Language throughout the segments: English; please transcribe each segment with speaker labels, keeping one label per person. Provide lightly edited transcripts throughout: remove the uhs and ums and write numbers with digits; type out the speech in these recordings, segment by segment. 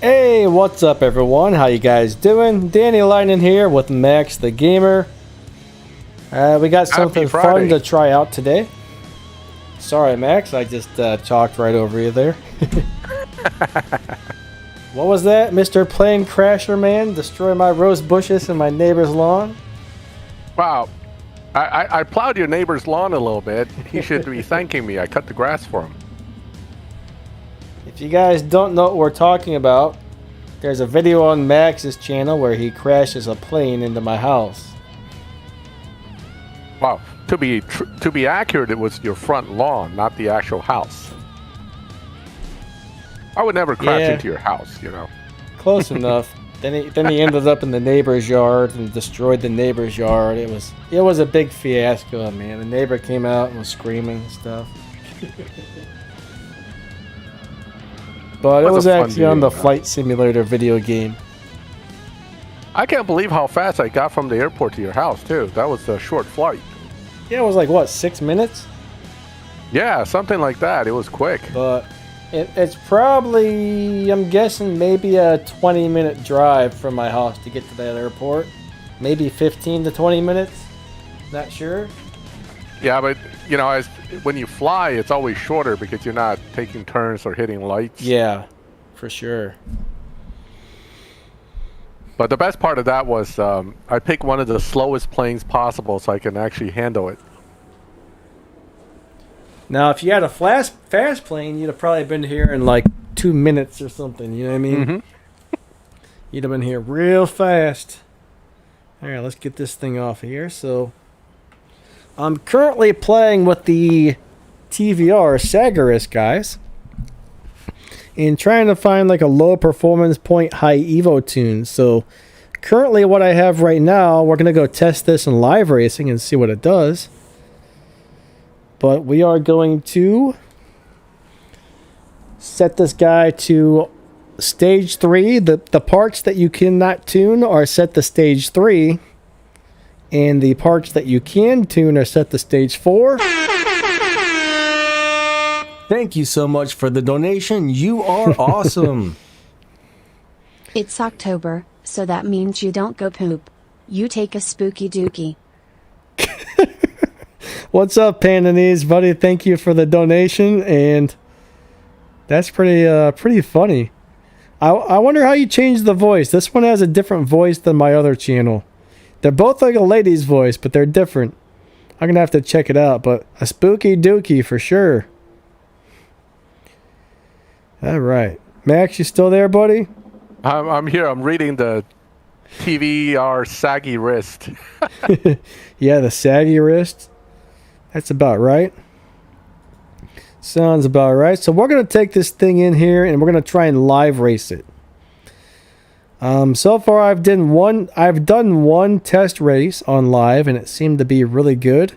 Speaker 1: Hey, what's up everyone? How you guys doing? Danny Lightning here with Max the Gamer. We got something fun to try out today. Sorry Max, I just talked right over you there. What was that, Mr. Plane Crasher Man? Destroy my rose bushes and my neighbor's lawn?
Speaker 2: Wow. I plowed your neighbor's lawn a little bit. He should be thanking me. I cut the grass for him.
Speaker 1: If you guys don't know what we're talking about, there's a video on Max's channel where he crashes a plane into my house.
Speaker 2: Wow. To be accurate, it was your front lawn, not the actual house. I would never crash into your house, you know.
Speaker 1: Close enough. Then he ended up in the neighbor's yard and destroyed the neighbor's yard. It was a big fiasco, man. The neighbor came out and was screaming and stuff. But it was actually on the Flight Simulator video game.
Speaker 2: I can't believe how fast I got from the airport to your house, too. That was a short flight.
Speaker 1: Yeah, it was like, what, 6 minutes?
Speaker 2: Yeah, something like that. It was quick.
Speaker 1: But it's probably, I'm guessing, maybe a 20-minute drive from my house to get to that airport. Maybe 15 to 20 minutes. Not sure.
Speaker 2: Yeah, but, you know, when you fly, it's always shorter because you're not taking turns or hitting lights.
Speaker 1: Yeah, for sure.
Speaker 2: But the best part of that was I picked one of the slowest planes possible so I can actually handle it.
Speaker 1: Now, if you had a fast plane, you'd have probably been here in like 2 minutes or something. You know what I mean? Mm-hmm. You'd have been here real fast. All right, let's get this thing off here. So, I'm currently playing with the TVR Sagaris guys and trying to find like a low performance point high evo tune. So currently what I have right now, we're going to go test this in live racing and see what it does. But we are going to set this guy to stage 3. The parts that you cannot tune are set to stage 3. And the parts that you can tune are set to stage 4. Thank you so much for the donation. You are awesome.
Speaker 3: It's October, so that means you don't go poop. You take a spooky dookie.
Speaker 1: What's up, Pandanese, buddy? Thank you for the donation, and that's pretty funny. I wonder how you changed the voice. This one has a different voice than my other channel. They're both like a lady's voice, but they're different. I'm going to have to check it out, but a spooky dookie for sure. All right. Max, you still there, buddy?
Speaker 2: I'm here. I'm reading the TVR saggy wrist.
Speaker 1: Yeah, the saggy wrist. That's about right. Sounds about right. So we're going to take this thing in here and we're going to try and live race it. So far I've done one test race on live and it seemed to be really good.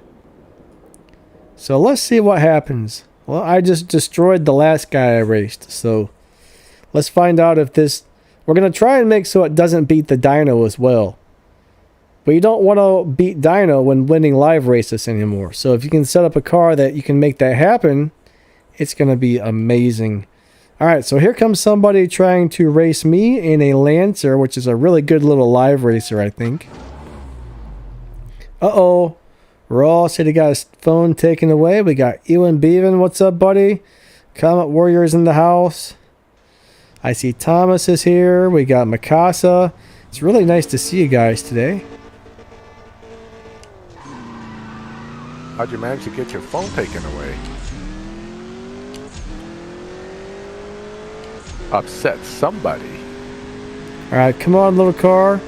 Speaker 1: So let's see what happens. Well, I just destroyed the last guy I raced. So let's find out if this... We're going to try and make so it doesn't beat the dyno as well. But you don't want to beat dyno when winning live races anymore. So if you can set up a car that you can make that happen, it's going to be amazing. Alright, so here comes somebody trying to race me in a Lancer, which is a really good little live racer, I think. Uh-oh. Raw said he got his phone taken away. We got Ewan Beaven. What's up, buddy? Comet Warriors in the house. I see Thomas is here. We got Mikasa. It's really nice to see you guys today.
Speaker 2: How'd you manage to get your phone taken away? Upset somebody.
Speaker 1: Alright, come on, little car.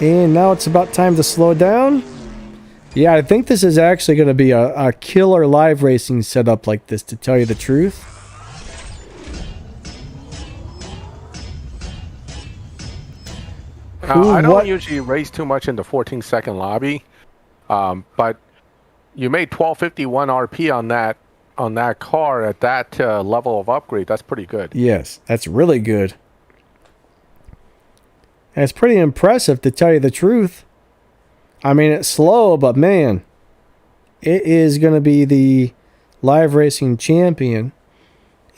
Speaker 1: And now it's about time to slow down. Yeah, I think this is actually going to be a killer live racing setup like this, to tell you the truth.
Speaker 2: Now, I don't usually race too much in the 14-second lobby, but you made 1251 RP on that car at that level of upgrade. That's pretty good.
Speaker 1: Yes, that's really good. And it's pretty impressive, to tell you the truth. I mean, it's slow, but man, it is going to be the live racing champion.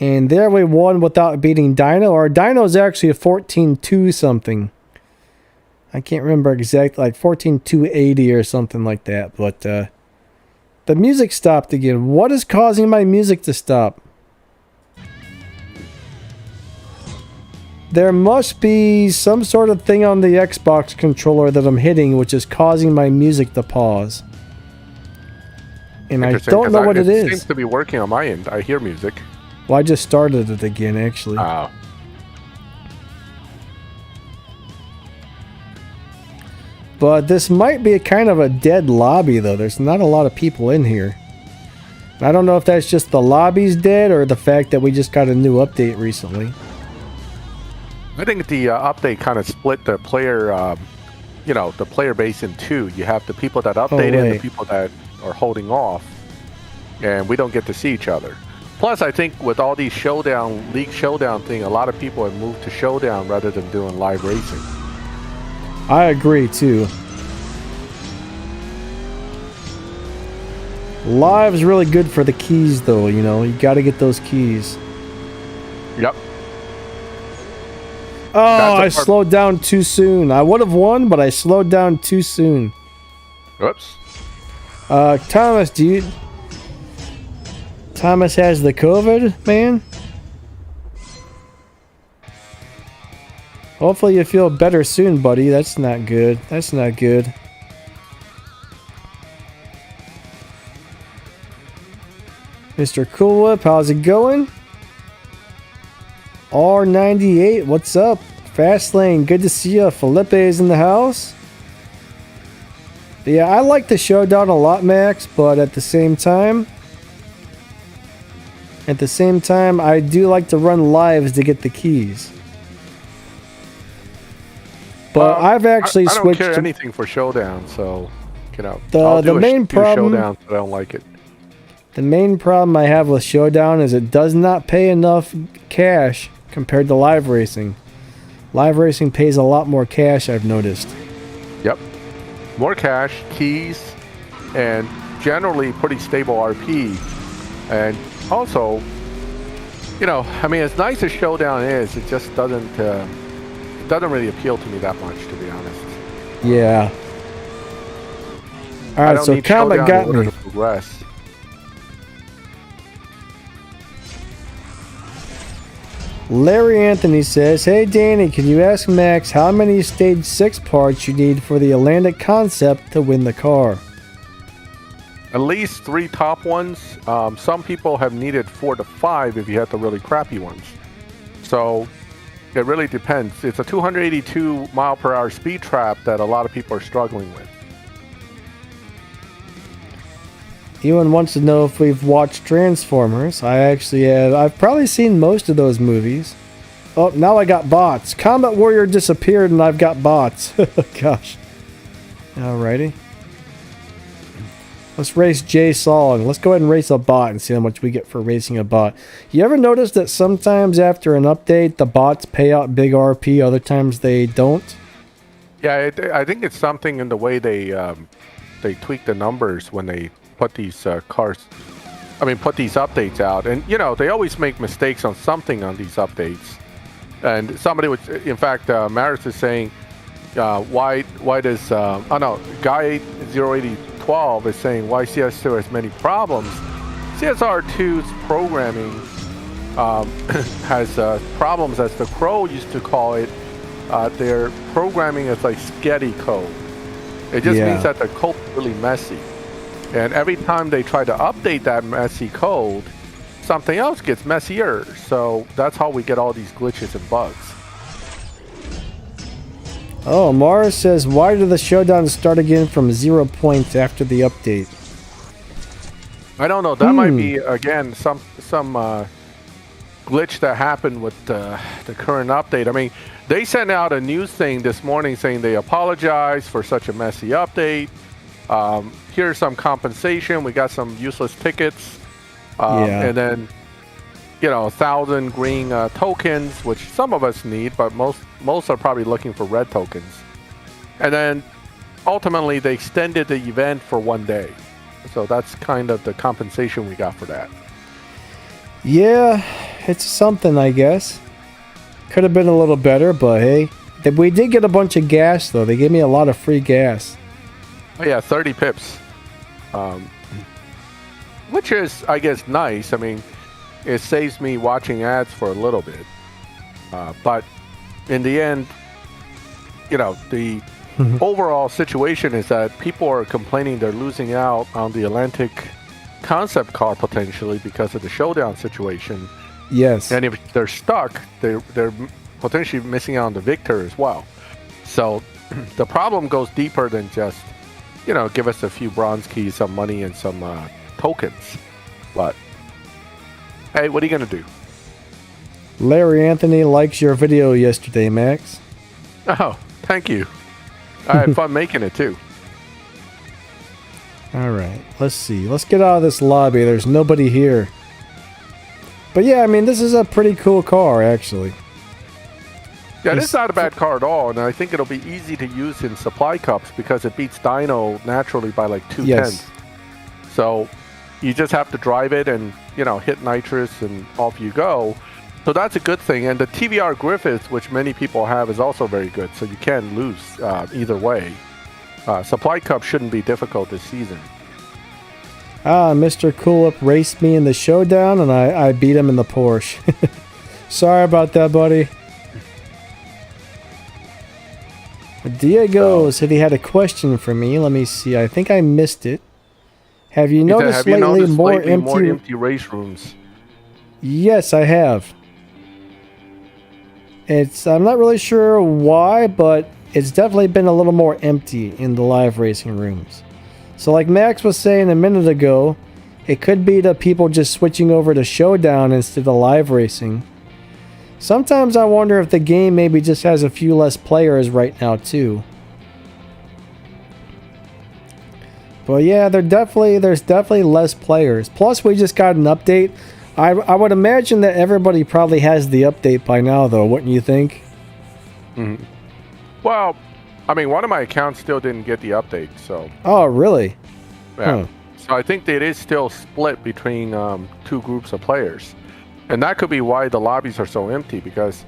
Speaker 1: And there we won without beating Dino. Our Dino is actually a 14-2 something. I can't remember exactly, like 14-280 or something like that. But the music stopped again. What is causing my music to stop? There must be some sort of thing on the Xbox controller that I'm hitting which is causing my music to pause. And I don't know what it is.
Speaker 2: It seems to be working on my end. I hear music.
Speaker 1: Well, I just started it again, actually.
Speaker 2: Oh.
Speaker 1: But this might be a kind of a dead lobby, though. There's not a lot of people in here. I don't know if that's just the lobby's dead or the fact that we just got a new update recently.
Speaker 2: I think the update kind of split the player, the player base in two. You have the people that updated and the people that are holding off, and we don't get to see each other. Plus, I think with all these League Showdown thing, a lot of people have moved to Showdown rather than doing live racing.
Speaker 1: I agree, too. Live's really good for the keys, though, you know. You got to get those keys.
Speaker 2: Yep.
Speaker 1: Oh, I slowed down too soon. I would have won, but I slowed down too soon.
Speaker 2: Whoops.
Speaker 1: Thomas, Thomas has the COVID, man? Hopefully you feel better soon, buddy. That's not good. That's not good. Mr. Cool Whip, how's it going? R98, what's up? Fastlane, good to see you. Felipe is in the house. Yeah, I like the Showdown a lot, Max, but at the same time, I do like to run lives to get the keys. But I've actually switched.
Speaker 2: I don't care anything for Showdown, so
Speaker 1: the main problem.
Speaker 2: Showdown, I don't like it.
Speaker 1: The main problem I have with Showdown is it does not pay enough cash compared to live racing. Live racing pays a lot more cash, I've noticed.
Speaker 2: Yep. More cash, keys, and generally pretty stable RP. And also, as nice as Showdown is, it just doesn't really appeal to me that much, to be honest.
Speaker 1: Yeah. Alright, so Combat got me.
Speaker 2: To progress.
Speaker 1: Larry Anthony says, hey Danny, can you ask Max how many stage 6 parts you need for the Atlantic concept to win the car?
Speaker 2: At least 3 top ones. Some people have needed 4 to 5 if you had the really crappy ones. So it really depends. It's a 282 mile per hour speed trap that a lot of people are struggling with.
Speaker 1: Ewan wants to know if we've watched Transformers. I actually have. I've probably seen most of those movies. Oh, now I got bots. Combat Warrior disappeared and I've got bots. Gosh. Alrighty. Let's race Jay Song. Let's go ahead and race a bot and see how much we get for racing a bot. You ever notice that sometimes after an update, the bots pay out big RP, other times they don't?
Speaker 2: Yeah, I think it's something in the way they tweak the numbers when they put these put these updates out. And, they always make mistakes on something on these updates. And somebody was, in fact, Maris is saying, why does, Guy08012 is saying, why CS2 has many problems? CSR2's programming has problems, as the Crow used to call it. Their programming is like sketty code. It just means that the code is really messy. And every time they try to update that messy code, something else gets messier. So that's how we get all these glitches and bugs.
Speaker 1: Oh, Mars says, why did the Showdown start again from 0 points after the update?
Speaker 2: I don't know. That might be, again, some glitch that happened with the current update. I mean, they sent out a news thing this morning saying they apologize for such a messy update. Here's some compensation. We got some useless tickets. And then, 1,000 green tokens, which some of us need, but most are probably looking for red tokens. And then, ultimately, they extended the event for 1 day. So that's kind of the compensation we got for that.
Speaker 1: Yeah, it's something, I guess. Could have been a little better, but hey. We did get a bunch of gas, though. They gave me a lot of free gas.
Speaker 2: Oh, yeah, 30 pips. Which is, I guess, nice. I mean, it saves me watching ads for a little bit. But in the end, you know, the overall situation is that people are complaining they're losing out on the Atlantic concept car potentially because of the showdown situation.
Speaker 1: Yes.
Speaker 2: And if they're stuck, they're potentially missing out on the Victor as well. So the problem goes deeper than just, you know, give us a few bronze keys, some money, and some tokens. But hey, what are you gonna do?
Speaker 1: Larry Anthony likes your video yesterday, Max.
Speaker 2: Oh, thank you. I had fun making it too.
Speaker 1: Alright, let's see. Let's get out of this lobby. There's nobody here. But yeah, I mean, this is a pretty cool car, actually.
Speaker 2: Yeah, it's not a bad car at all, and I think it'll be easy to use in supply cups because it beats Dino naturally by like 2/10.
Speaker 1: Yes.
Speaker 2: So you just have to drive it and, you know, hit nitrous and off you go. So that's a good thing. And the TVR Griffiths, which many people have, is also very good. So you can lose either way. Supply cup shouldn't be difficult this season.
Speaker 1: Mr. Coolup raced me in the showdown, and I beat him in the Porsche. Sorry about that, buddy. Diego said he had a question for me. Let me see. I think I missed it. Have you noticed lately more empty
Speaker 2: race rooms?
Speaker 1: Yes, I have. I'm not really sure why, but it's definitely been a little more empty in the live racing rooms. So like Max was saying a minute ago, it could be the people just switching over to Showdown instead of live racing. Sometimes I wonder if the game maybe just has a few less players right now too. But yeah, there's definitely less players. Plus we just got an update. I would imagine that everybody probably has the update by now though, wouldn't you think?
Speaker 2: Mm-hmm. Well, I mean, one of my accounts still didn't get the update, so...
Speaker 1: Oh, really?
Speaker 2: Yeah. Huh. So I think that it is still split between two groups of players. And that could be why the lobbies are so empty, because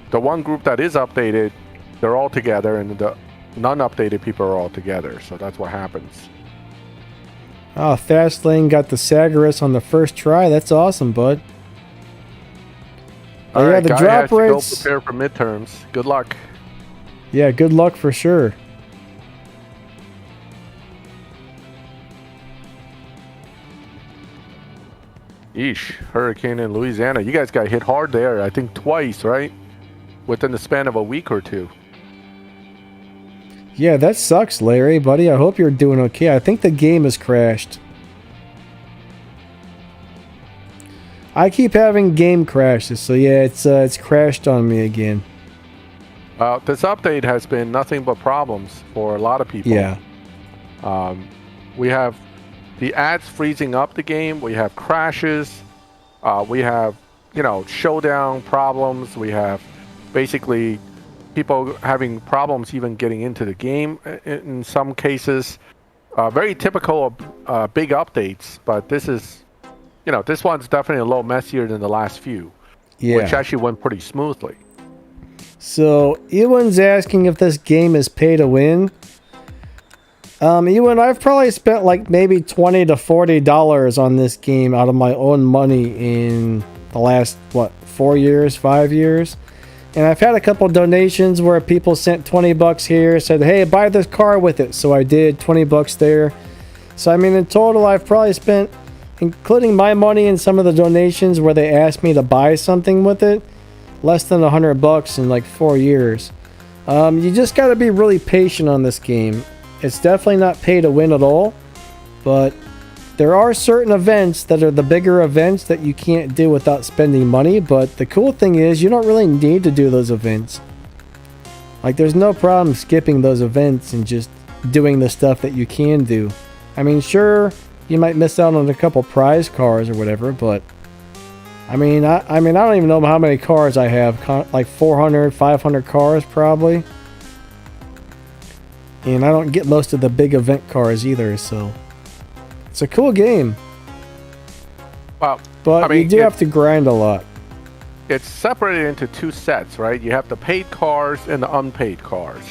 Speaker 2: the one group that is updated, they're all together, and the non-updated people are all together. So that's what happens.
Speaker 1: Oh, Fastlane got the Sagaris on the first try. That's awesome, bud.
Speaker 2: All right,
Speaker 1: the
Speaker 2: guy
Speaker 1: drop
Speaker 2: has to
Speaker 1: rates.
Speaker 2: go prepare for midterms. Good luck.
Speaker 1: Yeah, good luck for sure.
Speaker 2: Eesh, hurricane in Louisiana. You guys got hit hard there, I think twice, right? Within the span of a week or two.
Speaker 1: Yeah, that sucks, Larry, buddy. I hope you're doing okay. I think the game has crashed. I keep having game crashes, so yeah, it's crashed on me again.
Speaker 2: This update has been nothing but problems for a lot of people.
Speaker 1: Yeah.
Speaker 2: We have the ads freezing up the game. We have crashes. We have, you know, showdown problems. We have basically people having problems even getting into the game in some cases. Very typical of big updates, but this is, you know, this one's definitely a little messier than the last few, which actually went pretty smoothly.
Speaker 1: So, Ewan's asking if this game is pay to win. Ewan, I've probably spent like maybe $20 to $40 on this game out of my own money in the last, 4 years, 5 years? And I've had a couple donations where people sent $20 here, said, hey, buy this car with it. So I did, $20 there. So, I mean, in total, I've probably spent, including my money and some of the donations where they asked me to buy something with it, less than $100 in like 4 years. You just got to be really patient on this game. It's definitely not pay to win at all, but there are certain events that are the bigger events that you can't do without spending money. But the cool thing is you don't really need to do those events. Like, there's no problem skipping those events and just doing the stuff that you can do. I mean, sure, you might miss out on a couple prize cars or whatever, but I mean, I don't even know how many cars I have. Like 400, 500 cars probably. And I don't get most of the big event cars either, so it's a cool game.
Speaker 2: Well,
Speaker 1: but I mean, you do have to grind a lot.
Speaker 2: it's separated into two sets, right? You have the paid cars and the unpaid cars.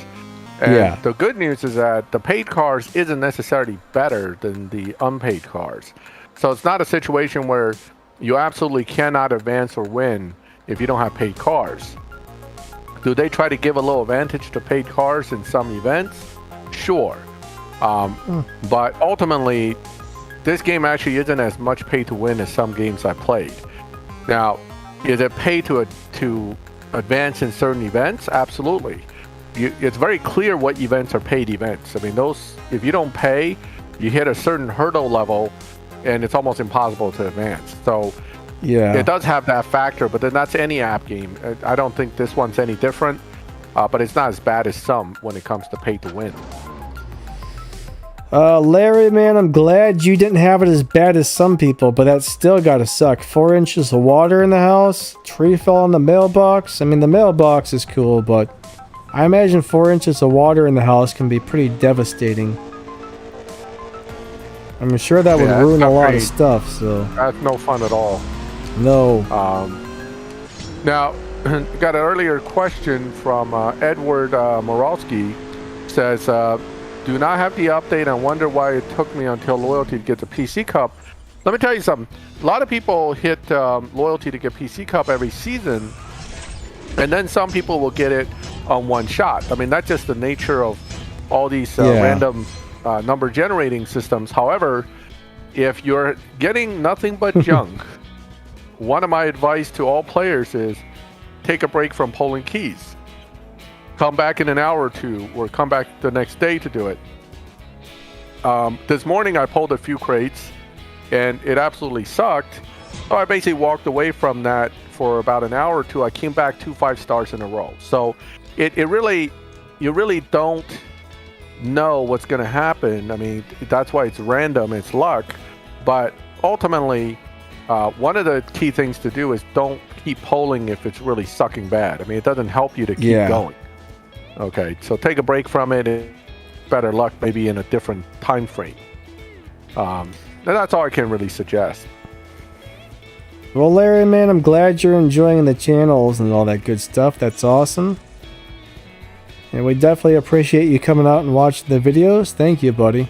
Speaker 2: And the good news is that the paid cars isn't necessarily better than the unpaid cars. So it's not a situation where you absolutely cannot advance or win if you don't have paid cars. Do they try to give a little advantage to paid cars in some events? Sure. But ultimately, this game actually isn't as much pay to win as some games I played. Now, is it pay to advance in certain events? Absolutely. It's very clear what events are paid events. I mean, those, if you don't pay, you hit a certain hurdle level and it's almost impossible to advance. So it does have that factor, but then that's any app game. I don't think this one's any different, but it's not as bad as some when it comes to pay to win.
Speaker 1: Larry, man, I'm glad you didn't have it as bad as some people, but that's still gotta suck. 4 inches of water in the house, tree fell on the mailbox. I mean, the mailbox is cool, but I imagine 4 inches of water in the house can be pretty devastating. I'm sure that would ruin a lot of stuff, so...
Speaker 2: That's no fun at all.
Speaker 1: No.
Speaker 2: Now, got an earlier question from Edward Morowski. Says, do not have the update and wonder why it took me until loyalty to get the PC Cup. Let me tell you something. A lot of people hit loyalty to get PC Cup every season, and then some people will get it on one shot. I mean, that's just the nature of all these random number generating systems. However, if you're getting nothing but junk, one of my advice to all players is take a break from pulling keys. Come back in an hour or two, or come back the next day to do it. This morning I pulled a few crates, and it absolutely sucked. So I basically walked away from that for about an hour or two. I came back 2 5-stars in a row. So you really don't know what's going to happen. I mean, that's why it's random, it's luck. But ultimately, one of the key things to do is don't keep polling if it's really sucking bad. I mean, it doesn't help you to keep going. Okay, so take a break from it, and better luck maybe in a different time frame. And that's all I can really suggest.
Speaker 1: Well, Larry, man, I'm glad you're enjoying the channels and all that good stuff. That's awesome. And we definitely appreciate you coming out and watching the videos. Thank you, buddy.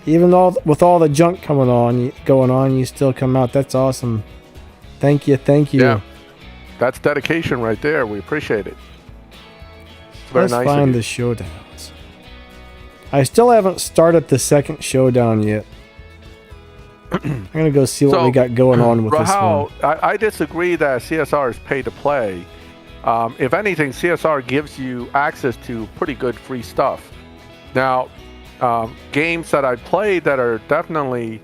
Speaker 1: Even with all the junk going on, you still come out. That's awesome. Thank you.
Speaker 2: Yeah, that's dedication right there. We appreciate it.
Speaker 1: Let's find the showdowns. I still haven't started the second showdown yet. I'm gonna go see what we got going on with
Speaker 2: Rahul,
Speaker 1: this one.
Speaker 2: I disagree that CSR is pay to play. If anything, CSR gives you access to pretty good free stuff. Now, games that I played that are definitely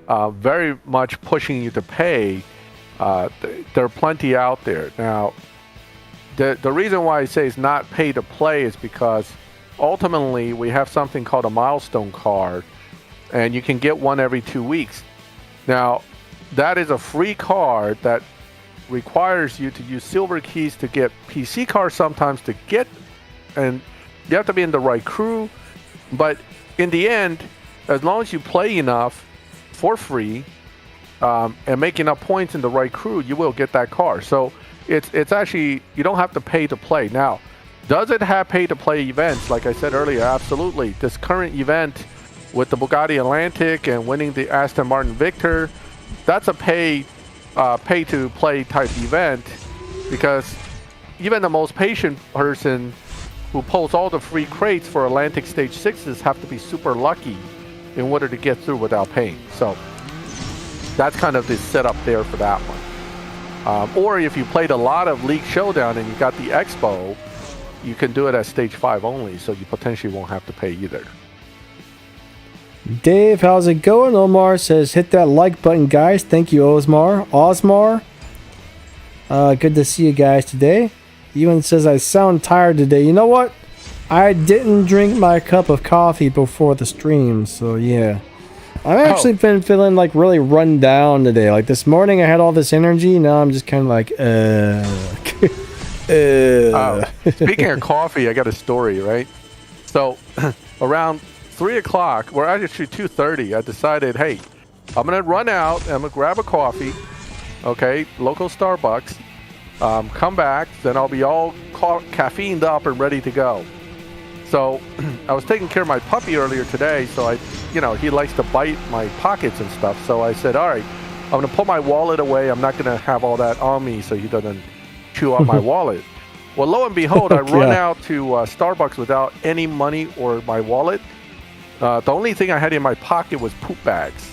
Speaker 2: very much pushing you to pay, there are plenty out there. Now, the reason why I say it's not pay to play is because ultimately we have something called a milestone card, and you can get one every 2 weeks. Now, that is a free card that requires you to use silver keys to get PC cards sometimes to get, and you have to be in the right crew. But in the end, as long as you play enough for free and make enough points in the right crew, you will get that card. So it's actually, you don't have to pay to play. Now, does it have pay to play events? Like I said earlier, absolutely. This current event with the Bugatti Atlantic and winning the Aston Martin Victor, that's a pay to play type event, because even the most patient person who pulls all the free crates for Atlantic Stage 6s have to be super lucky in order to get through without paying. So that's kind of the setup there for that one. Or if you played a lot of League Showdown and you got the Expo, you can do it at Stage 5 only, so you potentially won't have to pay either.
Speaker 1: Dave, how's it going? Omar says, hit that like button, guys. Thank you, Osmar. Good to see you guys today. Ewan says, I sound tired today. You know what? I didn't drink my cup of coffee before the stream, so yeah. I've actually been feeling like really run down today. Like this morning I had all this energy, now I'm just kind of like,
Speaker 2: Speaking of coffee, I got a story, right? So around 3 o'clock, or actually 2:30, I decided, hey, I'm going to run out, I'm going to grab a coffee, okay, local Starbucks, come back, then I'll be all caffeined up and ready to go. So I was taking care of my puppy earlier today, so he likes to bite my pockets and stuff. So I said, all right, I'm going to pull my wallet away. I'm not going to have all that on me so he doesn't chew up my wallet. Well, lo and behold, I run out to Starbucks without any money or my wallet. The only thing I had in my pocket was poop bags.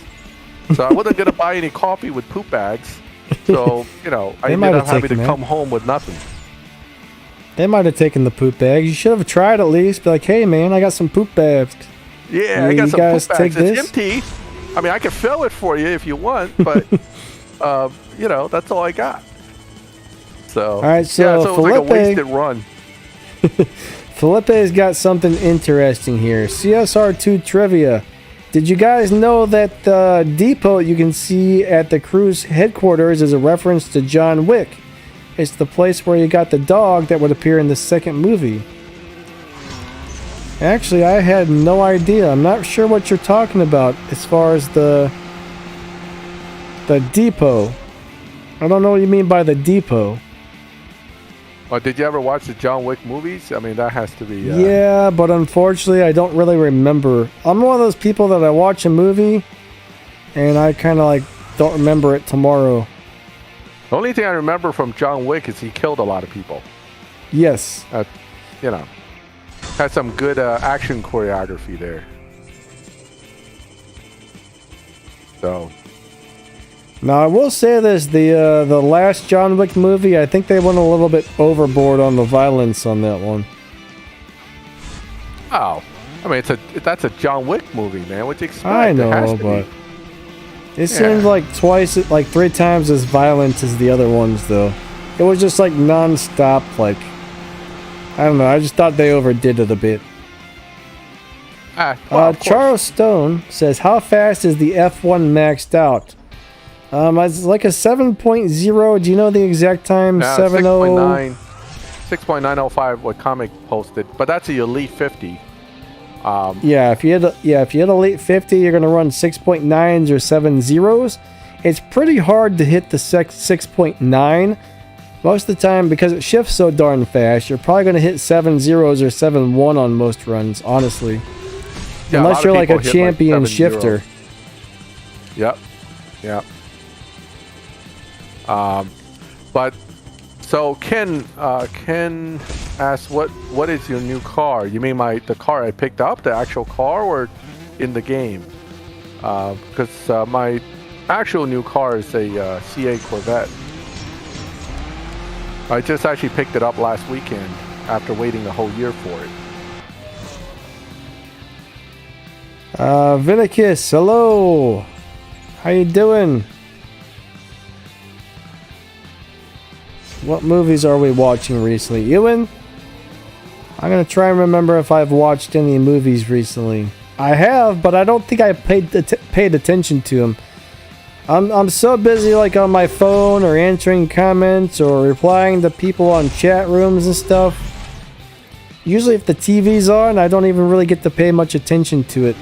Speaker 2: So I wasn't going to buy any coffee with poop bags. So, I ended up having to come home with nothing.
Speaker 1: They might have taken the poop bags. You should have tried at least. Be like, hey, man, I got some poop bags.
Speaker 2: Yeah, I got some poop bags. It's empty. I mean, I can fill it for you if you want, but, that's all I got. So,
Speaker 1: all right, so
Speaker 2: it was like a wasted run.
Speaker 1: Felipe's got something interesting here. CSR2 trivia. Did you guys know that the depot you can see at the crew's headquarters is a reference to John Wick? It's the place where you got the dog that would appear in the second movie. Actually, I had no idea. I'm not sure what you're talking about as far as the depot. I don't know what you mean by the depot.
Speaker 2: Well, did you ever watch the John Wick movies? I mean, that has to be...
Speaker 1: Yeah, but unfortunately, I don't really remember. I'm one of those people that I watch a movie, and I kind of don't remember it tomorrow.
Speaker 2: The only thing I remember from John Wick is he killed a lot of people.
Speaker 1: Yes.
Speaker 2: Had some good action choreography there. So...
Speaker 1: Now, I will say this, the last John Wick movie, I think they went a little bit overboard on the violence on that one.
Speaker 2: Oh. I mean, that's a John Wick movie, man. What do you expect?
Speaker 1: I know, but... It seemed like 3 times as violent as the other ones, though. It was just non-stop, I don't know, I just thought they overdid it a bit. Charles Stone says, how fast is the F1 maxed out? It's like a 7.0. Do you know the exact time?
Speaker 2: 7.9. 6.905 what Comic posted, but that's the Elite 50.
Speaker 1: If you had Elite 50, you're gonna run 6.9s or 7.0s. It's pretty hard to hit the 6.9 most of the time because it shifts so darn fast. You're probably gonna hit 7.0s or 7.1 on most runs, honestly.
Speaker 2: Yeah,
Speaker 1: unless you're a champion shifter.
Speaker 2: Yep. But so Ken asked, what is your new car? You mean the car I picked up, the actual car, or in the game? Because my actual new car is a CA Corvette. I just actually picked it up last weekend after waiting a whole year for it.
Speaker 1: Vinicus, hello. How you doing? What movies are we watching recently? Ewan? I'm going to try and remember if I've watched any movies recently. I have, but I don't think I paid attention to them. I'm so busy on my phone or answering comments or replying to people on chat rooms and stuff. Usually if the TV's on, I don't even really get to pay much attention to it.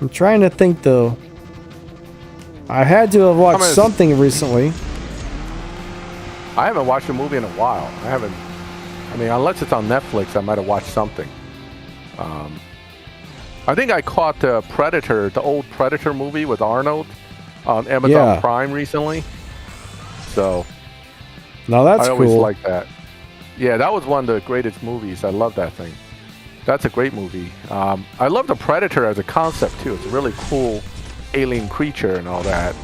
Speaker 1: I'm trying to think though. I had to have watched something recently.
Speaker 2: I haven't watched a movie in a while. Unless it's on Netflix, I might have watched something. I think I caught Predator, the old Predator movie with Arnold on Amazon Prime recently. So,
Speaker 1: now that's cool.
Speaker 2: I always like that. Yeah, that was one of the greatest movies. I love that thing. That's a great movie. I love the Predator as a concept too. It's a really cool alien creature and all that.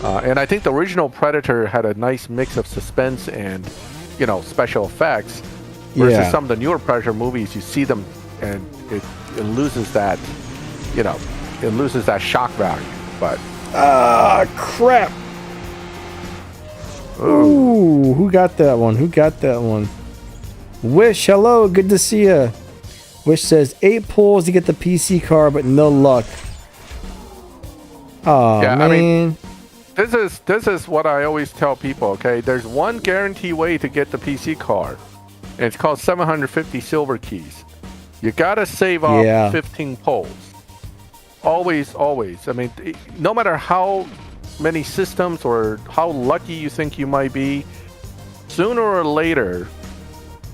Speaker 2: And I think the original Predator had a nice mix of suspense and, special effects. Versus some of the newer Predator movies, you see them and it loses that, it loses that shock value. But
Speaker 1: crap! Ooh, who got that one? Wish, hello, good to see ya. Wish says 8 pulls to get the PC car, but no luck. Oh man.
Speaker 2: This is what I always tell people, okay? There's one guarantee way to get the PC card, and it's called 750 silver keys. You gotta save up 15 pulls. Always. No matter how many systems or how lucky you think you might be, sooner or later,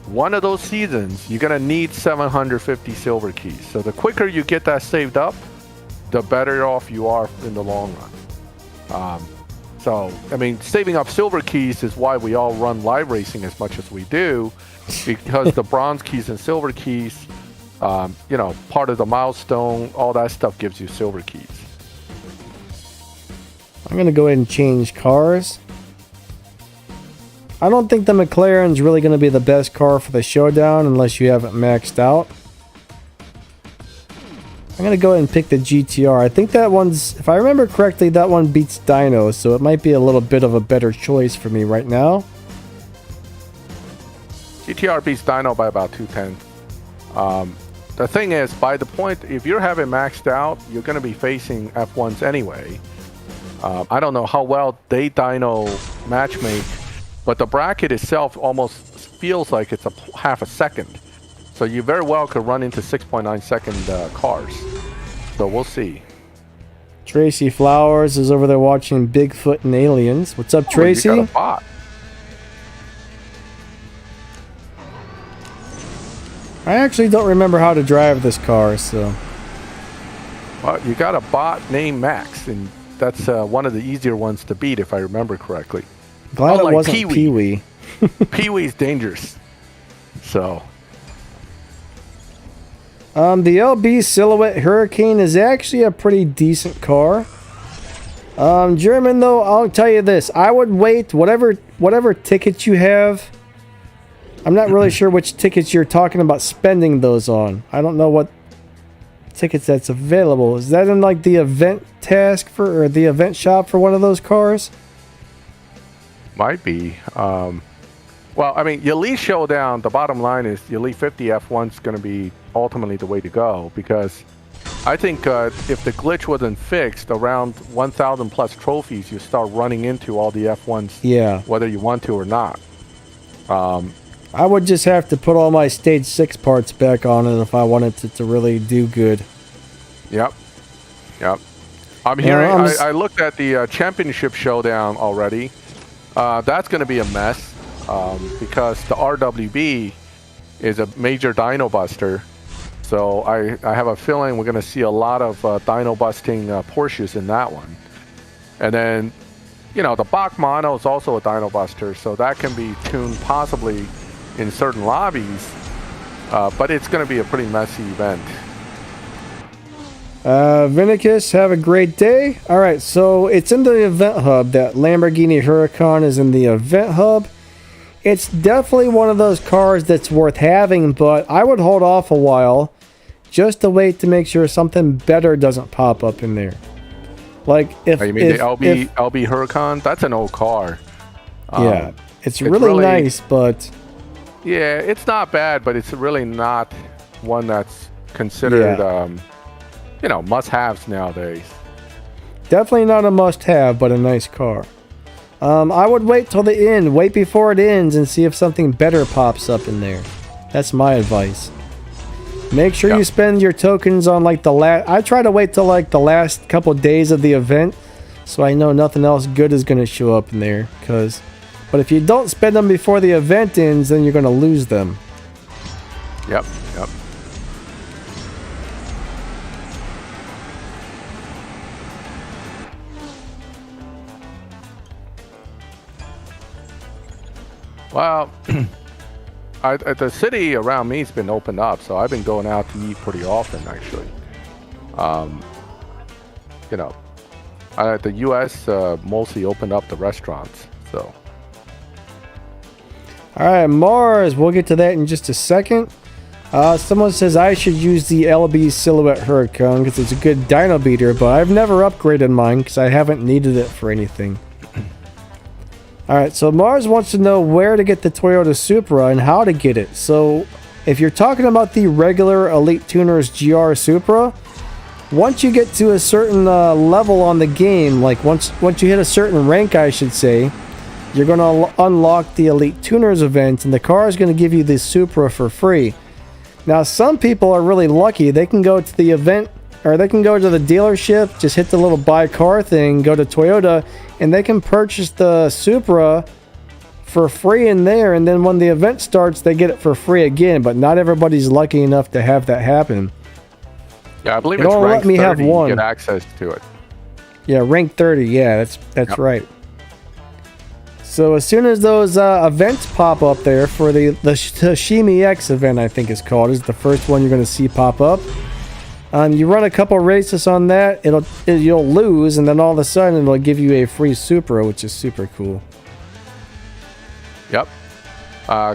Speaker 2: one of those seasons, you're going to need 750 silver keys. So the quicker you get that saved up, the better off you are in the long run. So, I mean, saving up silver keys is why we all run live racing as much as we do, because the bronze keys and silver keys, you know, part of the milestone, all that stuff gives you silver keys.
Speaker 1: I'm going to go ahead and change cars. I don't think the McLaren's really going to be the best car for the showdown unless you have it maxed out. I'm going to go ahead and pick the GTR. I think that one's, if I remember correctly, that one beats Dino, so it might be a little bit of a better choice for me right now.
Speaker 2: GTR beats Dino by about 2/10. The thing is, by the point, if you're having maxed out, you're going to be facing F1s anyway. I don't know how well they Dino matchmake, but the bracket itself almost feels like it's a half a second. So you very well could run into 6.9 second cars. So we'll see.
Speaker 1: Tracy Flowers is over there watching Bigfoot and Aliens. What's up, Tracy?
Speaker 2: You got a bot.
Speaker 1: I actually don't remember how to drive this car, so...
Speaker 2: Well, you got a bot named Max, and that's one of the easier ones to beat, if I remember correctly.
Speaker 1: Glad it wasn't Pee-wee.
Speaker 2: Pee-wee's dangerous. So...
Speaker 1: the LB Silhouette Hurricane is actually a pretty decent car. German, though, I'll tell you this. I would wait, whatever tickets you have. I'm not really sure which tickets you're talking about spending those on. I don't know what tickets that's available. Is that in like the event task for, or the event shop for one of those cars?
Speaker 2: Might be. Well, I mean, your Elite Showdown, the bottom line is the Elite 50 F1's going to be ultimately the way to go, because I think if the glitch wasn't fixed, around 1,000 plus trophies, you start running into all the F1s,
Speaker 1: yeah,
Speaker 2: whether you want to or not.
Speaker 1: I would just have to put all my Stage 6 parts back on it if I wanted it to really do good.
Speaker 2: Yep. I'm hearing, I looked at the Championship Showdown already. That's going to be a mess. Because the RWB is a major dyno buster, so I have a feeling we're going to see a lot of dyno busting Porsches in that one. And then, you know, the Bach Mono is also a dyno buster, so that can be tuned possibly in certain lobbies, but it's going to be a pretty messy event.
Speaker 1: Vinicus, have a great day. Alright, so it's in the event hub. That Lamborghini Huracan is in the event hub. It's definitely one of those cars that's worth having, but I would hold off a while just to wait to make sure something better doesn't pop up in there. Like if
Speaker 2: you mean the LB Huracan? That's an old car.
Speaker 1: Yeah, it's really nice, but
Speaker 2: yeah, it's not bad, but it's really not one that's considered you know, must-haves nowadays.
Speaker 1: Definitely not a must-have, but a nice car. I would wait till the end. Wait before it ends and see if something better pops up in there. That's my advice. Make sure you spend your tokens on like the last... I try to wait till like the last couple days of the event, so I know nothing else good is going to show up in there. But if you don't spend them before the event ends, then you're going to lose them.
Speaker 2: Yep. Well, the city around me has been opened up, so I've been going out to eat pretty often, actually. You know, the U.S. Mostly opened up the restaurants, so.
Speaker 1: All right, Mars, we'll get to that in just a second. Someone says I should use the LB Silhouette Huracan because it's a good dyno beater, but I've never upgraded mine because I haven't needed it for anything. Alright, so Mars wants to know where to get the Toyota Supra and how to get it. So, if you're talking about the regular Elite Tuners GR Supra, once you get to a certain level on the game, like once you hit a certain rank, I should say, you're going to unlock the Elite Tuners event, and the car is going to give you the Supra for free. Now, some people are really lucky. They can go to the event, or they can go to the dealership, just hit the little buy car thing, go to Toyota, and they can purchase the Supra for free in there, and then when the event starts, they get it for free again. But not everybody's lucky enough to have that happen.
Speaker 2: Yeah, I believe
Speaker 1: It
Speaker 2: it's
Speaker 1: won't
Speaker 2: rank
Speaker 1: let me
Speaker 2: 30,
Speaker 1: have one.
Speaker 2: you get access to it.
Speaker 1: Yeah, rank 30. Yeah, that's
Speaker 2: Yep.
Speaker 1: right. So as soon as those events pop up there for the Sashimi X event, I think it's called, is the first one you're going to see pop up. You run a couple races on that, you'll lose, and then all of a sudden it'll give you a free Supra, which is super cool.
Speaker 2: Yep.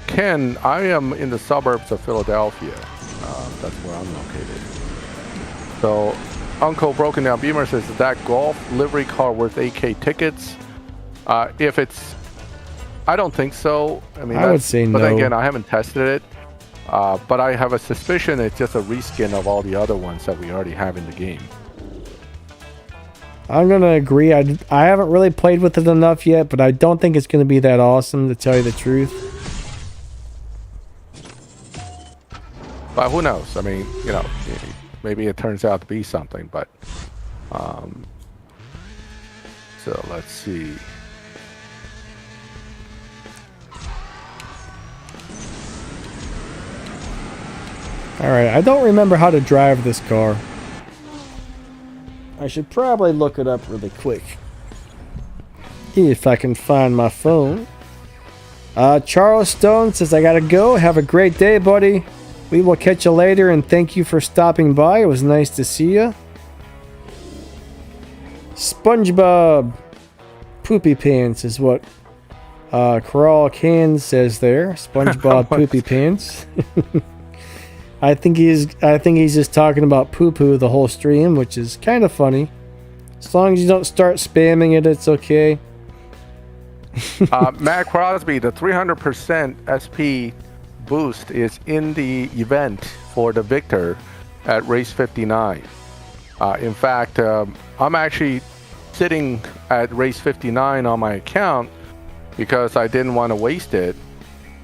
Speaker 2: Ken, I am in the suburbs of Philadelphia. That's where I'm located. So, Uncle Broken Down Beamer says, is that golf livery car worth 8K tickets? If it's... I don't think so. I mean,
Speaker 1: I would say no.
Speaker 2: But again, I haven't tested it. But I have a suspicion it's just a reskin of all the other ones that we already have in the game.
Speaker 1: I'm going to agree. I haven't really played with it enough yet, but I don't think it's going to be that awesome, to tell you the truth.
Speaker 2: But who knows? I mean, you know, maybe it turns out to be something, but... so, let's see.
Speaker 1: Alright, I don't remember how to drive this car. I should probably look it up really quick. If I can find my phone. Charles Stone says, I gotta go. Have a great day, buddy. We will catch you later, and thank you for stopping by. It was nice to see you. SpongeBob Poopy Pants is what Crawl Can says there. SpongeBob Poopy Pants. I think he's just talking about poo-poo the whole stream, which is kind of funny. As long as you don't start spamming it, it's okay.
Speaker 2: Matt Crosby, the 300% SP boost is in the event for the Victor at race 59. In fact, I'm actually sitting at race 59 on my account because I didn't want to waste it.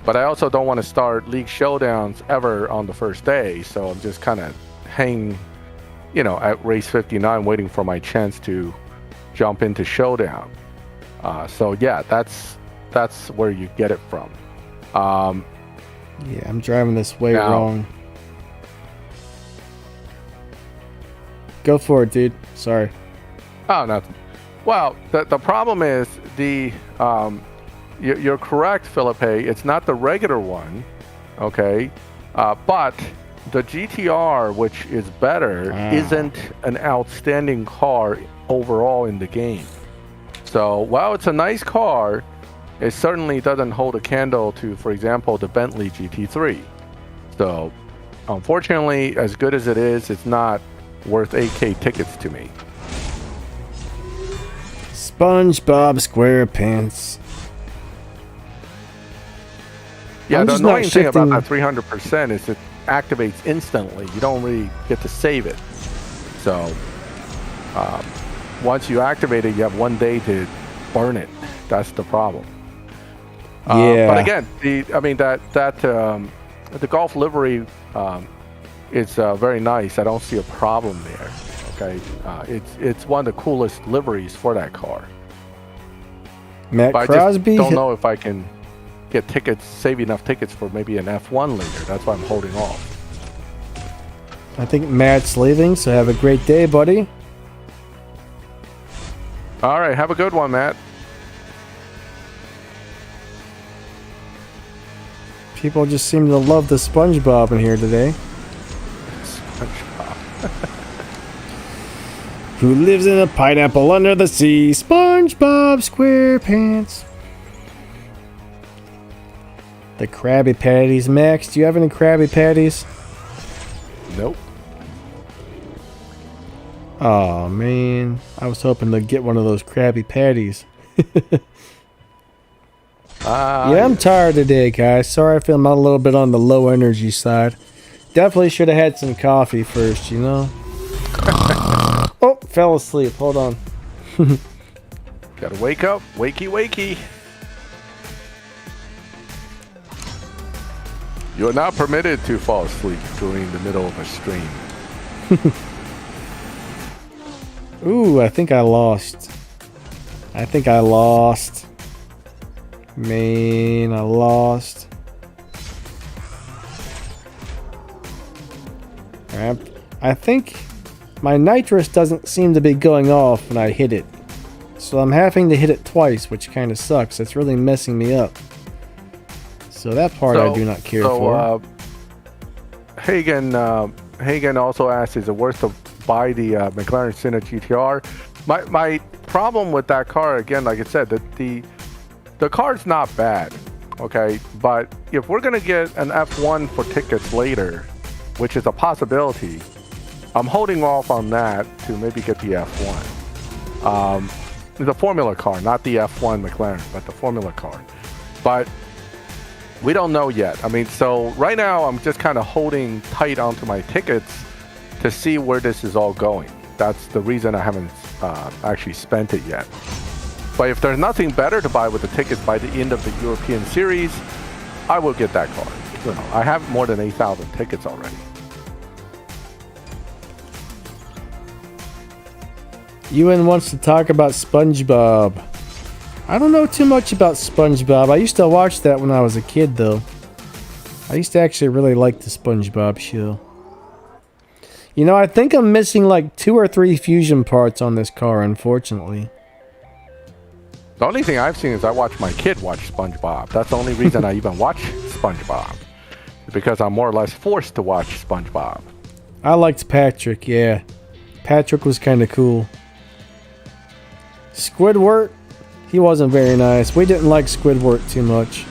Speaker 2: But I also don't want to start League Showdowns ever on the first day, so I'm just kind of hanging, you know, at race 59 waiting for my chance to jump into Showdown. So yeah, that's where you get it from.
Speaker 1: Yeah, I'm driving this way wrong. Go for it, dude. Sorry.
Speaker 2: Oh, nothing. Well, the problem is the... You're correct, Philippe. It's not the regular one, okay? But the GTR, which is better, isn't an outstanding car overall in the game. So while it's a nice car, it certainly doesn't hold a candle to, for example, the Bentley GT3. So unfortunately, as good as it is, it's not worth 8K tickets to me.
Speaker 1: SpongeBob SquarePants.
Speaker 2: Yeah, the annoying thing about that
Speaker 1: 300%
Speaker 2: 300% is it activates instantly. You don't really get to save it. So once you activate it, you have 1 day to burn it. That's the problem.
Speaker 1: Yeah.
Speaker 2: But again, the Golf livery is very nice. I don't see a problem there. Okay, it's one of the coolest liveries for that car.
Speaker 1: Matt
Speaker 2: but
Speaker 1: Crosby.
Speaker 2: I just don't know if I can get tickets, save enough tickets for maybe an F1 later. That's why I'm holding off.
Speaker 1: I think Matt's leaving, so have a great day, buddy.
Speaker 2: All right, have a good one, Matt.
Speaker 1: People just seem to love the SpongeBob in here today.
Speaker 2: SpongeBob.
Speaker 1: Who lives in a pineapple under the sea? SpongeBob SquarePants. The Krabby Patties. Max, do you have any Krabby Patties?
Speaker 2: Nope.
Speaker 1: Oh man, I was hoping to get one of those Krabby Patties. Yeah, I'm tired today, guys. Sorry if I'm a little bit on the low energy side. Definitely should have had some coffee first, you know? Oh, fell asleep. Hold on.
Speaker 2: Gotta wake up. Wakey, wakey. You are not permitted to fall asleep during the middle of a stream.
Speaker 1: Ooh, I think I lost. Man, I lost. Alright, I think my nitrous doesn't seem to be going off when I hit it. So I'm having to hit it twice, which kind of sucks. It's really messing me up. So that part I do not care for.
Speaker 2: Hagen also asked, is it worth to buy the McLaren Senna GTR? My problem with that car, again, like I said, the car's not bad, okay? But if we're gonna get an F1 for tickets later, which is a possibility, I'm holding off on that to maybe get the F1. The Formula car, not the F1 McLaren, but the Formula car. But we don't know yet. I mean, so right now I'm just kind of holding tight onto my tickets to see where this is all going. That's the reason I haven't actually spent it yet. But if there's nothing better to buy with the tickets by the end of the European Series, I will get that car. You know, I have more than 8,000 tickets already.
Speaker 1: Ewan wants to talk about SpongeBob. I don't know too much about SpongeBob. I used to watch that when I was a kid, though. I used to actually really like the SpongeBob show. You know, I think I'm missing like 2 or 3 fusion parts on this car, unfortunately.
Speaker 2: The only thing I've seen is I watch my kid watch SpongeBob. That's the only reason I even watch SpongeBob. Because I'm more or less forced to watch SpongeBob.
Speaker 1: I liked Patrick, yeah. Patrick was kind of cool. Squidward, he wasn't very nice. We didn't like Squidward too much.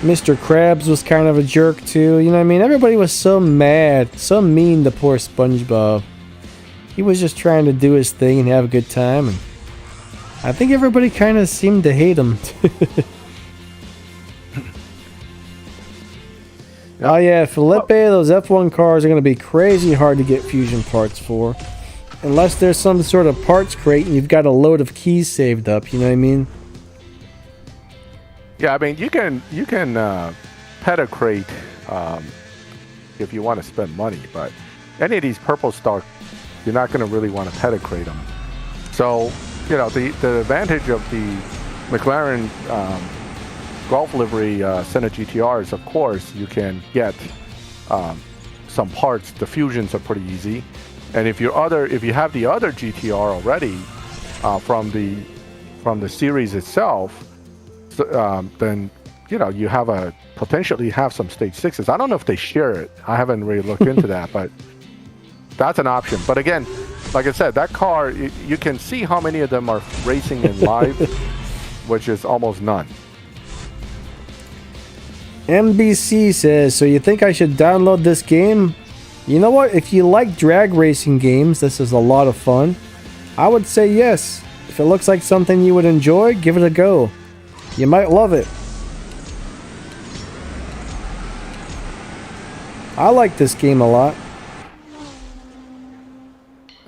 Speaker 1: Mr. Krabs was kind of a jerk too. You know what I mean? Everybody was so mad, so mean to poor SpongeBob. He was just trying to do his thing and have a good time. And I think everybody kind of seemed to hate him. Oh yeah, Felipe, those F1 cars are going to be crazy hard to get fusion parts for. Unless there's some sort of parts crate and you've got a load of keys saved up, you know what I mean?
Speaker 2: Yeah, I mean, you can pedicrate if you want to spend money, but any of these purple stock, you're not going to really want to pedicrate them. So, you know, the advantage of the McLaren Golf livery Senna GTRs, of course, you can get some parts. The fusions are pretty easy, and if you have the other GTR already from the series itself, then you know you have potentially have some stage 6s. I don't know if they share it. I haven't really looked into that, but that's an option. But again, like I said, that car, you can see how many of them are racing in live, which is almost none.
Speaker 1: MBC says, so you think I should download this game? You know what? If you like drag racing games, this is a lot of fun. I would say yes. If it looks like something you would enjoy, give it a go. You might love it. I like this game a lot.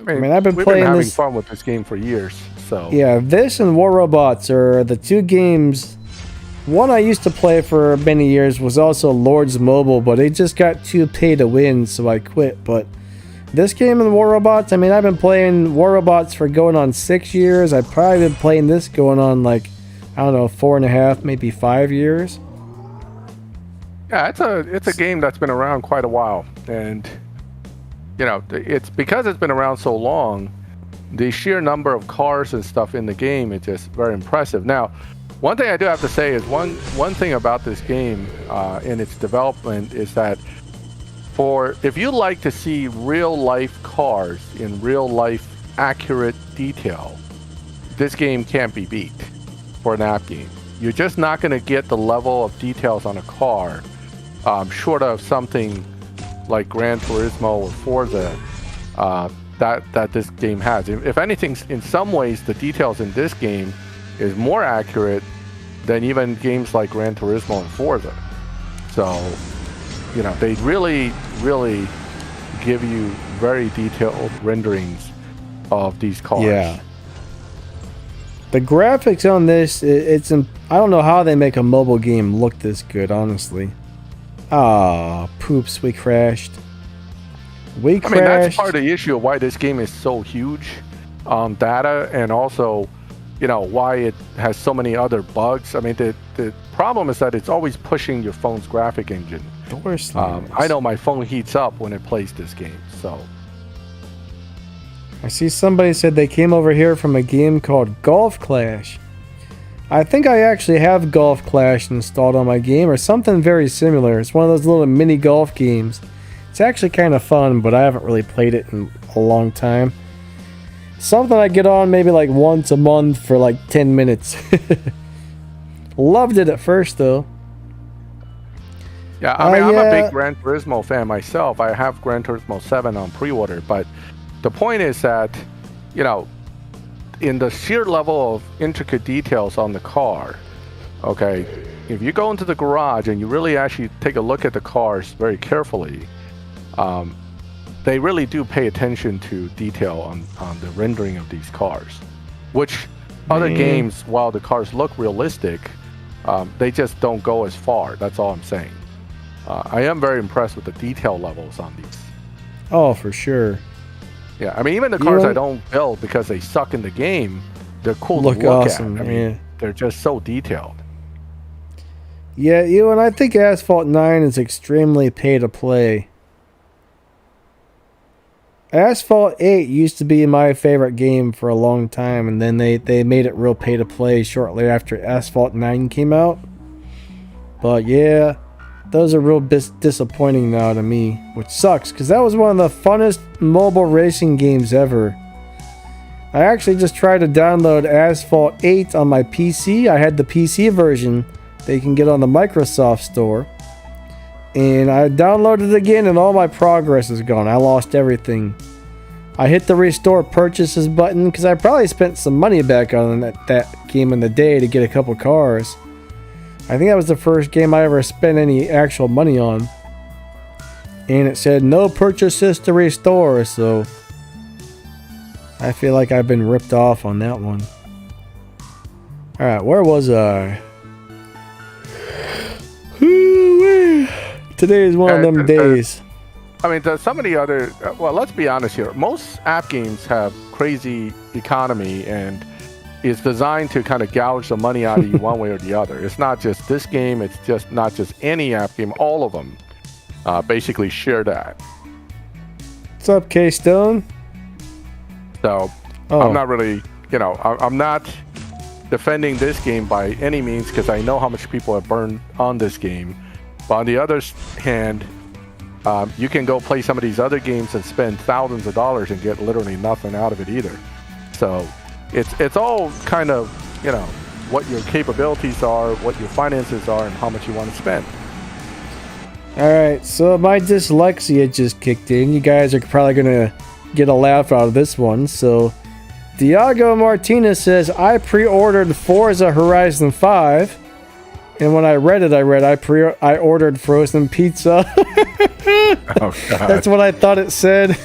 Speaker 2: I mean, I've been having fun with this game for years. So
Speaker 1: yeah, this and War Robots are the two games. One I used to play for many years was also Lords Mobile, but it just got too pay to win, so I quit. But this game and War Robots, I mean, I've been playing War Robots for going on 6 years. I've probably been playing this going on like, I don't know, 4.5, maybe 5 years.
Speaker 2: Yeah, it's a game that's been around quite a while, and you know, it's because it's been around so long. The sheer number of cars and stuff in the game is just very impressive. Now, one thing I do have to say is one thing about this game in its development is that if you like to see real life cars in real life accurate detail, this game can't be beat for an app game. You're just not going to get the level of details on a car short of something like Gran Turismo or Forza that this game has. If anything, in some ways, the details in this game is more accurate than even games like Gran Turismo and Forza. So, you know, they really, really give you very detailed renderings of these cars.
Speaker 1: Yeah. The graphics on this, I don't know how they make a mobile game look this good, honestly. Ah, poops, we crashed. We
Speaker 2: I
Speaker 1: crashed.
Speaker 2: mean, that's part of the issue of why this game is so huge on data, and also, why it has so many other bugs. I mean, the problem is that it's always pushing your phone's graphic engine.
Speaker 1: Door slammers.
Speaker 2: I know my phone heats up when it plays this game, so.
Speaker 1: I see somebody said they came over here from a game called Golf Clash. I think I actually have Golf Clash installed on my game, or something very similar. It's one of those little mini golf games. It's actually kind of fun, but I haven't really played it in a long time. Something I get on maybe like once a month for like 10 minutes. Loved it at first, though.
Speaker 2: Yeah, I mean, I'm a big Gran Turismo fan myself. I have Gran Turismo 7 on pre-order, but the point is that, in the sheer level of intricate details on the car, okay, if you go into the garage and you really actually take a look at the cars very carefully, they really do pay attention to detail on the rendering of these cars, which other games, while the cars look realistic, they just don't go as far. That's all I'm saying. I am very impressed with the detail levels on these.
Speaker 1: Oh, for sure.
Speaker 2: Yeah, I mean, even the cars I don't build because they suck in the game, they're cool to look
Speaker 1: awesome,
Speaker 2: at. I mean, they're just so detailed.
Speaker 1: Yeah, and I think Asphalt 9 is extremely pay to play. Asphalt 8 used to be my favorite game for a long time, and then they made it real pay to play shortly after Asphalt 9 came out. But yeah, those are real disappointing now to me, which sucks, because that was one of the funnest mobile racing games ever. I actually just tried to download Asphalt 8 on my PC. I had the PC version that you can get on the Microsoft Store. And I downloaded it again, and all my progress is gone. I lost everything. I hit the restore purchases button because I probably spent some money back on that game in the day to get a couple cars. I think that was the first game I ever spent any actual money on. And it said no purchases to restore, so I feel like I've been ripped off on that one. Alright, where was I? Today is one of them days.
Speaker 2: I mean, some of the other, well, let's be honest here. Most app games have crazy economy and is designed to kind of gouge the money out of you one way or the other. It's not just this game. It's just not just any app game. All of them basically share that.
Speaker 1: What's up, K-Stone?
Speaker 2: So I'm not really, I'm not defending this game by any means because I know how much people have burned on this game. But on the other hand, you can go play some of these other games and spend thousands of dollars and get literally nothing out of it either. So it's all kind of, what your capabilities are, what your finances are, and how much you want to spend.
Speaker 1: Alright, so my dyslexia just kicked in. You guys are probably going to get a laugh out of this one. So, Diago Martinez says, I pre-ordered Forza Horizon 5. And when I read it, I ordered frozen pizza.
Speaker 2: Oh, God.
Speaker 1: That's what I thought it said.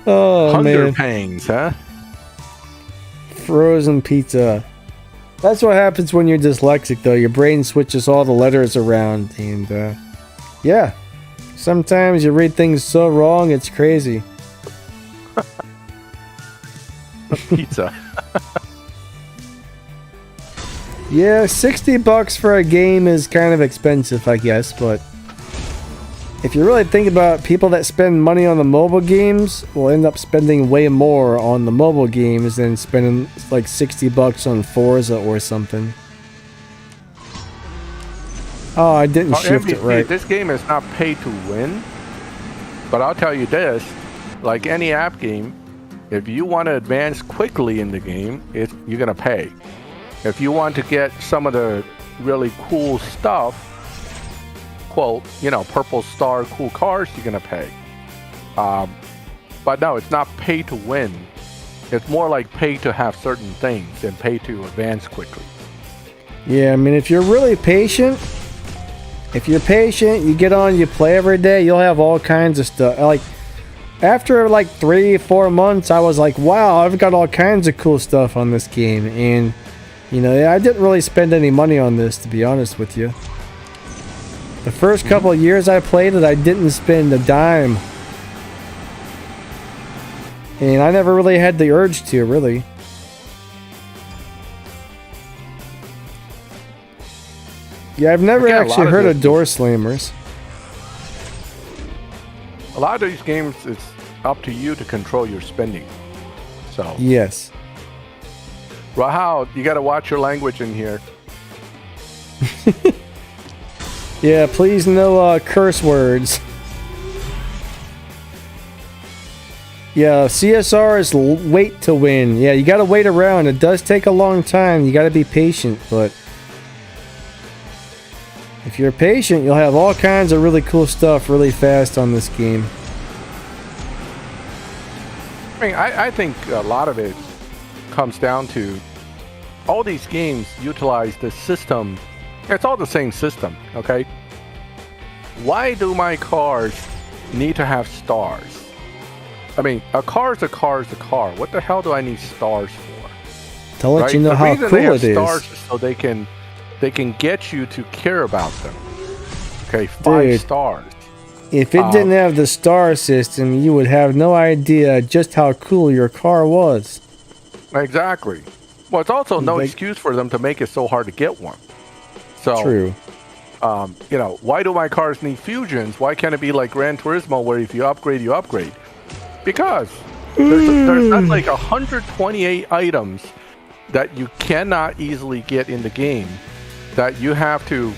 Speaker 1: Oh,
Speaker 2: Hunger
Speaker 1: man.
Speaker 2: pangs, huh?
Speaker 1: Frozen pizza. That's what happens when you're dyslexic, though. Your brain switches all the letters around. And, yeah. Sometimes you read things so wrong, it's crazy.
Speaker 2: Pizza.
Speaker 1: Yeah, $60 for a game is kind of expensive, I guess, but if you really think about it, people that spend money on the mobile games will end up spending way more on the mobile games than spending like $60 on Forza or something. Oh, I didn't shift it right.
Speaker 2: This game is not pay to win, but I'll tell you this, like any app game, if you want to advance quickly in the game, you're going to pay. If you want to get some of the really cool stuff, quote, purple star cool cars, you're going to pay. But no, it's not pay to win. It's more like pay to have certain things than pay to advance quickly.
Speaker 1: Yeah, I mean, if you're really patient, you get on, you play every day, you'll have all kinds of stuff. Like, after like 3-4 months, I was like, wow, I've got all kinds of cool stuff on this game. And I didn't really spend any money on this, to be honest with you. The first couple of years I played it, I didn't spend a dime And I never really had the urge to, really. Yeah, I've never actually heard of door slammers.
Speaker 2: A lot of these games, it's up to you to control your spending. So
Speaker 1: Yes.
Speaker 2: Rahal, you got to watch your language in here.
Speaker 1: Yeah, please no curse words. Yeah, CSR is wait to win. Yeah, you gotta wait around. It does take a long time. You gotta be patient, but if you're patient, you'll have all kinds of really cool stuff really fast on this game.
Speaker 2: I mean, I think a lot of it comes down to all these games utilize the system. It's all the same system, okay? Why do my cars need to have stars? I mean, a car is a car is a car. What the hell do I need stars for?
Speaker 1: To let you know how cool it is.
Speaker 2: Stars so they can get you to care about them. Okay, 5 stars.
Speaker 1: If it didn't have the star system, you would have no idea just how cool your car was.
Speaker 2: Exactly. Well, it's also no excuse for them to make it so hard to get one. So,
Speaker 1: true.
Speaker 2: You know, why do my cars need fusions? Why can't it be like Gran Turismo, where if you upgrade, you upgrade? Because there's not like 128 items that you cannot easily get in the game that you have to,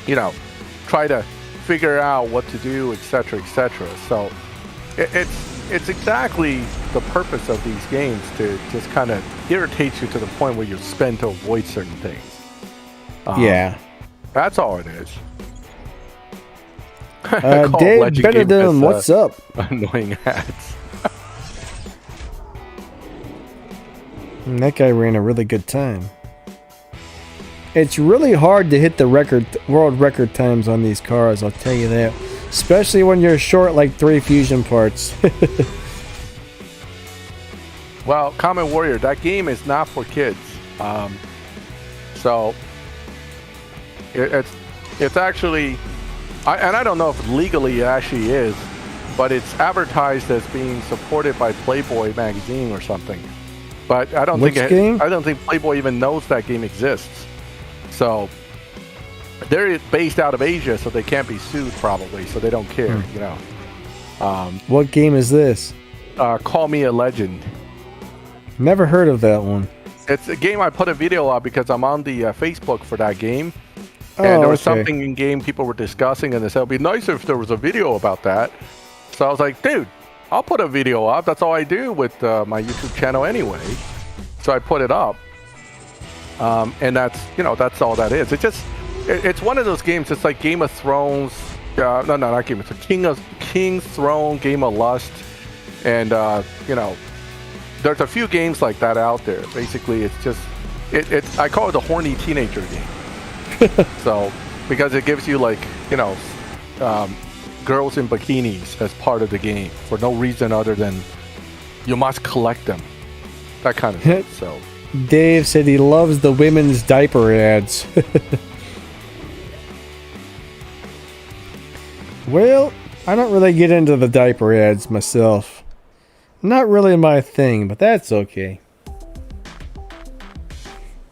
Speaker 2: you know, try to figure out what to do, etc., etc. So it's exactly the purpose of these games, to just kind of irritate you to the point where you spend to avoid certain things.
Speaker 1: Yeah.
Speaker 2: That's all it is.
Speaker 1: Dave Benedum, what's up?
Speaker 2: Annoying ads.
Speaker 1: That guy ran a really good time. It's really hard to hit the world record times on these cars, I'll tell you that. Especially when you're short like 3 fusion parts.
Speaker 2: Well, Common Warrior, that game is not for kids. So it's actually, and I don't know if legally it actually is, but it's advertised as being supported by Playboy magazine or something. But I don't think Playboy even knows that game exists. So they're based out of Asia, so they can't be sued probably, so they don't care, you know.
Speaker 1: What game is this?
Speaker 2: Call Me a Legend.
Speaker 1: Never heard of that one.
Speaker 2: It's a game I put a video on because I'm on the Facebook for that game. And there was something in game people were discussing, and they said it'd be nice if there was a video about that. So I was like, dude, I'll put a video up. That's all I do with my YouTube channel anyway. So I put it up. And that's, you know, that's all that is. It's one of those games. It's like Game of Thrones. No, not Game of Thrones. King's Throne, Game of Lust. And, you know, there's a few games like that out there. Basically, it's just, I call it the horny teenager game. So, because it gives you, like, you know, girls in bikinis as part of the game for no reason other than you must collect them. That kind of thing. So
Speaker 1: Dave said he loves the women's diaper ads. Well, I don't really get into the diaper ads myself. Not really my thing, but that's okay.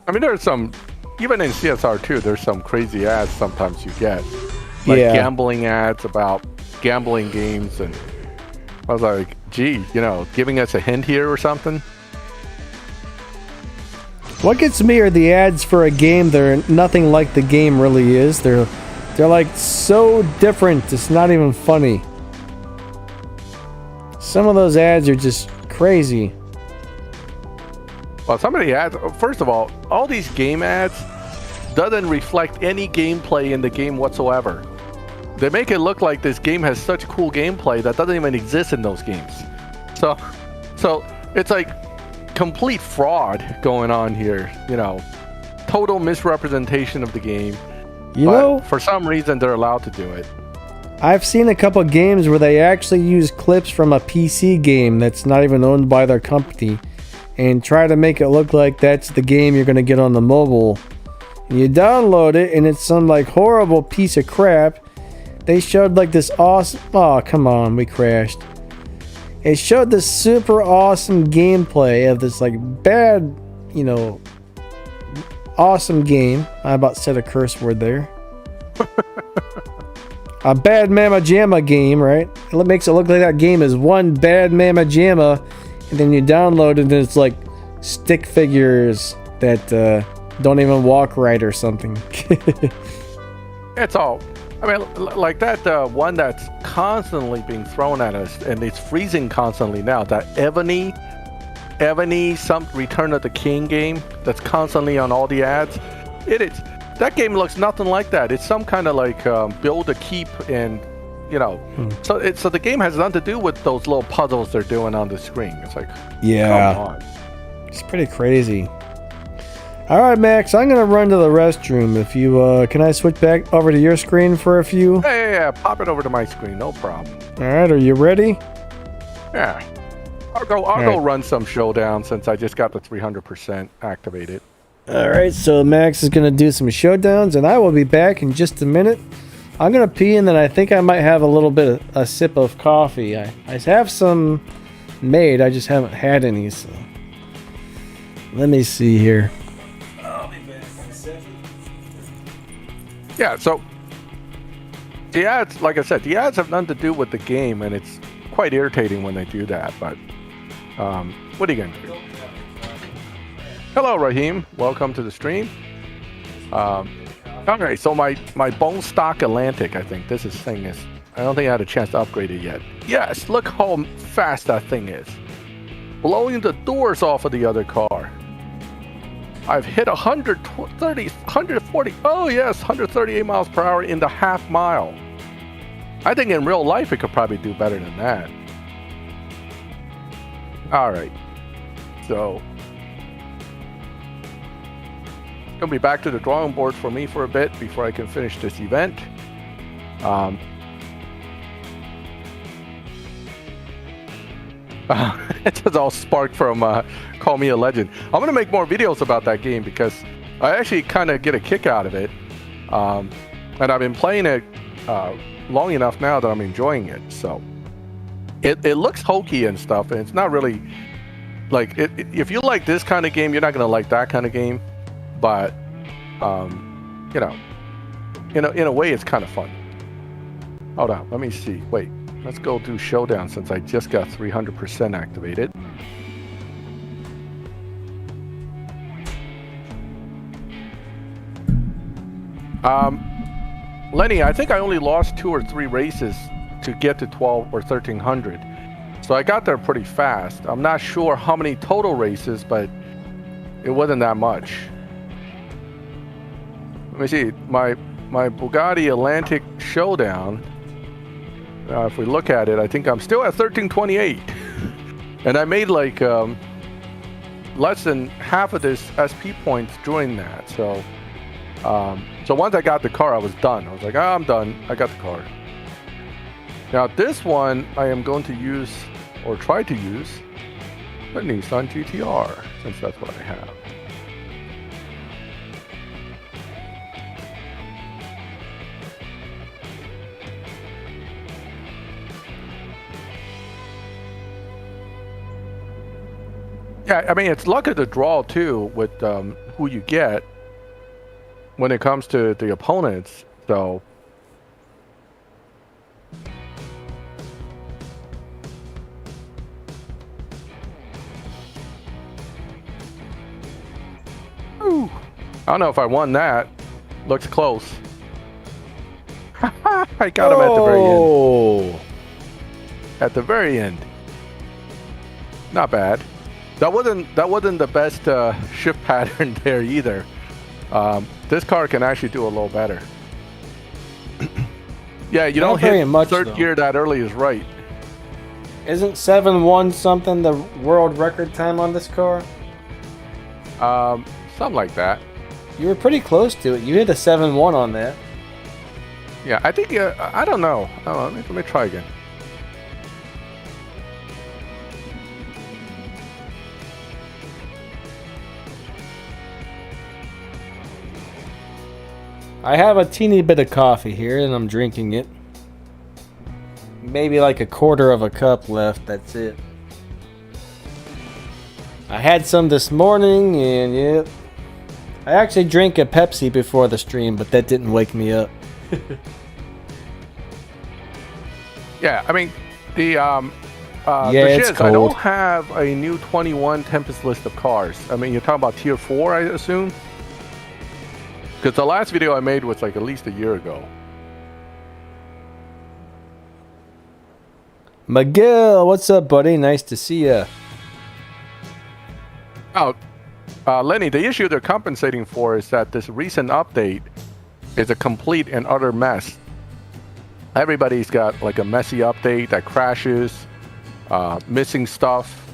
Speaker 2: I mean, there's some, even in CSR2, there's some crazy ads sometimes you get. Like gambling ads about gambling games, and I was like, gee, you know, giving us a hint here or something.
Speaker 1: What gets me are the ads for a game that are nothing like the game really is. They're like so different, it's not even funny. Some of those ads are just crazy.
Speaker 2: Well, some of the ads, first of all these game ads doesn't reflect any gameplay in the game whatsoever. They make it look like this game has such cool gameplay that doesn't even exist in those games. So it's like complete fraud going on here, you know. Total misrepresentation of the game.
Speaker 1: You know,
Speaker 2: for some reason they're allowed to do it.
Speaker 1: I've seen a couple games where they actually use clips from a PC game that's not even owned by their company and try to make it look like that's the game you're going to get on the mobile. And you download it and it's some like horrible piece of crap. They showed like this awesome... Oh, come on, we crashed. it showed this super awesome gameplay of this like bad, you know, awesome game. I about said a curse word there. A bad Mamma Jamma game, right? It makes it look like that game is one bad Mamma Jamma, and then you download it and it's like stick figures that don't even walk right or something.
Speaker 2: It's all. I mean, like that one that's constantly being thrown at us, and it's freezing constantly now. That Ebony, some Return of the King game that's constantly on all the ads. It is. That game looks nothing like that. It's some kind of like build a keep, and you know, so the game has nothing to do with those little puzzles they're doing on the screen. It's like,
Speaker 1: yeah, come on. It's pretty crazy. All right, Max, I'm gonna run to the restroom. If you can, I switch back over to your screen for a few?
Speaker 2: Yeah, pop it over to my screen, no problem.
Speaker 1: All right, are you ready?
Speaker 2: Yeah, I'll go run some Showdown since I just got the 300% activated.
Speaker 1: All right, so Max is going to do some showdowns, and I will be back in just a minute. I'm going to pee, and then I think I might have a little bit of a sip of coffee. I have some made, I just haven't had any, so let me see here. I'll be back in a second.
Speaker 2: Yeah, so the ads, like I said, the ads have nothing to do with the game, and it's quite irritating when they do that, but what are you going to do? Hello, Raheem. Welcome to the stream. Okay, so my Bone Stock Atlantic, I think this thing is. I don't think I had a chance to upgrade it yet. Yes, look how fast that thing is. Blowing the doors off of the other car. I've hit 140. Oh yes, 138 miles per hour in the half mile. I think in real life it could probably do better than that. All right, so. Gonna be back to the drawing board for me for a bit before I can finish this event. It just all sparked from Call Me a Legend. I'm gonna make more videos about that game because I actually kind of get a kick out of it, and I've been playing it long enough now that I'm enjoying it. So it looks hokey and stuff, and it's not really like if you like this kind of game, you're not gonna like that kind of game. But, you know, in a way, it's kind of fun. Hold on, let me see. Wait, let's go do Showdown since I just got 300% activated. Lenny, I think I only lost 2 or 3 races to get to 12 or 1300. So I got there pretty fast. I'm not sure how many total races, but it wasn't that much. Let me see, my Bugatti Atlantic Showdown, if we look at it, I think I'm still at 1328. And I made like less than half of this SP points during that. So so once I got the car, I was done. I was like, I'm done. I got the car. Now this one, I am going to use, or try to use, the Nissan GTR, since that's what I have. Yeah, I mean, it's luck of the draw, too, with who you get when it comes to the opponents, so... Ooh. I don't know if I won that. Looks close. I got him at the very end. At the very end. Not bad. That wasn't the best shift pattern there either. This car can actually do a little better. Yeah, you don't hit third gear that early is right.
Speaker 1: Isn't 7.1 something the world record time on this car?
Speaker 2: Something like that.
Speaker 1: You were pretty close to it. You hit a 7.1 on that.
Speaker 2: Yeah, I think. I don't know. Let me try again.
Speaker 1: I have a teeny bit of coffee here, and I'm drinking it. maybe like a quarter of a cup left. That's it. I had some this morning, and yep. I actually drank a Pepsi before the stream, but that didn't wake me up.
Speaker 2: Yeah, I mean, the
Speaker 1: it's
Speaker 2: shiz,
Speaker 1: cold.
Speaker 2: I don't have a new 21 Tempest list of cars. I mean, you're talking about tier 4, I assume? Because the last video I made was like at least a year ago.
Speaker 1: Miguel, what's up, buddy? Nice to see ya.
Speaker 2: Oh, Lenny, the issue they're compensating for is that this recent update is a complete and utter mess. Everybody's got like a messy update that crashes, missing stuff,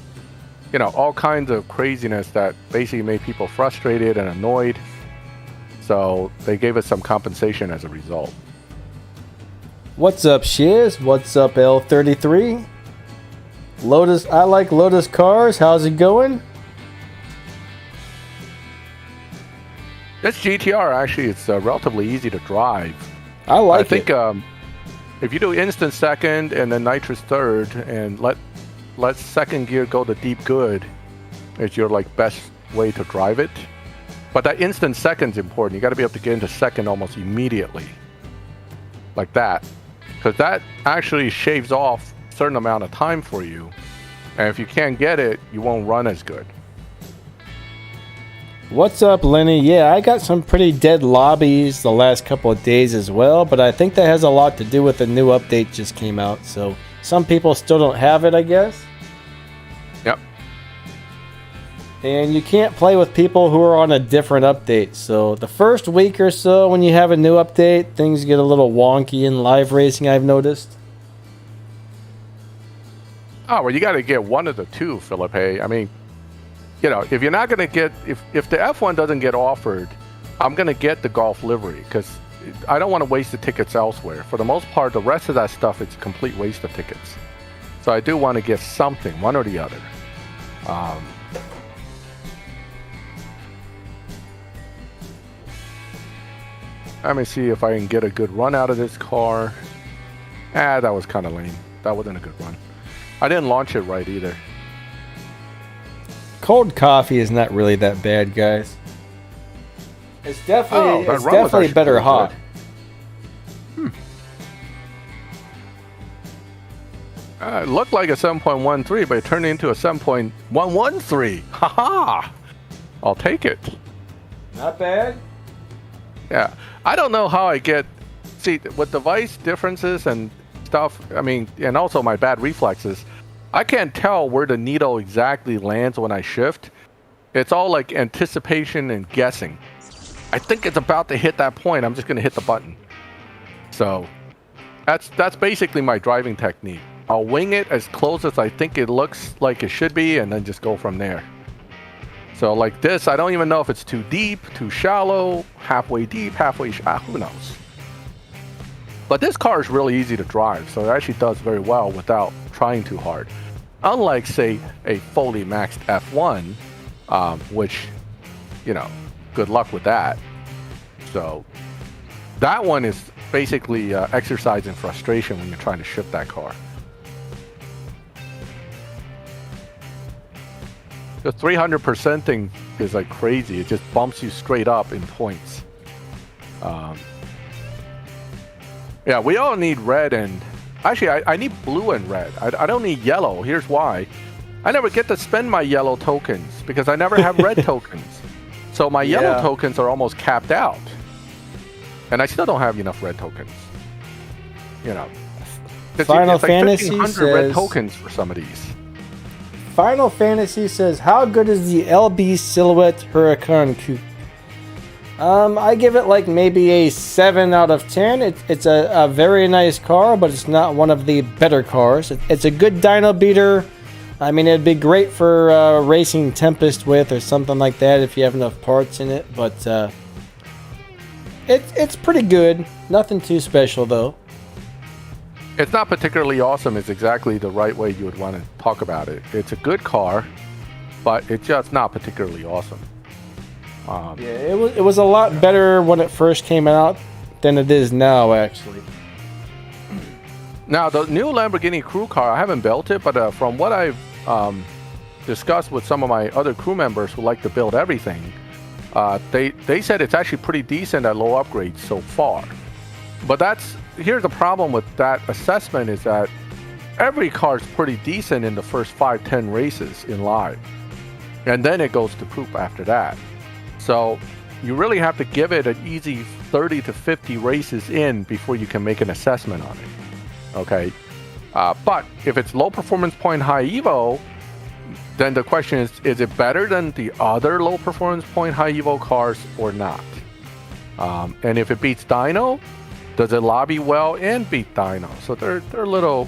Speaker 2: you know, all kinds of craziness that basically made people frustrated and annoyed. So they gave us some compensation as a result.
Speaker 1: What's up, Shiz? What's up, L33? Lotus, I like Lotus cars. How's it going?
Speaker 2: This GTR actually, it's relatively easy to drive.
Speaker 1: I like
Speaker 2: I think if you do instant second and then nitrous third and let second gear go to deep good, it's your like best way to drive it. But that instant second's important. You got to be able to get into second almost immediately, like that, because that actually shaves off a certain amount of time for you. And if you can't get it, you won't run as good.
Speaker 1: What's up, Lenny? Yeah, I got some pretty dead lobbies the last couple of days as well, but I think that has a lot to do with the new update just came out, so some people still don't have it, I guess.
Speaker 2: Yep.
Speaker 1: And you can't play with people who are on a different update, so the first week or so when you have a new update, things get a little wonky in live racing, I've noticed.
Speaker 2: Oh, well, you got to get one of the two, Philip. Hey, I mean, you know, if you're not going to get, if the F1 doesn't get offered, I'm going to get the Golf livery because I don't want to waste the tickets elsewhere. For the most part, the rest of that stuff, it's a complete waste of tickets. So I do want to get something, one or the other. Let me see if I can get a good run out of this car. That was kind of lame. That wasn't a good run. I didn't launch it right either.
Speaker 1: Cold coffee is not really that bad, guys. It's definitely better hot.
Speaker 2: It looked like a 7.13, but it turned into a 7.113. Haha! I'll take it.
Speaker 1: Not bad.
Speaker 2: Yeah. I don't know how I get... See, with device differences and stuff, I mean, and also my bad reflexes, I can't tell where the needle exactly lands when I shift. It's all like anticipation and guessing. I think it's about to hit that point. I'm just going to hit the button. So that's basically my driving technique. I'll wing it as close as I think it looks like it should be and then just go from there. So like this, I don't even know if it's too deep, too shallow, halfway deep, halfway shallow, who knows. But this car is really easy to drive, so it actually does very well without trying too hard. Unlike, say, a fully maxed F1, which, you know, good luck with that. So that one is basically exercising frustration when you're trying to shift that car. The 300% thing is like crazy. It just bumps you straight up in points. Yeah, we all need red and... Actually, I need blue and red. I don't need yellow. Here's why. I never get to spend my yellow tokens because I never have red tokens. So my yellow tokens are almost capped out. And I still don't have enough red tokens. You know.
Speaker 1: Final
Speaker 2: it's like
Speaker 1: Fantasy
Speaker 2: 1,500
Speaker 1: says...
Speaker 2: red tokens for some of these.
Speaker 1: Final Fantasy says, how good is the LB Silhouette Huracan Coupe? I give it like maybe a 7 out of 10. It's a very nice car, but it's not one of the better cars. It's a good dyno beater. I mean, it'd be great for racing Tempest with or something like that if you have enough parts in it. But it's pretty good. Nothing too special, though.
Speaker 2: It's not particularly awesome is exactly the right way you would want to talk about it. It's a good car, but it's just not particularly awesome.
Speaker 1: Yeah, it was a lot better when it first came out than it is now, actually.
Speaker 2: Now, the new Lamborghini crew car, I haven't built it, but from what I've discussed with some of my other crew members who like to build everything, they said it's actually pretty decent at low upgrades so far. But here's the problem with that assessment is that every car is pretty decent in the first 5-10 races in live. And then it goes to poop after that. So you really have to give it an easy 30 to 50 races in before you can make an assessment on it. Okay? But if it's low performance point high evo, then the question is it better than the other low performance point high evo cars or not? And if it beats Dyno, does it lobby well and beat Dyno? So there are a little,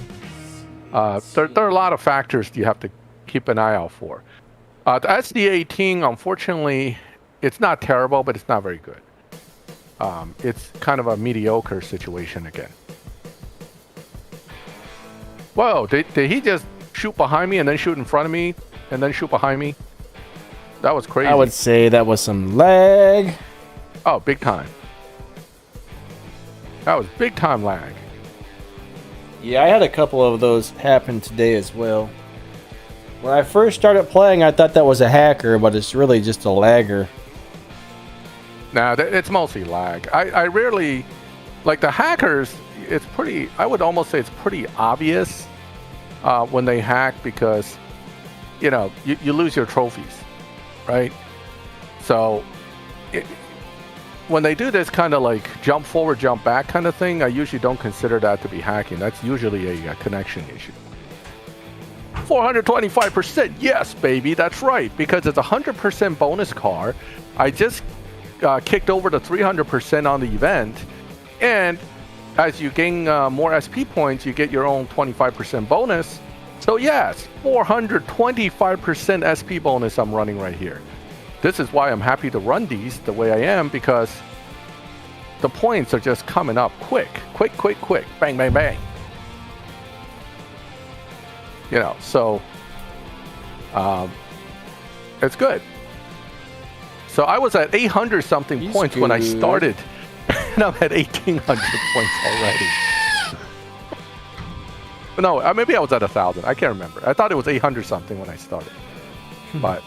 Speaker 2: there are a lot of factors you have to keep an eye out for. The SD18, unfortunately, it's not terrible, but it's not very good. It's kind of a mediocre situation again. Whoa, did he just shoot behind me and then shoot in front of me and then shoot behind me? That was crazy.
Speaker 1: I would say that was some lag.
Speaker 2: Oh, big time. That was big time lag.
Speaker 1: Yeah, I had a couple of those happen today as well. When I first started playing, I thought that was a hacker, but it's really just a lagger.
Speaker 2: Nah, it's mostly lag. I rarely, like the hackers, it's pretty, I would almost say it's pretty obvious when they hack because, you know, you lose your trophies, right? So when they do this kind of like jump forward, jump back kind of thing, I usually don't consider that to be hacking. That's usually a connection issue. 425%, yes, baby, that's right, because it's a 100% bonus car. I just kicked over to 300% on the event, and as you gain more SP points, you get your own 25% bonus. So yes, 425% SP bonus I'm running right here. This is why I'm happy to run these the way I am, because the points are just coming up quick, bang, bang, bang. You know, so it's good. So I was at 800 something points when I started, and I'm at 1,800 points already. No, maybe I was at 1,000. I can't remember. I thought it was 800 something when I started, but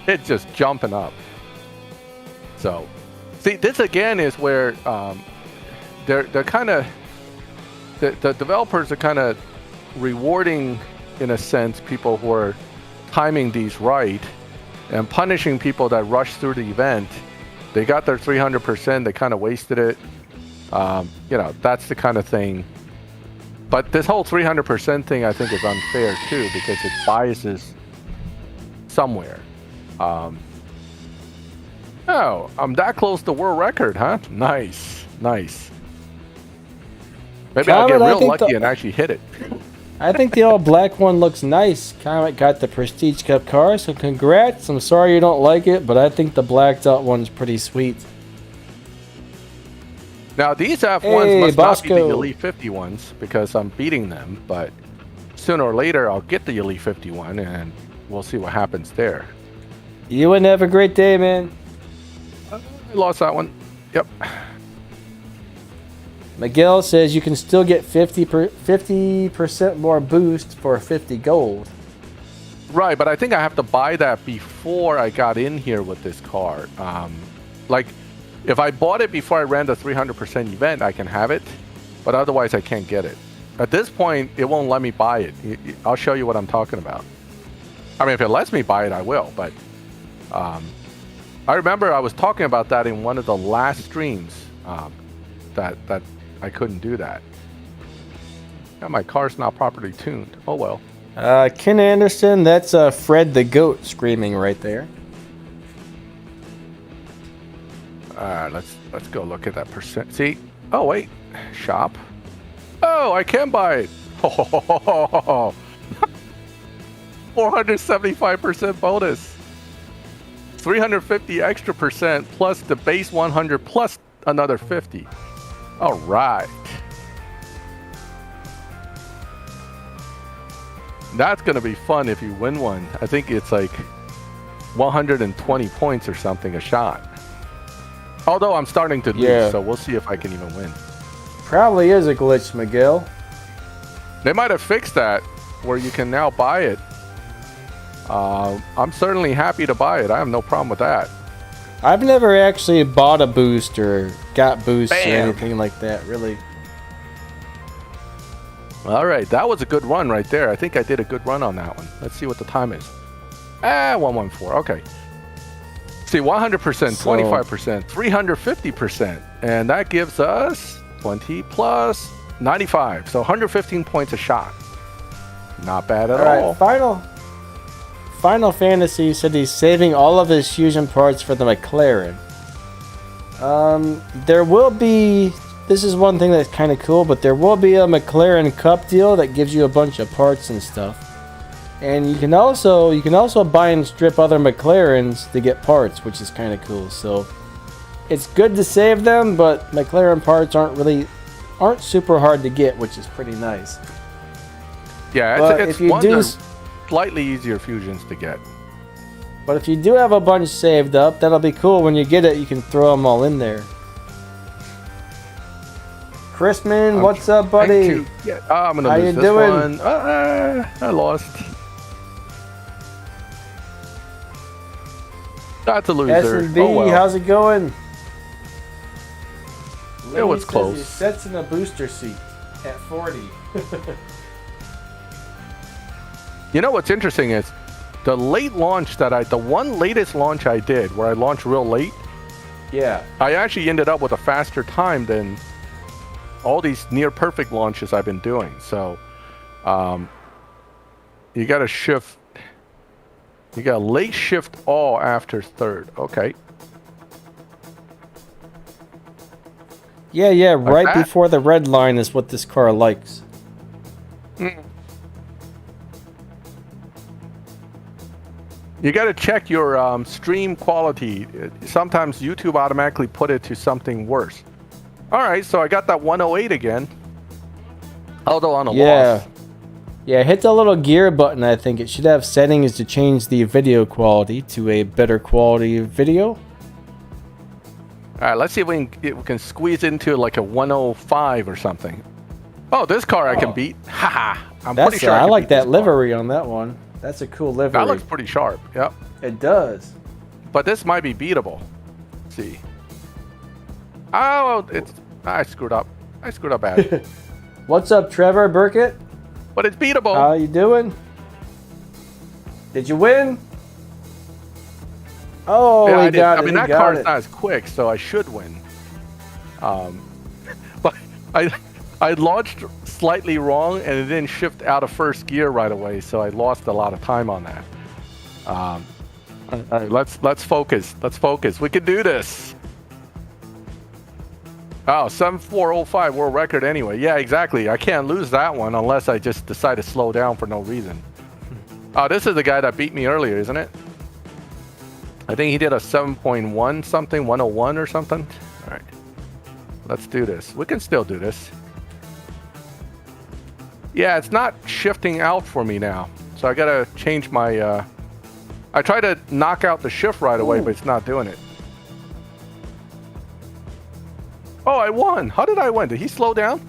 Speaker 2: it's just jumping up. So, see, this again is where they're kind of the developers are kind of rewarding, in a sense, people who are timing these right and punishing people that rush through the event. They got their 300%, they kind of wasted it. You know, that's the kind of thing. But this whole 300% thing, I think, is unfair too, because it biases somewhere. Oh, I'm that close to world record, huh? Nice. Maybe I'll get real lucky and actually hit it.
Speaker 1: I think the all black one looks nice. Comet got the Prestige Cup car, so congrats. I'm sorry you don't like it, but I think the blacked out one's pretty sweet.
Speaker 2: Now these F1s must not be the Elite 50 ones because I'm beating them, but sooner or later I'll get the Elite 51 and we'll see what happens there.
Speaker 1: You and have a great day, man.
Speaker 2: I lost that one. Yep.
Speaker 1: Miguel says you can still get 50% more boost for 50 gold.
Speaker 2: Right, but I think I have to buy that before I got in here with this car. Like, if I bought it before I ran the 300% event, I can have it, but otherwise I can't get it. At this point, it won't let me buy it. I'll show you what I'm talking about. I mean, if it lets me buy it, I will, but I remember I was talking about that in one of the last streams, that I couldn't do that. Yeah, my car's not properly tuned. Oh well.
Speaker 1: Ken Anderson, that's Fred the Goat screaming right there.
Speaker 2: Let's go look at that percent. See? Oh wait, shop. Oh, I can buy it. 475% bonus. 350 extra percent plus the base 100 plus another 50. All right. That's going to be fun if you win one. I think it's like 120 points or something a shot. Although I'm starting to lose, so we'll see if I can even win.
Speaker 1: Probably is a glitch, Miguel.
Speaker 2: They might have fixed that where you can now buy it. I'm certainly happy to buy it. I have no problem with that.
Speaker 1: I've never actually bought a boost or got boosts
Speaker 2: Bam.
Speaker 1: or anything like that, really.
Speaker 2: All right, that was a good run right there. I think I did a good run on that one. Let's see what the time is. 114. Okay. See, 100%, 25%, 350%. And that gives us 20 plus 95. So 115 points a shot. Not bad at all.
Speaker 1: Final Fantasy said he's saving all of his fusion parts for the McLaren. There will be... This is one thing that's kind of cool, but there will be a McLaren Cup deal that gives you a bunch of parts and stuff. And you can also buy and strip other McLarens to get parts, which is kind of cool. So it's good to save them, but McLaren parts aren't super hard to get, which is pretty nice.
Speaker 2: Yeah, it's one of the slightly easier fusions to get.
Speaker 1: But if you do have a bunch saved up, that'll be cool. When you get it, you can throw them all in there. Chrisman, what's up, buddy?
Speaker 2: I'm gonna lose this one. I lost. That's a loser.
Speaker 1: S&B,
Speaker 2: oh, well.
Speaker 1: how's it going?
Speaker 2: It was close.
Speaker 1: He sits in a booster seat at 40.
Speaker 2: You know what's interesting is the late launch the one latest launch I did, where I launched real late.
Speaker 1: Yeah.
Speaker 2: I actually ended up with a faster time than all these near perfect launches I've been doing. So, you got to shift. You got late shift all after third. Okay.
Speaker 1: Yeah,
Speaker 2: Like
Speaker 1: right
Speaker 2: that?
Speaker 1: before the red line is what this car likes.
Speaker 2: You got to check your stream quality. Sometimes YouTube automatically put it to something worse. All right, so I got that 108 again. Although on a loss.
Speaker 1: Yeah, hit the little gear button. I think it should have settings to change the video quality to a better quality video.
Speaker 2: All right, let's see if we can squeeze into like a 105 or something. Oh, this car I can beat. Haha. I'm pretty sure
Speaker 1: I
Speaker 2: can
Speaker 1: like
Speaker 2: beat
Speaker 1: that
Speaker 2: this car.
Speaker 1: livery on that one. That's a cool livery.
Speaker 2: That looks pretty sharp. Yep.
Speaker 1: It does.
Speaker 2: But this might be beatable. Let's see. Oh, I screwed up. I screwed up bad.
Speaker 1: What's up, Trevor Burkett?
Speaker 2: But it's beatable.
Speaker 1: How you doing? Did you win? Oh,
Speaker 2: Yeah,
Speaker 1: he
Speaker 2: I did.
Speaker 1: got
Speaker 2: I
Speaker 1: it.
Speaker 2: mean,
Speaker 1: he
Speaker 2: that
Speaker 1: got
Speaker 2: car's
Speaker 1: it.
Speaker 2: not as quick, so I should win. But I launched slightly wrong, and it didn't shift out of first gear right away, so I lost a lot of time on that. All right, let's focus. Let's focus. We can do this. Oh, 7405 world record anyway. Yeah, exactly. I can't lose that one unless I just decide to slow down for no reason. Oh, this is the guy that beat me earlier, isn't it? I think he did a 7.1 something, 101 or something. All right. Let's do this. We can still do this. Yeah, it's not shifting out for me now. So I got to change my... I tried to knock out the shift right away, but it's not doing it. Oh, I won. How did I win? Did he slow down?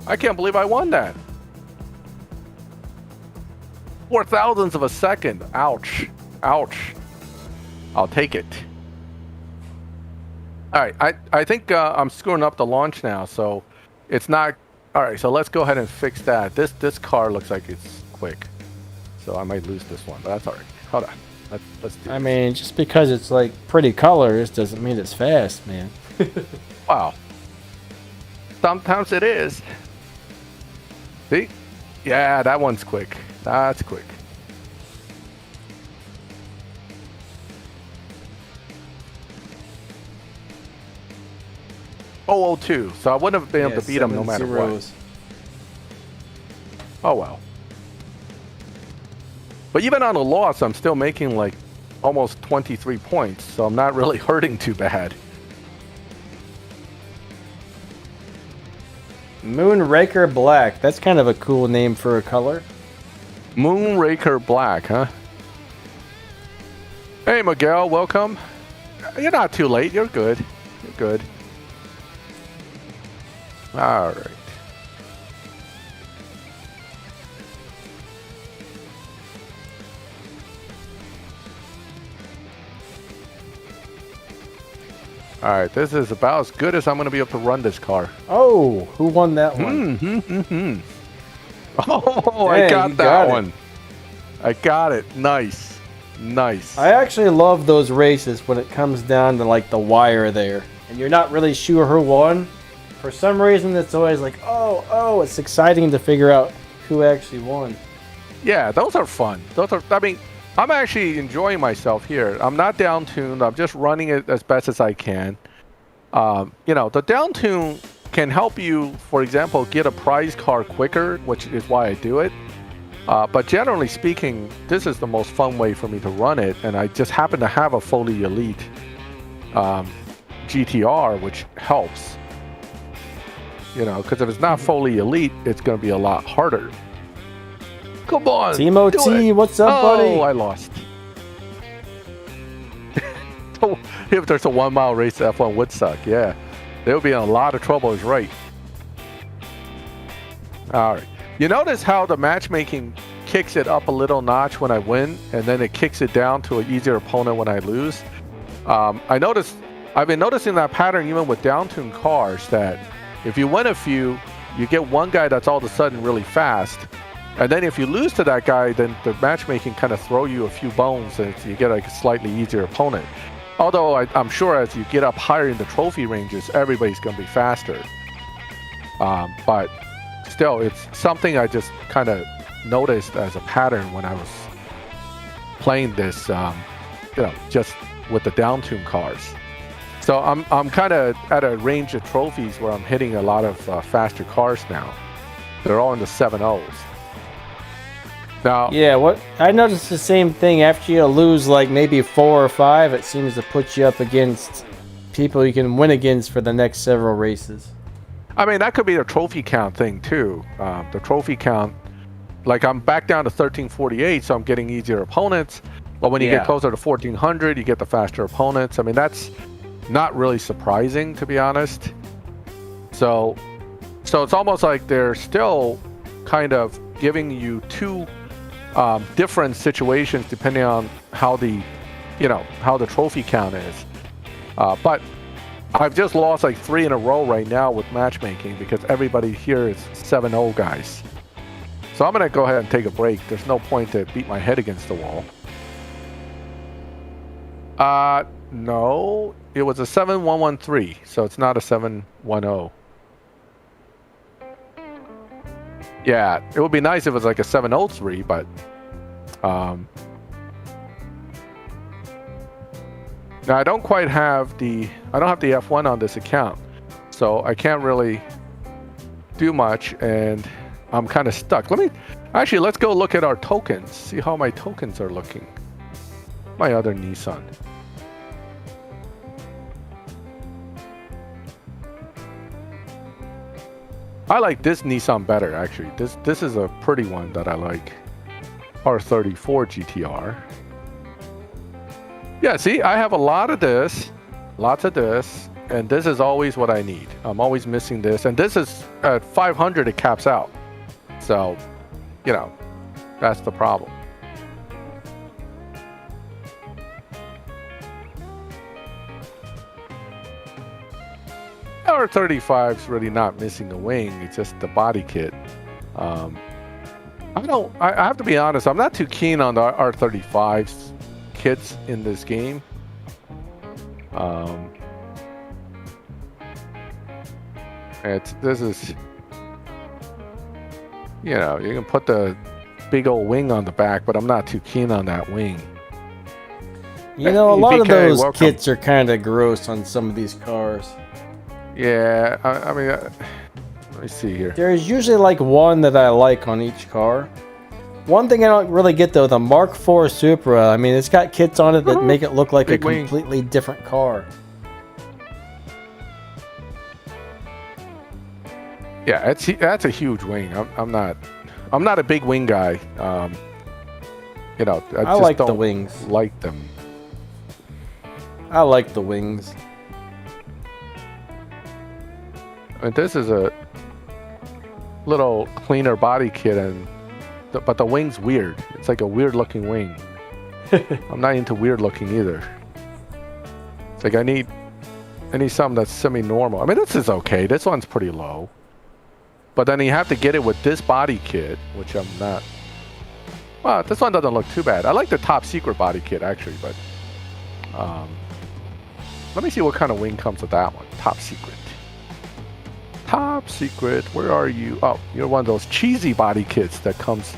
Speaker 2: I can't believe I won that. 0.004 of a second. Ouch. Ouch. I'll take it. All right. I think I'm screwing up the launch now, so it's not... All right, so let's go ahead and fix that. This car looks like it's quick, so I might lose this one, but that's all right. Hold on. Let's do
Speaker 1: I
Speaker 2: this.
Speaker 1: mean, just because it's like pretty colors doesn't mean it's fast, man.
Speaker 2: Wow. Sometimes it is. See? Yeah, that one's quick. That's quick. Oh, 02. So I wouldn't have been able to beat him no matter what. Oh, well. But even on a loss, I'm still making like almost 23 points, so I'm not really hurting too bad.
Speaker 1: Moonraker Black. That's kind of a cool name for a color.
Speaker 2: Moonraker Black, huh? Hey, Miguel, welcome. You're not too late. You're good. You're good. All right. All right, this is about as good as I'm going to be able to run this car.
Speaker 1: Oh, who won that one?
Speaker 2: Oh,
Speaker 1: Dang,
Speaker 2: I got
Speaker 1: you
Speaker 2: that
Speaker 1: got it.
Speaker 2: one. I got it. Nice. Nice.
Speaker 1: I actually love those races when it comes down to like the wire there, and you're not really sure who won. For some reason, it's always like, oh, it's exciting to figure out who actually won.
Speaker 2: Yeah, those are fun. I mean, I'm actually enjoying myself here. I'm not down-tuned. I'm just running it as best as I can. The down-tune can help you, for example, get a prize car quicker, which is why I do it. But generally speaking, this is the most fun way for me to run it, and I just happen to have a fully elite GTR, which helps. Because if it's not fully elite, it's going to be a lot harder. Come on,
Speaker 1: Timo T, what's up, buddy?
Speaker 2: Oh, I lost. If there's a 1 mile race, F1 would suck. Yeah, they would be in a lot of trouble. Is right. All right. You notice how the matchmaking kicks it up a little notch when I win, and then it kicks it down to an easier opponent when I lose. I've been noticing that pattern even with down-tuned cars, that if you win a few, you get one guy that's all of a sudden really fast. And then if you lose to that guy, then the matchmaking kind of throw you a few bones and you get like a slightly easier opponent. Although I'm sure as you get up higher in the trophy ranges, everybody's going to be faster. But still, it's something I just kind of noticed as a pattern when I was playing this, just with the down-tune cars. So I'm kind of at a range of trophies where I'm hitting a lot of faster cars now. They're all in the 7.0s. Now,
Speaker 1: Yeah, what I noticed the same thing. After you lose like maybe 4 or 5, it seems to put you up against people you can win against for the next several races.
Speaker 2: I mean, that could be a trophy count thing too. The trophy count, like I'm back down to 1348, so I'm getting easier opponents. But when you get closer to 1400, you get the faster opponents. I mean, that's not really surprising, to be honest. So it's almost like they're still kind of giving you two different situations depending on how the trophy count is. But I've just lost like 3 in a row right now with matchmaking because everybody here is 7-0 guys. So I'm gonna go ahead and take a break. There's no point to beat my head against the wall. No, it was a 7113, so it's not a 710. Yeah, it would be nice if it was like a 703, but now I don't quite have the F1 on this account, so I can't really do much, and I'm kind of stuck. Let's go look at our tokens, see how my tokens are looking. My other Nissan. I like this Nissan better, actually. This is a pretty one that I like. R34 GTR. Yeah, see, I have a lot of this, lots of this, and this is always what I need. I'm always missing this, and this is at 500, it caps out. So, that's the problem. R35 is really not missing a wing. It's just the body kit. I have to be honest. I'm not too keen on the R35's kits in this game. You can put the big old wing on the back, but I'm not too keen on that wing.
Speaker 1: A lot of those
Speaker 2: welcome.
Speaker 1: kits are kind of gross on some of these cars.
Speaker 2: Yeah, I mean, let me see here.
Speaker 1: There's usually like one that I like on each car. One thing I don't really get though, the Mark IV Supra, I mean, it's got kits on it that make it look like
Speaker 2: Big
Speaker 1: a
Speaker 2: wing.
Speaker 1: completely different car.
Speaker 2: Yeah, that's a huge wing. I'm not a big wing guy. I just
Speaker 1: like the
Speaker 2: don't
Speaker 1: wings.
Speaker 2: like them.
Speaker 1: I like the wings.
Speaker 2: And this is a little cleaner body kit, but the wing's weird. It's like a weird looking wing. I'm not into weird looking either. It's like I need I need something that's semi-normal. I mean, this is okay. This one's pretty low. But then you have to get it with this body kit, which I'm not. Well, this one doesn't look too bad. I like the top secret body kit, actually, but... let me see what kind of wing comes with that one. Top secret. Top secret. Where are you? Oh, you're one of those cheesy body kits that comes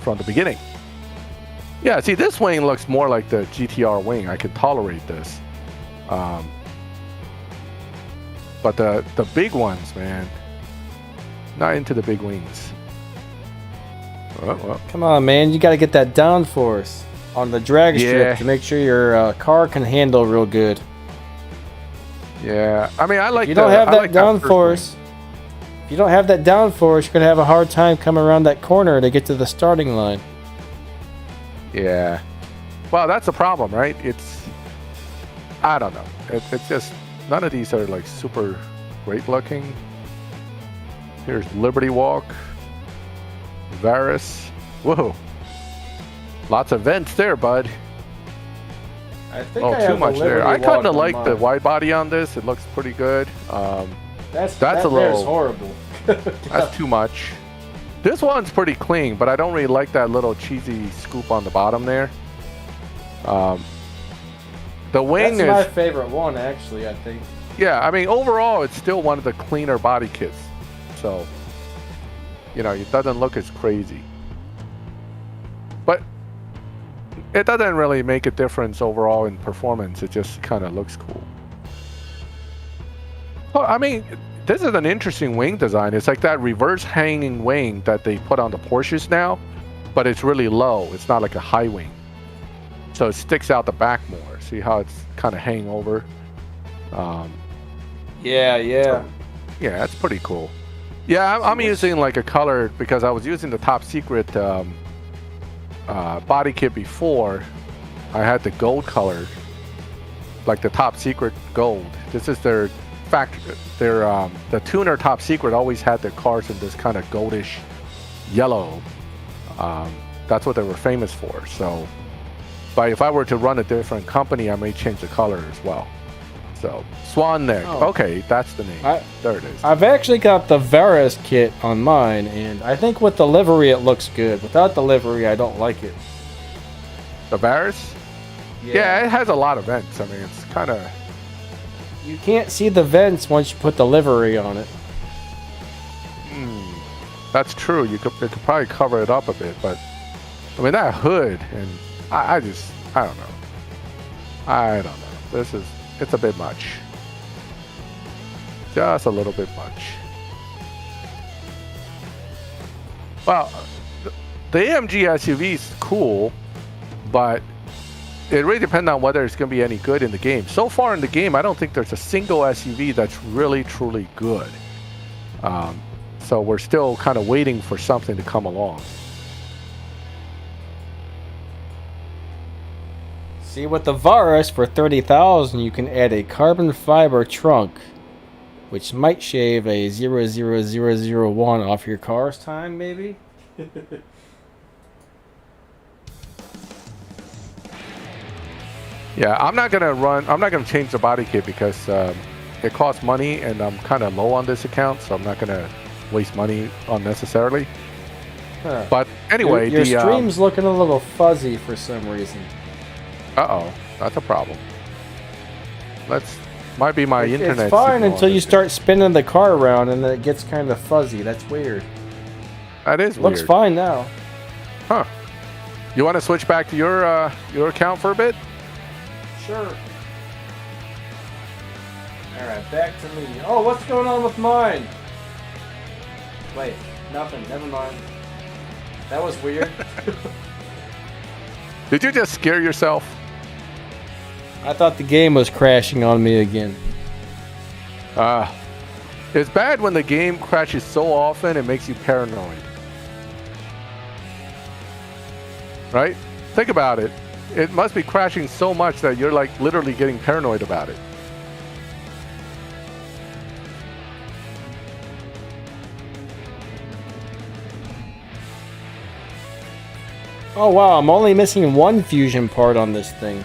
Speaker 2: from the beginning. Yeah, see, this wing looks more like the GTR wing. I can tolerate this. But the big ones, man. Not into the big wings. Well.
Speaker 1: Come on, man. You got to get that downforce on the drag strip to make sure your car can handle real good.
Speaker 2: Yeah, I mean, I like.
Speaker 1: If you don't have that downforce. If you don't have that downforce, you're gonna have a hard time coming around that corner to get to the starting line.
Speaker 2: Yeah. Well, that's the problem, right? It's. I don't know. It's just none of these are like super great looking. Here's Liberty Walk. Varus. Whoa. Lots of vents there, bud.
Speaker 1: I think
Speaker 2: too much there. I kind of like the wide body on this. It looks pretty good.
Speaker 1: That's
Speaker 2: a little
Speaker 1: horrible.
Speaker 2: That's too much. This one's pretty clean, but I don't really like that little cheesy scoop on the bottom there. The wing
Speaker 1: That's my favorite one, actually, I think.
Speaker 2: Yeah, I mean, overall, it's still one of the cleaner body kits. So, you know, it doesn't look as crazy. But it doesn't really make a difference overall in performance. It just kind of looks cool. Well, I mean, this is an interesting wing design. It's like that reverse hanging wing that they put on the Porsches now, but it's really low. It's not like a high wing. So it sticks out the back more. See how it's kind of hanging over?
Speaker 1: Yeah.
Speaker 2: So, yeah, that's pretty cool. Yeah, I'm using like a color because I was using the top secret body kit before. I had the gold color, like the top secret gold. This is their the tuner top secret always had their cars in this kind of goldish yellow. That's what they were famous for. So, but if I were to run a different company, I may change the color as well. So, Swan Neck. Oh. Okay, that's the name. There it is.
Speaker 1: I've actually got the Varus kit on mine, and I think with the livery it looks good. Without the livery, I don't like it.
Speaker 2: The Varus? Yeah, it has a lot of vents. I mean, it's kind of...
Speaker 1: You can't see the vents once you put the livery on it.
Speaker 2: That's true. It could probably cover it up a bit, but... I mean, that hood, and I don't know. It's a bit much. Just a little bit much. Well, the AMG SUV is cool, but it really depends on whether it's going to be any good in the game. So far in the game, I don't think there's a single SUV that's really, truly good. So we're still kind of waiting for something to come along.
Speaker 1: See, with the Varus for $30,000, you can add a carbon fiber trunk, which might shave a 0.0001 off your car's time, maybe.
Speaker 2: Yeah, I'm not gonna change the body kit because it costs money, and I'm kind of low on this account, so I'm not gonna waste money unnecessarily.
Speaker 1: Huh.
Speaker 2: But anyway,
Speaker 1: your stream's looking a little fuzzy for some reason.
Speaker 2: Uh-oh, that's a problem. Might be my internet.
Speaker 1: It's fine until you start spinning the car around and then it gets kind of fuzzy. That's weird.
Speaker 2: That is weird.
Speaker 1: Looks fine now.
Speaker 2: Huh. You want to switch back to your account for a bit?
Speaker 1: Sure. Alright, back to me. Oh, what's going on with mine? Wait, nothing. Never mind. That was weird.
Speaker 2: Did you just scare yourself?
Speaker 1: I thought the game was crashing on me again.
Speaker 2: It's bad when the game crashes so often it makes you paranoid. Right? Think about it. It must be crashing so much that you're like literally getting paranoid about it.
Speaker 1: Oh wow, I'm only missing one fusion part on this thing.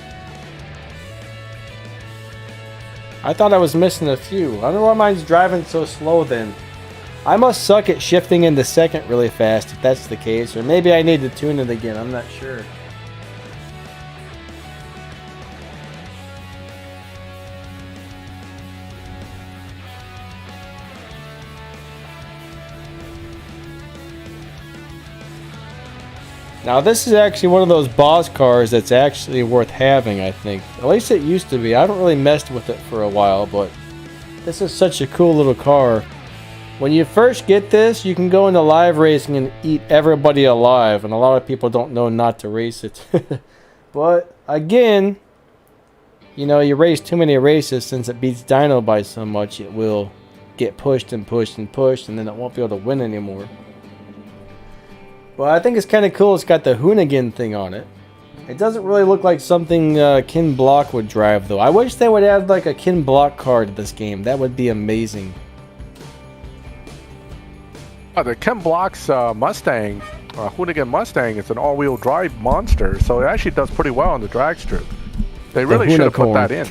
Speaker 1: I thought I was missing a few. I don't know why mine's driving so slow then. I must suck at shifting into second really fast if that's the case. Or maybe I need to tune it again. I'm not sure. Now this is actually one of those boss cars that's actually worth having, I think. At least it used to be. I haven't really messed with it for a while, but this is such a cool little car. When you first get this, you can go into live racing and eat everybody alive, and a lot of people don't know not to race it. But again, you know, you race too many races, since it beats Dino by so much, it will get pushed and pushed and pushed, and then it won't be able to win anymore. Well, I think it's kind of cool. It's got the Hoonigan thing on it. It doesn't really look like something Ken Block would drive, though. I wish they would add like a Ken Block car to this game. That would be amazing.
Speaker 2: The Ken Block's Mustang, Hoonigan Mustang, is an all-wheel drive monster, so it actually does pretty well on the drag strip. They really should have put that in.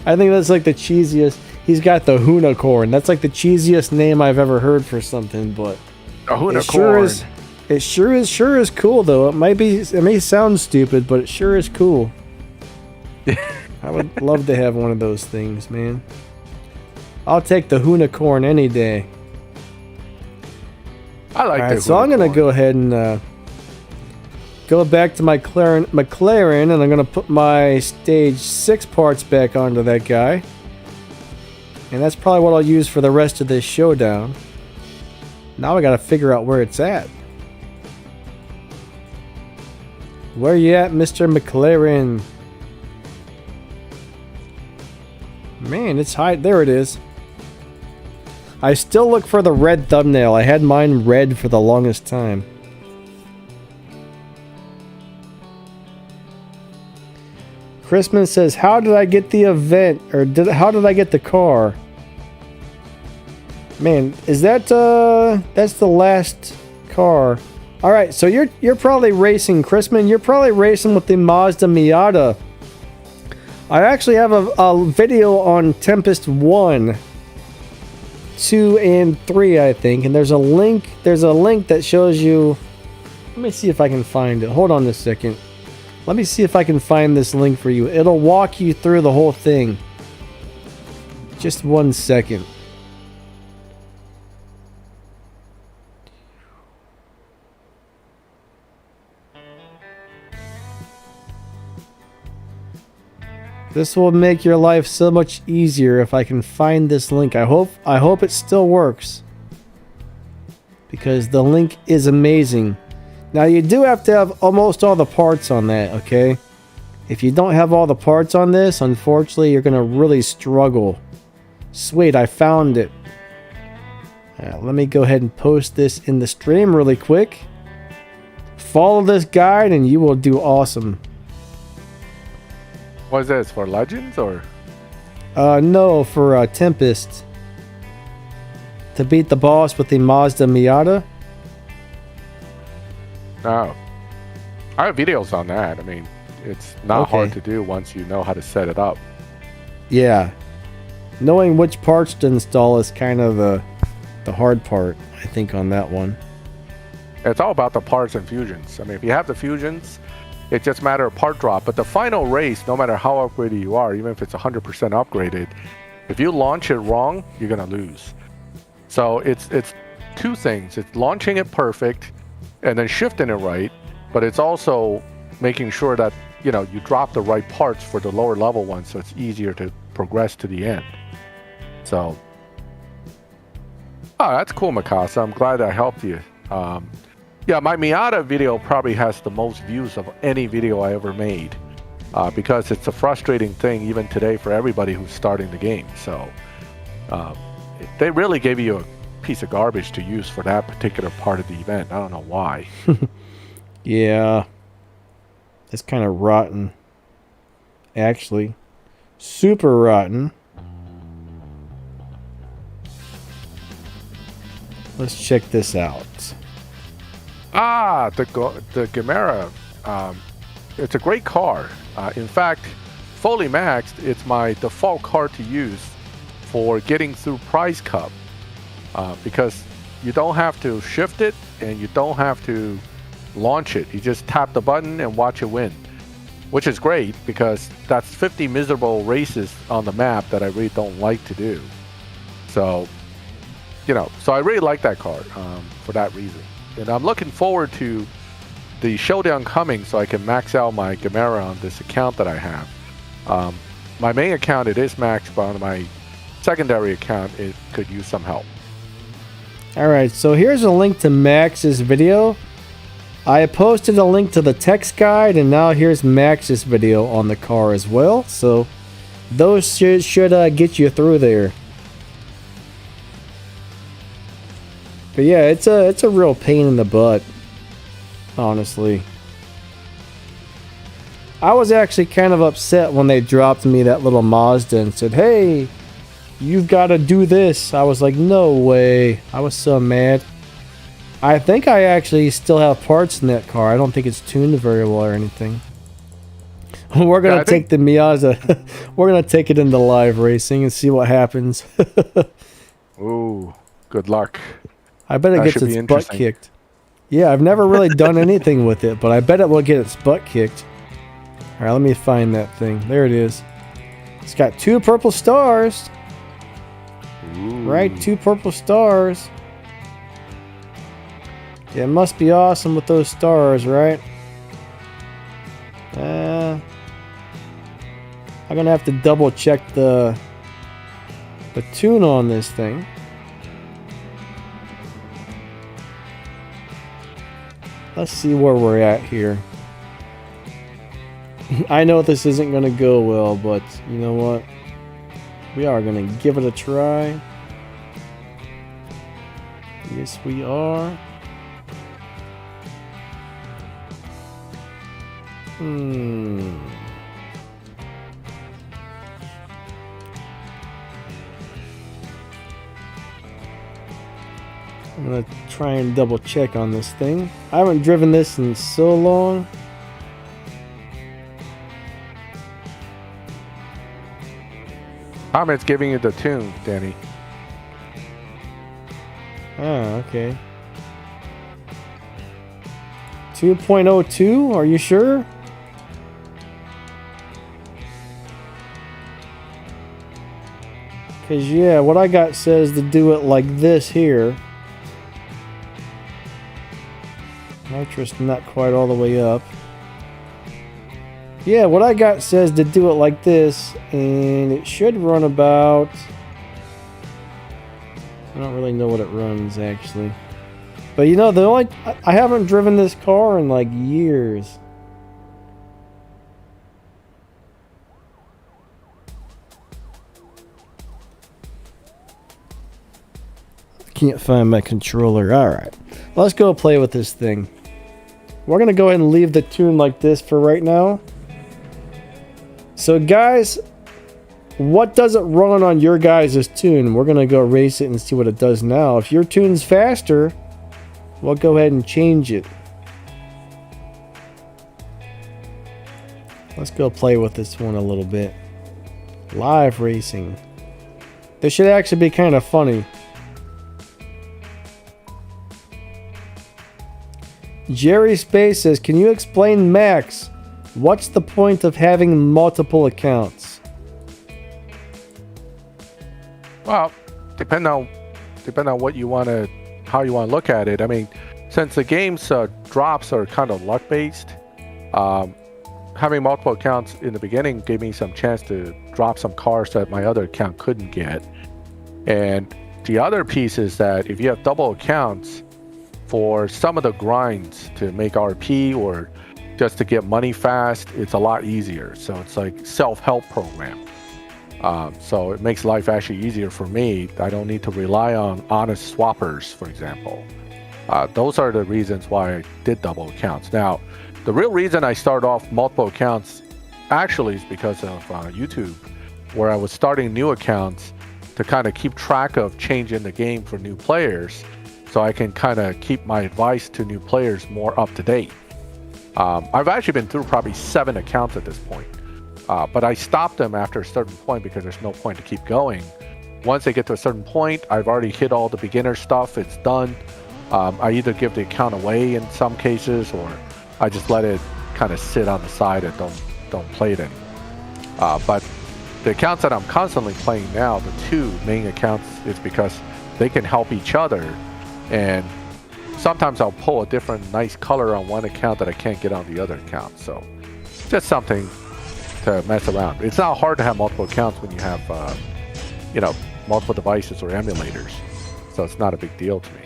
Speaker 1: I think that's like the cheesiest. He's got the Hoonicorn. That's like the cheesiest name I've ever heard for something, but
Speaker 2: A Hoonicorn.
Speaker 1: It sure is cool though. It may sound stupid, but it sure is cool. I would love to have one of those things, man. I'll take the Hoonicorn any day.
Speaker 2: I like that.
Speaker 1: So I'm gonna go ahead and go back to my McLaren, and I'm gonna put my stage 6 parts back onto that guy. And that's probably what I'll use for the rest of this showdown. Now I gotta figure out where it's at. Where you at, Mr. McLaren? Man, it's high. There it is. I still look for the red thumbnail. I had mine red for the longest time. Chrisman says, how did I get the event? Or how did I get the car? Man, is that that's the last car. Alright, so you're probably racing, Chrisman, you're probably racing with the Mazda Miata. I actually have a video on Tempest 1, 2, and 3, I think, and there's a link that shows you. Let me see if I can find it. Hold on a second. Let me see if I can find this link for you. It'll walk you through the whole thing. Just 1 second. This will make your life so much easier if I can find this link. I hope it still works, because the link is amazing. Now you do have to have almost all the parts on that, okay? If you don't have all the parts on this, unfortunately, you're gonna really struggle. Sweet, I found it. Let me go ahead and post this in the stream really quick. Follow this guide and you will do awesome.
Speaker 2: What is this, for Legends or?
Speaker 1: No, for Tempest. To beat the boss with the Mazda Miata.
Speaker 2: No. I have videos on that. I mean, it's not hard to do once you know how to set it up.
Speaker 1: Yeah. Knowing which parts to install is kind of the hard part, I think, on that one.
Speaker 2: It's all about the parts and fusions. I mean, if you have the fusions, it's just a matter of part drop. But the final race, no matter how upgraded you are, even if it's 100% upgraded, if you launch it wrong, you're going to lose. So it's two things. It's launching it perfect and then shifting it right. But it's also making sure that, you know, you drop the right parts for the lower level ones, so it's easier to progress to the end. So, oh, that's cool, Mikasa. I'm glad I helped you. Yeah, my Miata video probably has the most views of any video I ever made, because it's a frustrating thing even today for everybody who's starting the game. So they really gave you a piece of garbage to use for that particular part of the event. I don't know why.
Speaker 1: Yeah, it's kind of rotten, actually. Super rotten. Let's check this out.
Speaker 2: Ah, the Gamera. It's a great car. In fact, fully maxed, it's my default card to use for getting through Prize Cup, because you don't have to shift it and you don't have to launch it. You just tap the button and watch it win, which is great because that's 50 miserable races on the map that I really don't like to do. So, so I really like that card for that reason. And I'm looking forward to the showdown coming so I can max out my Gamera on this account that I have. My main account, it is maxed, but on my secondary account, it could use some help.
Speaker 1: Alright, so here's a link to Max's video. I posted a link to the text guide, and now here's Max's video on the car as well. So those should get you through there. But yeah, it's a real pain in the butt, honestly. I was actually kind of upset when they dropped me that little Mazda and said, hey, you've got to do this. I was like, no way. I was so mad. I think I actually still have parts in that car. I don't think it's tuned very well or anything. We're going to take the Miata. We're going to take it into live racing and see what happens.
Speaker 2: Ooh, good luck.
Speaker 1: I bet it gets its butt kicked. Yeah, I've never really done anything with it, but I bet it will get its butt kicked. All right, let me find that thing. There it is. It's got 2 purple stars.
Speaker 2: Ooh.
Speaker 1: Right, 2 purple stars. Yeah, it must be awesome with those stars, right? I'm gonna have to double check the tune on this thing. Let's see where we're at here. I know this isn't gonna go well, but you know what? We are gonna give it a try. Yes, we are. I'm gonna try and double check on this thing. I haven't driven this in so long.
Speaker 2: It's giving you the tune, Danny.
Speaker 1: Ah, okay. 2.02, are you sure? Because, yeah, what I got says to do it like this here. Nitro's not quite all the way up. Yeah, what I got says to do it like this, and it should run about... I don't really know what it runs, actually. But you know, I haven't driven this car in like years. I can't find my controller. Alright, let's go play with this thing. We're going to go ahead and leave the tune like this for right now. So guys, what does it run on your guys' tune? We're going to go race it and see what it does now. If your tune's faster, we'll go ahead and change it. Let's go play with this one a little bit. Live racing. This should actually be kind of funny. Jerry Space says, can you explain Max? What's the point of having multiple accounts?
Speaker 2: Well, depend on what you want to, how you want to look at it. I mean, since the game's drops are kind of luck based, having multiple accounts in the beginning gave me some chance to drop some cars that my other account couldn't get. And the other piece is that if you have double accounts, for some of the grinds to make RP or just to get money fast, it's a lot easier. So it's like self-help program. So it makes life actually easier for me. I don't need to rely on honest swappers, for example. Those are the reasons why I did double accounts. Now, the real reason I started off multiple accounts actually is because of YouTube, where I was starting new accounts to kind of keep track of changing the game for new players, so I can kind of keep my advice to new players more up to date. I've actually been through probably 7 accounts at this point. But I stop them after a certain point because there's no point to keep going. Once they get to a certain point, I've already hit all the beginner stuff. It's done. I either give the account away in some cases, or I just let it kind of sit on the side and don't play it anymore. But the accounts that I'm constantly playing now, the two main accounts, is because they can help each other. And sometimes I'll pull a different nice color on one account that I can't get on the other account. So just something to mess around. It's not hard to have multiple accounts when you have, multiple devices or emulators. So it's not a big deal to me.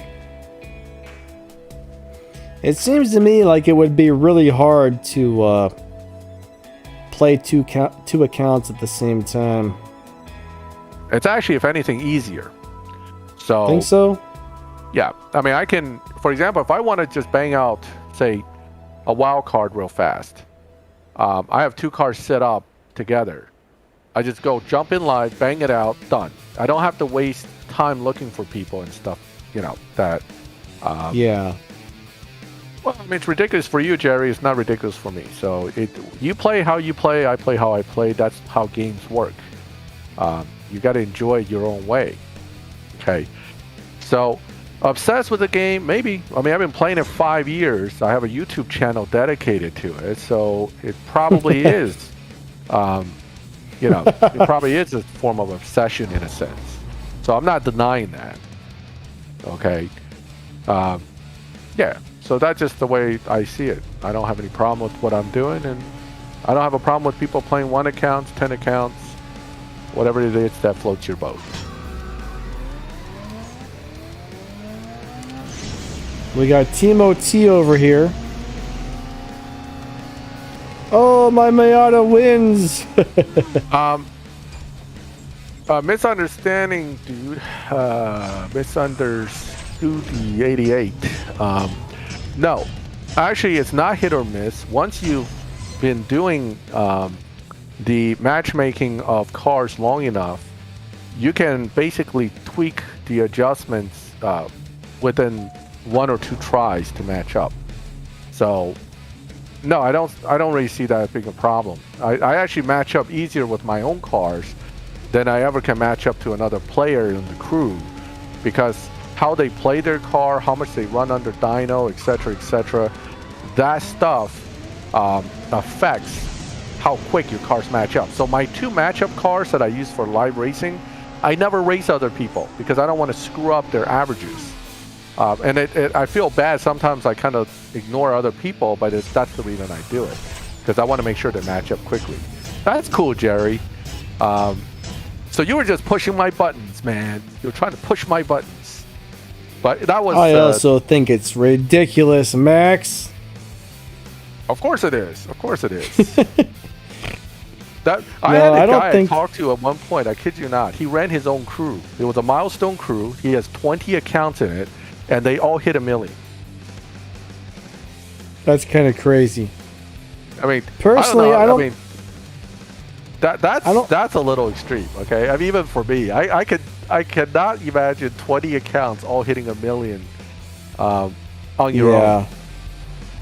Speaker 1: It seems to me like it would be really hard to play two accounts at the same time.
Speaker 2: It's actually, if anything, easier. So
Speaker 1: Think so?
Speaker 2: Yeah, I mean, I can, for example, if I want to just bang out, say, a wild card real fast, I have two cards set up together. I just go jump in live, bang it out, done. I don't have to waste time looking for people and stuff, that.
Speaker 1: Yeah.
Speaker 2: Well, I mean, it's ridiculous for you, Jerry. It's not ridiculous for me. So you play how you play, I play how I play. That's how games work. You got to enjoy it your own way. Okay. So, obsessed with the game? Maybe. I mean, I've been playing it 5 years. I have a YouTube channel dedicated to it. So, it probably is, it probably is a form of obsession in a sense. So, I'm not denying that. Okay. Yeah. So that's just the way I see it. I don't have any problem with what I'm doing, and I don't have a problem with people playing 1 account, 10 accounts, whatever it is that floats your boat.
Speaker 1: We got Timo T over here. Oh, my Mayada wins!
Speaker 2: Misunderstanding, dude. Misunderstood the 88. No, actually, it's not hit or miss. Once you've been doing the matchmaking of cars long enough, you can basically tweak the adjustments within 1 or 2 tries to match up. So, no, I don't really see that as being a problem. I actually match up easier with my own cars than I ever can match up to another player in the crew, because how they play their car, how much they run under dyno, etc., that stuff affects how quick your cars match up. So my 2 matchup cars that I use for live racing, I never race other people because I don't want to screw up their averages. And I feel bad sometimes. I kind of ignore other people, but that's the reason I do it, because I want to make sure they match up quickly. That's cool, Jerry. So you were just pushing my buttons, man. You were trying to push my buttons. But that was.
Speaker 1: I also think it's ridiculous, Max.
Speaker 2: Of course it is. Of course it is. I had a guy I talked to at one point. I kid you not. He ran his own crew. It was a milestone crew. He has 20 accounts in it, and they all hit 1 million.
Speaker 1: That's kind of crazy.
Speaker 2: I mean,
Speaker 1: personally, I don't.
Speaker 2: I mean, that's a little extreme. Okay, I mean, even for me, I cannot imagine 20 accounts all hitting 1 million on your own.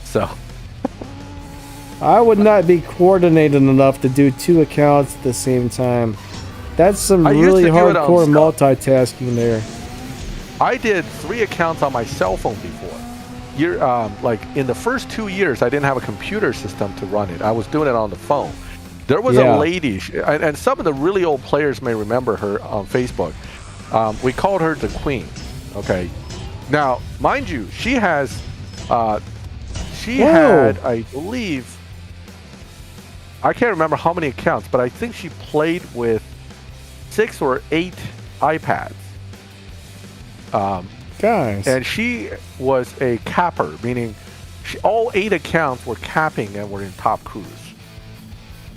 Speaker 2: So
Speaker 1: I would not be coordinated enough to do 2 accounts at the same time. That's some really hardcore multitasking there.
Speaker 2: I did 3 accounts on my cell phone before. Like in the first 2 years, I didn't have a computer system to run it. I was doing it on the phone. There was a lady, and some of the really old players may remember her on Facebook. We called her the Queen. Okay. Now, mind you, she had, I believe, I can't remember how many accounts, but I think she played with 6 or 8 iPads.
Speaker 1: Guys.
Speaker 2: And she was a capper, meaning all 8 accounts were capping and were in top crews.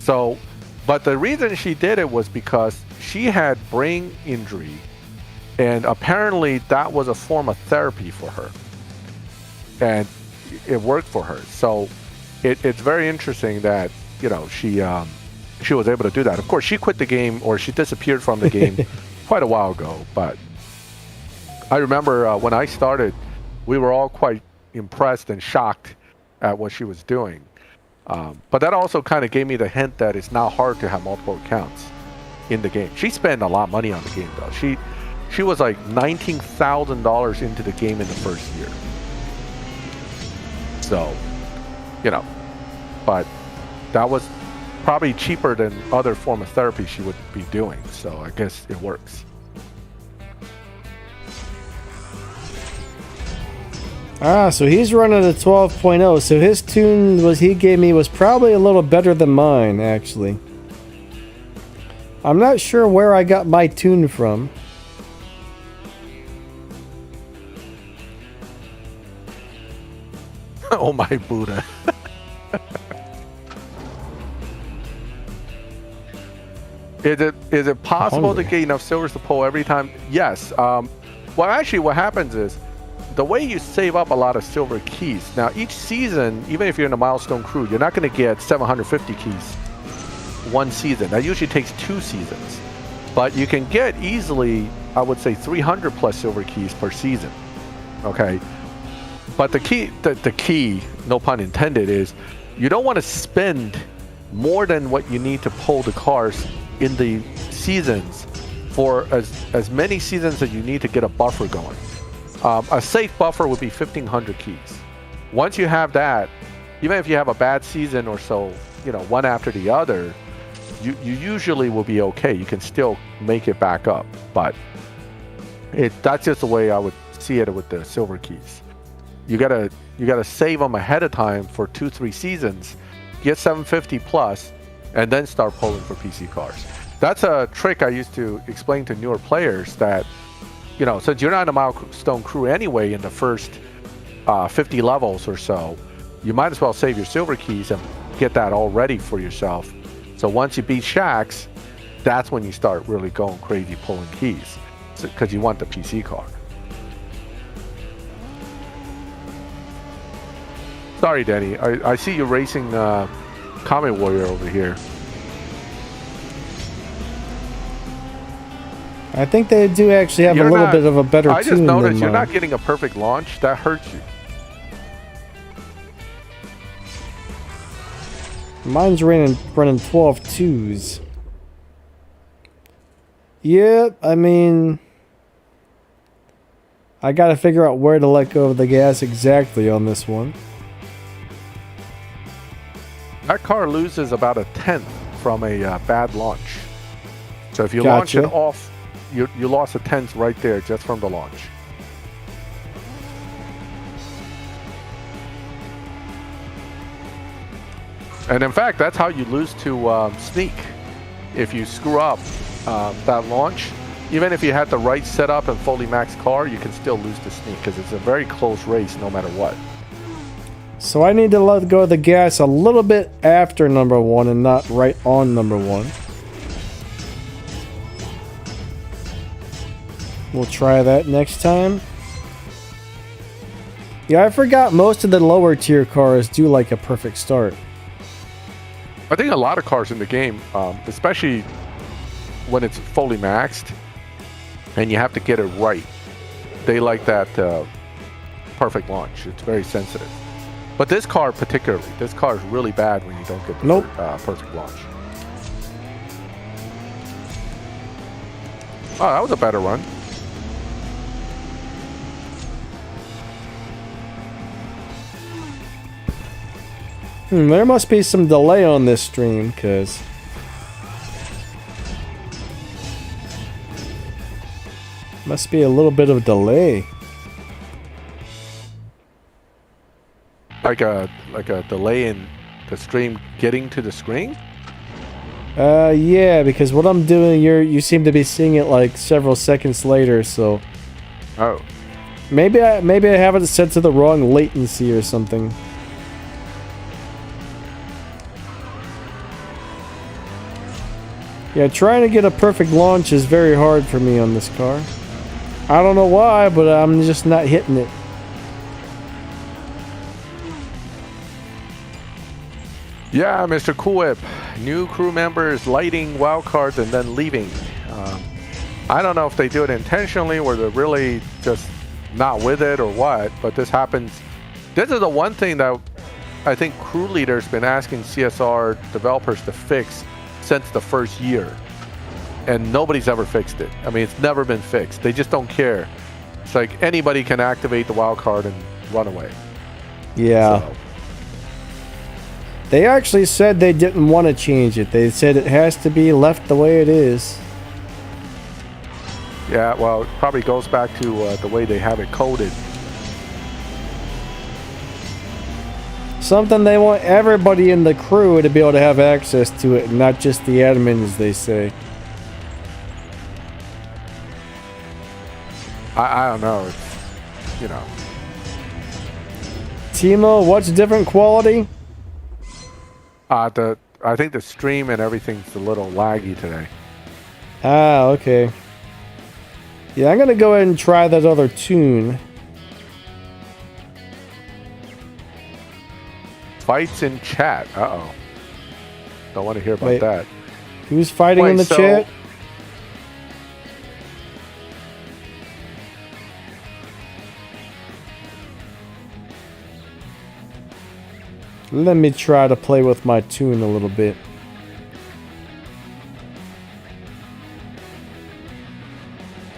Speaker 2: So, but the reason she did it was because she had brain injury, and apparently that was a form of therapy for her, and it worked for her. So it's very interesting that she was able to do that. Of course, she quit the game, or she disappeared from the game quite a while ago. But I remember when I started, we were all quite impressed and shocked at what she was doing. But that also kind of gave me the hint that it's not hard to have multiple accounts in the game. She spent a lot of money on the game though. She was like $19,000 into the game in the first year. So, you know, but that was probably cheaper than other form of therapy she would be doing. So I guess it works.
Speaker 1: Ah, so he's running a 12.0. So his tune he gave me was probably a little better than mine, actually. I'm not sure where I got my tune from.
Speaker 2: Oh my Buddha. Is it possible to get enough silvers to pull every time? Yes. Well, actually, what happens is the way you save up a lot of silver keys. Now, each season, even if you're in a milestone crew, you're not going to get 750 keys one season. That usually takes 2 seasons. But you can get easily, I would say, 300 plus silver keys per season. Okay. But the key, no pun intended, is you don't want to spend more than what you need to pull the cars in the seasons for as many seasons as you need to get a buffer going. A safe buffer would be 1,500 keys. Once you have that, even if you have a bad season or so, you know, one after the other, you usually will be okay. You can still make it back up, but that's just the way I would see it with the silver keys. You gotta save them ahead of time for 2-3 seasons, get 750 plus, and then start pulling for PC cars. That's a trick I used to explain to newer players that, you know, since you're not in a milestone crew anyway in the first 50 levels or so, you might as well save your silver keys and get that all ready for yourself. So once you beat Shaxx, that's when you start really going crazy pulling keys, because you want the PC car. Sorry, Denny. I see you racing Comet Warrior over here.
Speaker 1: I think they do actually have a little bit of a better tune.
Speaker 2: I just
Speaker 1: noticed
Speaker 2: noticed you're not getting a perfect launch. That hurts you.
Speaker 1: Mine's running 12.2s. Yeah, I mean, I gotta figure out where to let go of the gas exactly on this one.
Speaker 2: That car loses about 1/10 from a bad launch. So if you launch it off, you lost 1/10 right there just from the launch. And in fact, that's how you lose to Sneak. If you screw up that launch, even if you had the right setup and fully maxed car, you can still lose to Sneak because it's a very close race no matter what.
Speaker 1: So I need to let go of the gas a little bit after number 1 and not right on number 1. We'll try that next time. Yeah, I forgot most of the lower tier cars do like a perfect start.
Speaker 2: I think a lot of cars in the game, especially when it's fully maxed and you have to get it right, they like that perfect launch. It's very sensitive. But this car particularly, this car is really bad when you don't get the perfect launch. Oh, that was a better run.
Speaker 1: There must be some delay on this stream, because must be a little bit of delay.
Speaker 2: Like a delay in the stream getting to the screen?
Speaker 1: Yeah, because what I'm doing, you seem to be seeing it like several seconds later, so.
Speaker 2: Oh.
Speaker 1: Maybe I have it set to the wrong latency or something. Yeah, trying to get a perfect launch is very hard for me on this car. I don't know why, but I'm just not hitting it.
Speaker 2: Yeah, Mr. Cool Whip. New crew members lighting wildcards and then leaving. I don't know if they do it intentionally or they're really just not with it or what, but this happens. This is the one thing that I think crew leaders been asking CSR developers to fix since the first year, and nobody's ever fixed it. I mean, it's never been fixed. They just don't care. It's like anybody can activate the wild card and run away.
Speaker 1: Yeah.
Speaker 2: So.
Speaker 1: They actually said they didn't want to change it. They said it has to be left the way it is.
Speaker 2: Yeah, well, it probably goes back to the way they have it coded.
Speaker 1: Something they want everybody in the crew to be able to have access to it, and not just the admins, they say.
Speaker 2: I don't know. It's, you know.
Speaker 1: Timo, what's different quality?
Speaker 2: I think the stream and everything's a little laggy today.
Speaker 1: Ah, okay. Yeah, I'm gonna go ahead and try that other tune.
Speaker 2: Fights in chat. Uh-oh. Don't want to hear about
Speaker 1: Wait.
Speaker 2: that.
Speaker 1: Who's fighting in the chat? Let me try to play with my tune a little bit.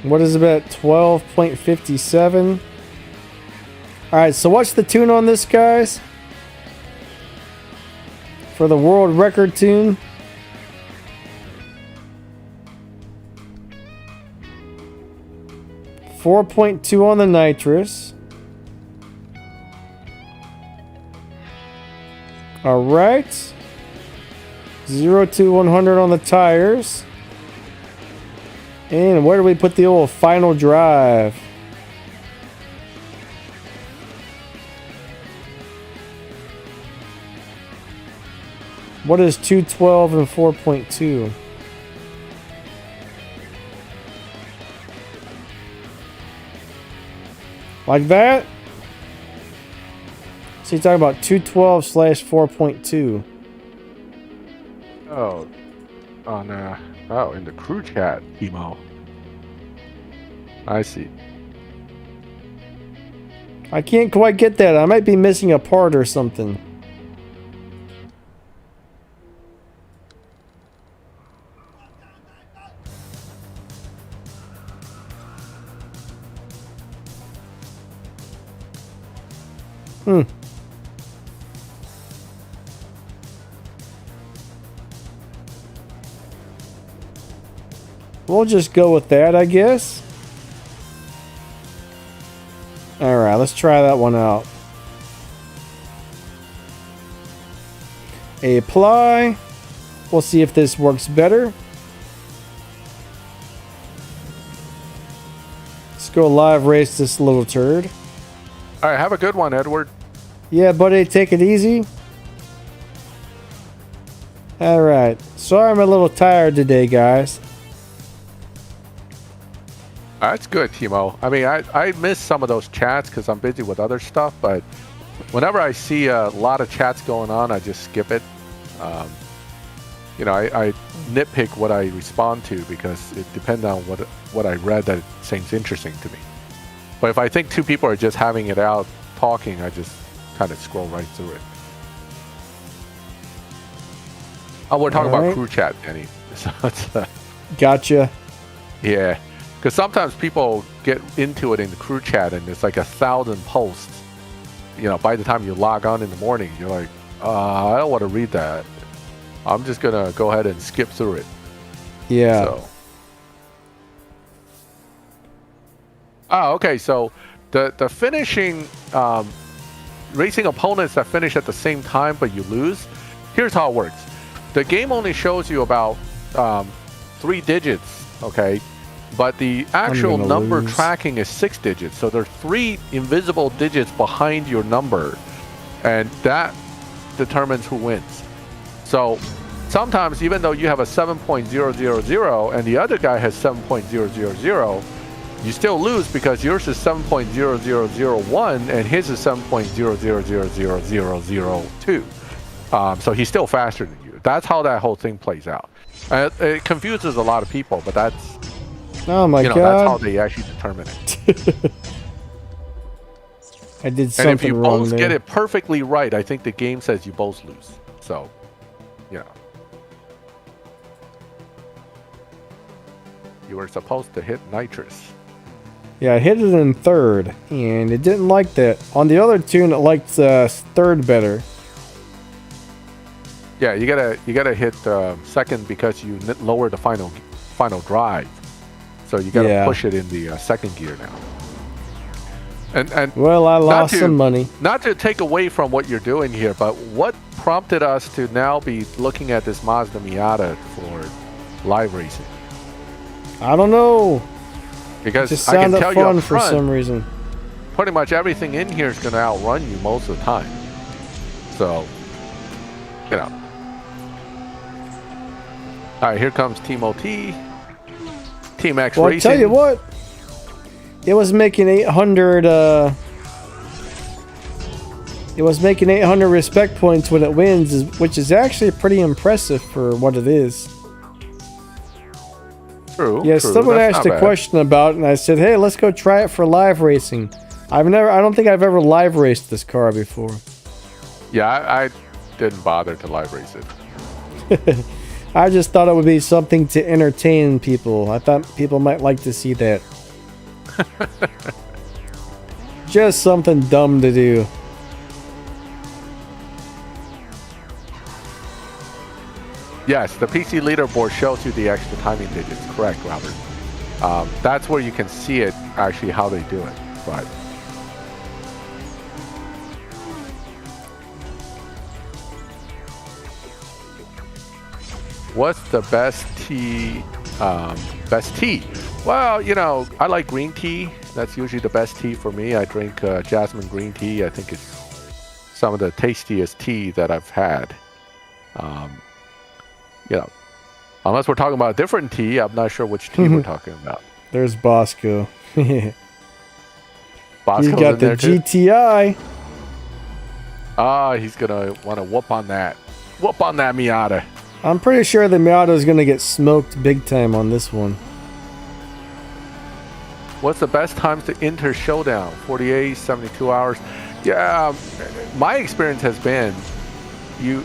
Speaker 1: What is it about 12.57? Alright, so what's the tune on this, guys? For the world record tune? .2 on the nitrous. Alright. 0 to 100 on the tires. And where do we put the old final drive? What is 212 and 4.2? Like that? So you're talking about 212/4.2.
Speaker 2: Oh. On, oh, in the crew chat, Emo. I see.
Speaker 1: I can't quite get that. I might be missing a part or something. We'll just go with that, I guess. Alright, let's try that one out. Apply. We'll see if this works better. Let's go live race this little turd.
Speaker 2: Alright, have a good one, Edward.
Speaker 1: Yeah, buddy, take it easy. Alright, sorry I'm a little tired today, guys.
Speaker 2: That's good, Timo. I mean, I miss some of those chats because I'm busy with other stuff, but whenever I see a lot of chats going on, I just skip it. You know, I nitpick what I respond to because it depends on what I read that seems interesting to me. But if I think two people are just having it out talking, I just kind of scroll right through it. Oh, we're talking about crew chat, Danny. So it's,
Speaker 1: Gotcha.
Speaker 2: yeah. Because sometimes people get into it in the crew chat and it's like 1,000 posts. You know, by the time you log on in the morning, you're like, I don't want to read that. I'm just going to go ahead and skip through it.
Speaker 1: Yeah.
Speaker 2: So. Oh, okay. So the finishing, racing opponents that finish at the same time but you lose, here's how it works. The game only shows you about 3 digits, okay? But the actual number tracking is 6 digits. So there are 3 invisible digits behind your number. And that determines who wins. So sometimes even though you have a 7.000 and the other guy has 7.000, you still lose because yours is 7.0001 and his is 7.0000002. So he's still faster than you. That's how that whole thing plays out. It confuses a lot of people, but that's...
Speaker 1: Oh my God.
Speaker 2: That's how they actually determine it.
Speaker 1: I did
Speaker 2: And
Speaker 1: something
Speaker 2: if you
Speaker 1: wrong
Speaker 2: both
Speaker 1: there.
Speaker 2: get it perfectly right, I think the game says you both lose. So, you know. You were supposed to hit nitrous.
Speaker 1: Yeah, I hit it in third, and it didn't like that. On the other tune, it liked third better.
Speaker 2: Yeah, you gotta hit second because you lower the final drive. So you gotta push it in the second gear now. And
Speaker 1: Well, I lost some money.
Speaker 2: Not to take away from what you're doing here, but what prompted us to now be looking at this Mazda Miata for live racing?
Speaker 1: I don't know.
Speaker 2: Because
Speaker 1: It just
Speaker 2: I can
Speaker 1: sounded
Speaker 2: tell you
Speaker 1: fun
Speaker 2: up
Speaker 1: for
Speaker 2: front,
Speaker 1: some reason.
Speaker 2: pretty much everything in here is going to outrun you most of the time. So, you know. All right, here comes Team OT. Team X
Speaker 1: Well,
Speaker 2: Racing.
Speaker 1: I'll tell you what. It was making 800. It was making 800 respect points when it wins, which is actually pretty impressive for what it is.
Speaker 2: True.
Speaker 1: Yeah,
Speaker 2: true.
Speaker 1: someone
Speaker 2: That's
Speaker 1: asked
Speaker 2: not
Speaker 1: a
Speaker 2: bad.
Speaker 1: question about it, and I said, "Hey, let's go try it for live racing." I don't think I've ever live raced this car before.
Speaker 2: Yeah, I didn't bother to live race it.
Speaker 1: I just thought it would be something to entertain people. I thought people might like to see that. Just something dumb to do.
Speaker 2: Yes, the PC leaderboard shows you the extra timing digits. Correct, Robert. That's where you can see it, actually, how they do it. But what's the best tea? Best tea? Well, you know, I like green tea. That's usually the best tea for me. I drink jasmine green tea. I think it's some of the tastiest tea that I've had. You know, unless we're talking about a different tea, I'm not sure which tea we're talking about.
Speaker 1: There's Bosco. You
Speaker 2: Bosco's
Speaker 1: got
Speaker 2: in
Speaker 1: the
Speaker 2: there too?
Speaker 1: GTI.
Speaker 2: He's gonna want to whoop on that. Whoop on that Miata.
Speaker 1: I'm pretty sure the Miata is going to get smoked big time on this one.
Speaker 2: What's the best times to enter Showdown? 48, 72 hours. Yeah, my experience has been you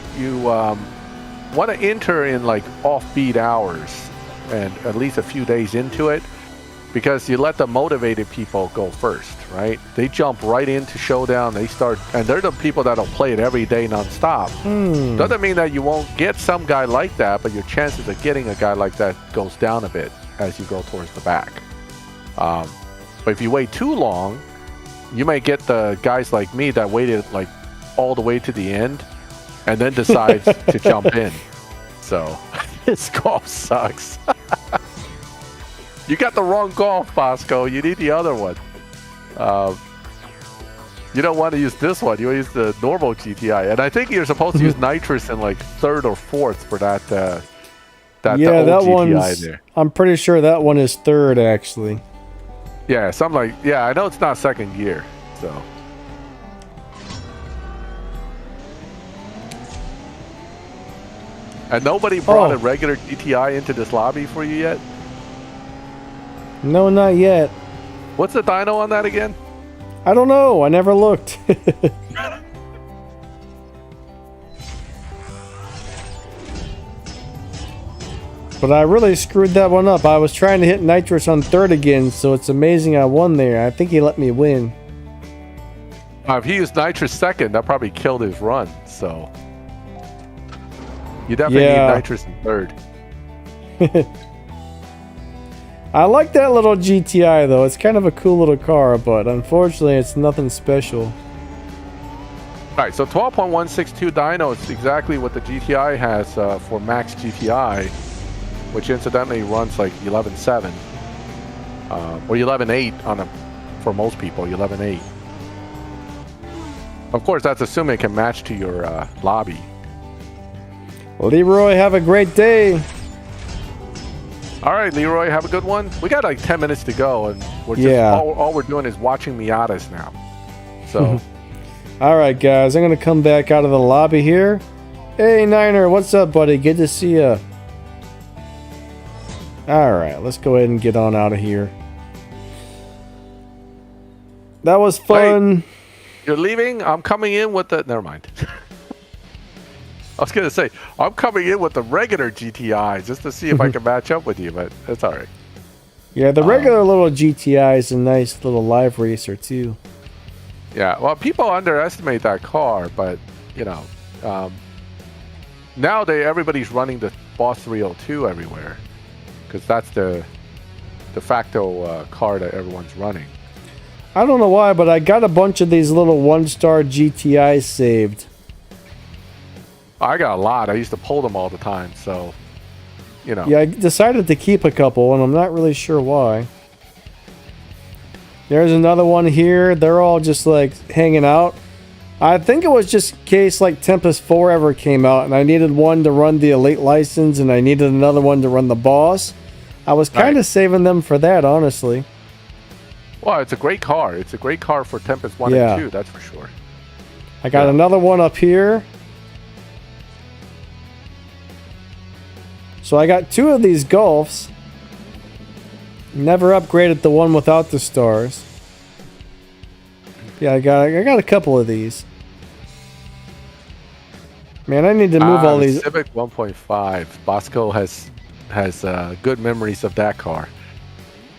Speaker 2: want to enter in like offbeat hours and at least a few days into it, because you let the motivated people go first, right? They jump right into Showdown. They start, and they're the people that'll play it every day nonstop. Doesn't mean that you won't get some guy like that, but your chances of getting a guy like that goes down a bit as you go towards the back. But if you wait too long, you may get the guys like me that waited like all the way to the end and then decides to jump in. So this golf sucks. You got the wrong golf, Bosco. You need the other one. You don't want to use this one. You use the normal GTI. And I think you're supposed to use nitrous in like third or fourth for that
Speaker 1: Yeah,
Speaker 2: the old
Speaker 1: that
Speaker 2: GTI
Speaker 1: one's.
Speaker 2: there.
Speaker 1: I'm pretty sure that one is third, actually.
Speaker 2: Yeah, something like, yeah, I know it's not second gear, so. And nobody brought a regular GTI into this lobby for you yet?
Speaker 1: No, not yet.
Speaker 2: What's the dyno on that again?
Speaker 1: I don't know. I never looked. But I really screwed that one up. I was trying to hit nitrous on third again, so it's amazing I won there. I think he let me win.
Speaker 2: If he used nitrous second, that probably killed his run, so. You definitely need nitrous in third.
Speaker 1: I like that little GTI though. It's kind of a cool little car, but unfortunately it's nothing special.
Speaker 2: Alright, so 12.162 dyno is exactly what the GTI has for max GTI, which incidentally runs like 11.7 or 11.8 on for most people, 11.8. Of course, that's assuming it can match to your lobby.
Speaker 1: Leroy, have a great day.
Speaker 2: All right, Leroy, have a good one. We got like 10 minutes to go, and we're just all we're doing is watching Miatas now. So,
Speaker 1: all right, guys, I'm gonna come back out of the lobby here. Hey, Niner, what's up, buddy? Good to see ya. All right, let's go ahead and get on out of here. That was fun.
Speaker 2: You're leaving? I'm coming in with the... Never mind. I was going to say, I'm coming in with the regular GTI just to see if I can match up with you, but it's all right.
Speaker 1: Yeah, the regular little GTI is a nice little live racer, too.
Speaker 2: Yeah, well, people underestimate that car, but, you know, now everybody's running the Boss 302 everywhere because that's the de facto car that everyone's running.
Speaker 1: I don't know why, but I got a bunch of these little one-star GTIs saved.
Speaker 2: I got a lot. I used to pull them all the time, so, you know.
Speaker 1: Yeah, I decided to keep a couple, and I'm not really sure why. There's another one here. They're all just, like, hanging out. I think it was just in case, like, Tempest 4 ever came out, and I needed one to run the Elite license, and I needed another one to run the Boss. I was kind of saving them for that, honestly.
Speaker 2: Well, it's a great car. It's a great car for Tempest 1 and 2, that's for sure.
Speaker 1: I got another one up here. So I got 2 of these Golfs. Never upgraded the one without the stars. Yeah, I got a couple of these. Man, I need to move all these.
Speaker 2: Civic 1.5. Bosco has good memories of that car.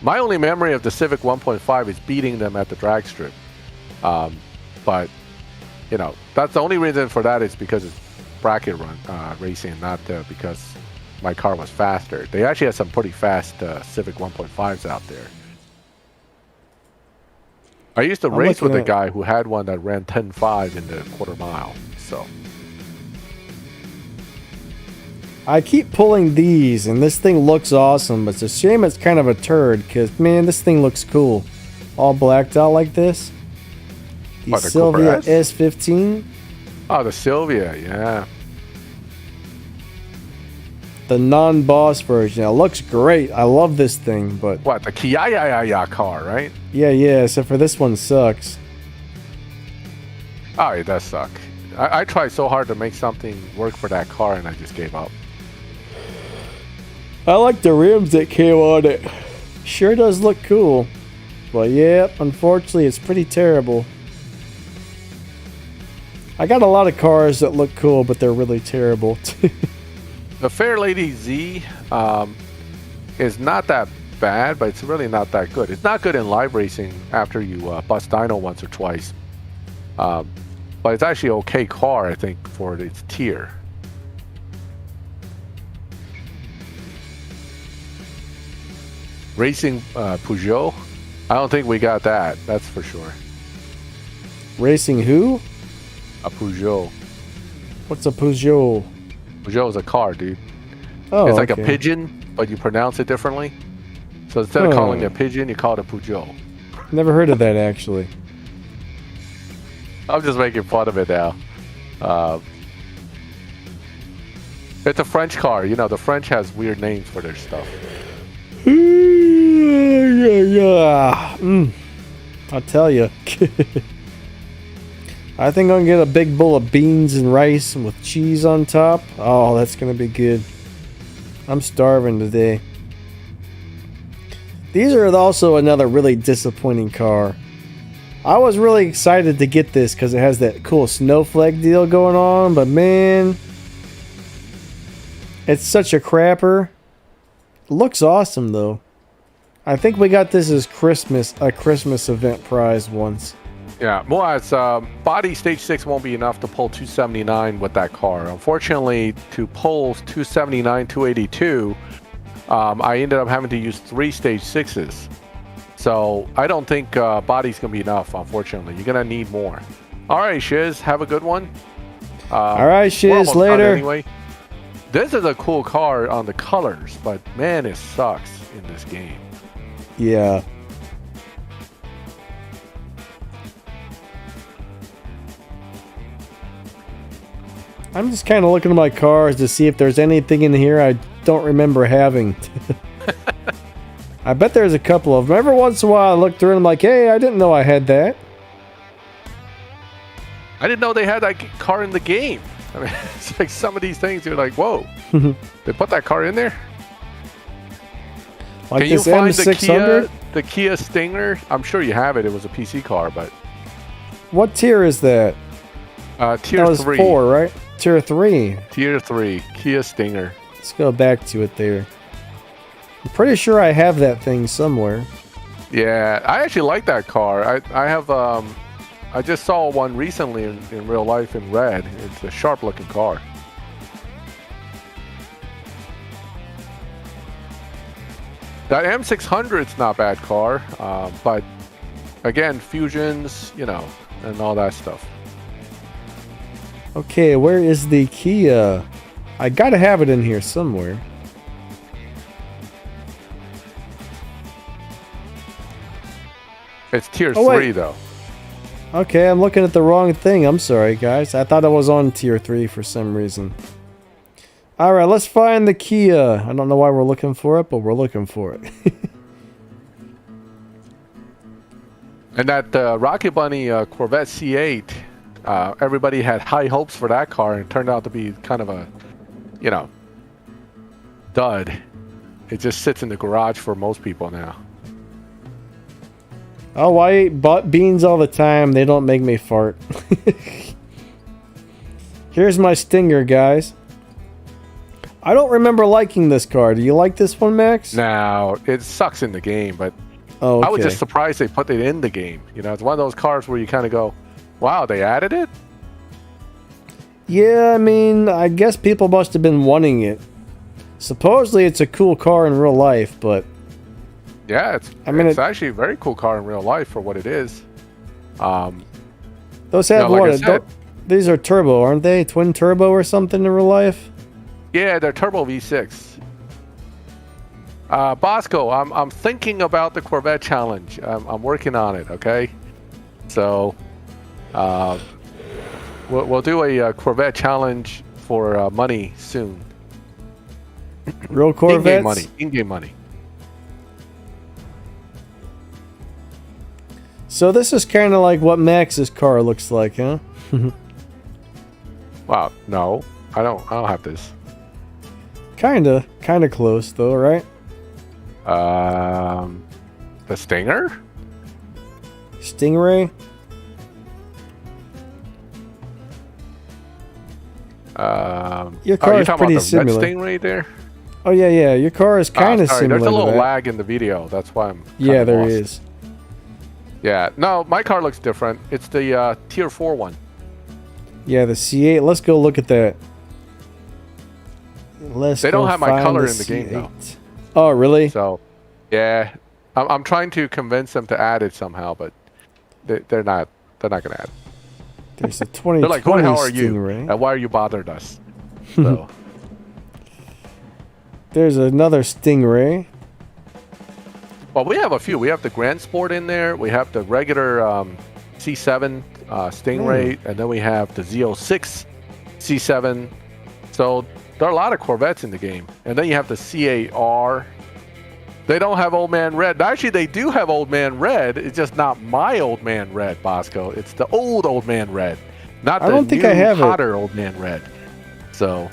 Speaker 2: My only memory of the Civic 1.5 is beating them at the drag strip. But, you know, that's the only reason for that is because it's bracket racing, not because my car was faster. They actually had some pretty fast Civic 1.5s out there. I used to race with a guy who had one that ran 10.5 in the quarter mile. So
Speaker 1: I keep pulling these, and this thing looks awesome, but it's a shame it's kind of a turd, because, man, this thing looks cool. All blacked out like this. The Sylvia S15.
Speaker 2: Oh, the Sylvia, yeah.
Speaker 1: The non-boss version. It looks great. I love this thing, but...
Speaker 2: What, the Kia car, right?
Speaker 1: Yeah, except for this one sucks.
Speaker 2: Oh, it does suck. I tried so hard to make something work for that car, and I just gave up.
Speaker 1: I like the rims that came on it. Sure does look cool. But yeah, unfortunately, it's pretty terrible. I got a lot of cars that look cool, but they're really terrible.
Speaker 2: The Fairlady Z is not that bad, but it's really not that good. It's not good in live racing after you bust dyno once or twice. But it's actually an okay car, I think, for its tier. Racing Peugeot? I don't think we got that. That's for sure.
Speaker 1: Racing who?
Speaker 2: A Peugeot.
Speaker 1: What's a Peugeot?
Speaker 2: Peugeot is a car, dude.
Speaker 1: Oh,
Speaker 2: it's like a pigeon, but you pronounce it differently. So instead of calling it a pigeon, you call it a Peugeot.
Speaker 1: Never heard of that, actually.
Speaker 2: I'm just making fun of it now. It's a French car. You know, the French has weird names for their stuff.
Speaker 1: I'll tell you. I think I'm gonna get a big bowl of beans and rice with cheese on top. Oh, that's gonna be good. I'm starving today. These are also another really disappointing car. I was really excited to get this because it has that cool snowflake deal going on, but man, it's such a crapper. It looks awesome though. I think we got this as a Christmas event prize once.
Speaker 2: Yeah, well, it's body stage 6 won't be enough to pull 279 with that car. Unfortunately, to pull 279, 282, I ended up having to use 3 stage 6s. So I don't think body's gonna be enough. Unfortunately, you're gonna need more. All right, Shiz, have a good one.
Speaker 1: All right, Shiz, later.
Speaker 2: Anyway, this is a cool car on the colors, but man, it sucks in this game.
Speaker 1: Yeah. I'm just kind of looking at my cars to see if there's anything in here I don't remember having. I bet there's a couple of them. Every once in a while I look through and I'm like, hey, I didn't know I had that.
Speaker 2: I didn't know they had that car in the game. I mean, it's like some of these things you're like, whoa, they put that car in there?
Speaker 1: Like
Speaker 2: Can you
Speaker 1: this
Speaker 2: find
Speaker 1: M600?
Speaker 2: the Kia Stinger? I'm sure you have it. It was a PC car, but
Speaker 1: What tier is that?
Speaker 2: Tier
Speaker 1: That was
Speaker 2: 3.
Speaker 1: 4, right? Tier 3.
Speaker 2: Tier 3. Kia Stinger.
Speaker 1: Let's go back to it there. I'm pretty sure I have that thing somewhere.
Speaker 2: Yeah, I actually like that car. I have I just saw one recently in real life in red. It's a sharp looking car. That M600's not a bad car, but again, fusions, you know, and all that stuff.
Speaker 1: Okay, where is the Kia? I gotta have it in here somewhere.
Speaker 2: It's tier
Speaker 1: Oh, wait.
Speaker 2: 3 though.
Speaker 1: Okay, I'm looking at the wrong thing. I'm sorry, guys. I thought it was on tier 3 for some reason. Alright, let's find the Kia. I don't know why we're looking for it, but we're looking for it.
Speaker 2: And that Rocket Bunny Corvette C8, everybody had high hopes for that car, and it turned out to be kind of a, you know, dud. It just sits in the garage for most people now.
Speaker 1: Oh, I eat beans all the time. They don't make me fart. Here's my Stinger, guys. I don't remember liking this car. Do you like this one, Max?
Speaker 2: Now, it sucks in the game, but
Speaker 1: Oh, okay.
Speaker 2: I was just surprised they put it in the game. You know, it's one of those cars where you kind of go, wow, they added it?
Speaker 1: Yeah, I mean, I guess people must have been wanting it. Supposedly it's a cool car in real life, but...
Speaker 2: Yeah, it's actually a very cool car in real life for what it is.
Speaker 1: Those have
Speaker 2: like I
Speaker 1: what?
Speaker 2: said,
Speaker 1: These are turbo, aren't they? Twin turbo or something in real life?
Speaker 2: yeah, they're turbo V6. Bosco, I'm thinking about the Corvette challenge. I'm working on it. Okay, so we'll do a Corvette challenge for money soon.
Speaker 1: Real Corvettes?
Speaker 2: In-game money. In-game money.
Speaker 1: So this is kind of like what Max's car looks like, huh?
Speaker 2: Wow, no, I don't have this.
Speaker 1: Kinda close though, right?
Speaker 2: The Stinger?
Speaker 1: Stingray? Your car is pretty similar.
Speaker 2: Red Stingray there?
Speaker 1: Oh yeah. Your car is kind of similar.
Speaker 2: There's a little
Speaker 1: to that.
Speaker 2: lag in the video. That's why I'm.
Speaker 1: Yeah, there
Speaker 2: lost.
Speaker 1: is.
Speaker 2: Yeah, no, my car looks different. It's the tier 4 one.
Speaker 1: Yeah, the C8. Let's go look at that.
Speaker 2: They don't have my color in the game though.
Speaker 1: Oh, really?
Speaker 2: So, yeah, I'm trying to convince them to add it somehow, but they're not. They're not gonna add it.
Speaker 1: There's a 2020
Speaker 2: They're like, "Who the hell are you?
Speaker 1: Stingray.
Speaker 2: And why are you bothered us?" So,
Speaker 1: There's another Stingray.
Speaker 2: well, we have a few. We have the Grand Sport in there. We have the regular C7 Stingray, and then we have the Z06 C7. So there are a lot of Corvettes in the game. And then you have the C8R. They don't have Old Man Red. Actually, they do have Old Man Red. It's just not my Old Man Red, Bosco. It's the old Man Red, not the hotter Old Man Red. So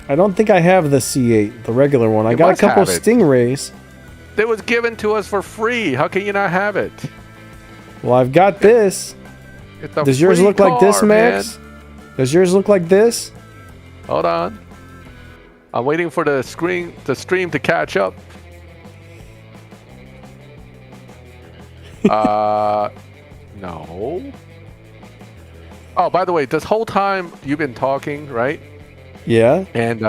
Speaker 1: I don't think I have the C8, the regular one. I got a couple Stingrays.
Speaker 2: It was given to us for free. How can you not have it?
Speaker 1: Well, I've got this. Does yours look like this, Max?
Speaker 2: Man.
Speaker 1: Does yours look like this?
Speaker 2: Hold on. I'm waiting for the stream to catch up. No. Oh, by the way, this whole time you've been talking, right?
Speaker 1: Yeah.
Speaker 2: And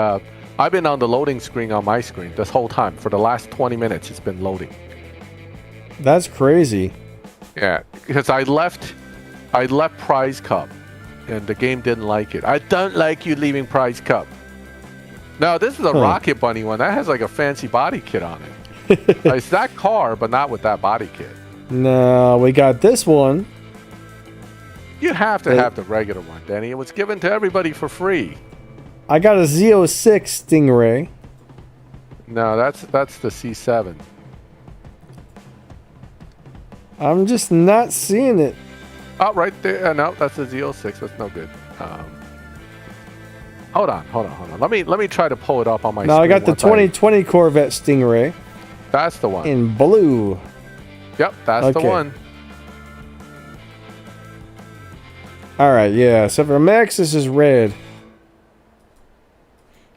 Speaker 2: I've been on the loading screen on my screen this whole time. For the last 20 minutes, it's been loading.
Speaker 1: That's crazy.
Speaker 2: Yeah, because I left Prize Cup, and the game didn't like it. I don't like you leaving Prize Cup. No, this is a Rocket Bunny one. That has like a fancy body kit on it. It's that car, but not with that body kit.
Speaker 1: No, we got this one.
Speaker 2: You have to have the regular one, Danny. It was given to everybody for free.
Speaker 1: I got a Z06 Stingray.
Speaker 2: No, that's the C7.
Speaker 1: I'm just not seeing it.
Speaker 2: Oh, right there. No, that's the Z06. That's no good. Hold on. Let me try to pull it up on my screen.
Speaker 1: No, I got the 2020 Corvette Stingray.
Speaker 2: That's the one.
Speaker 1: In blue.
Speaker 2: Yep, that's the one.
Speaker 1: Alright, yeah. So for Max, this is red.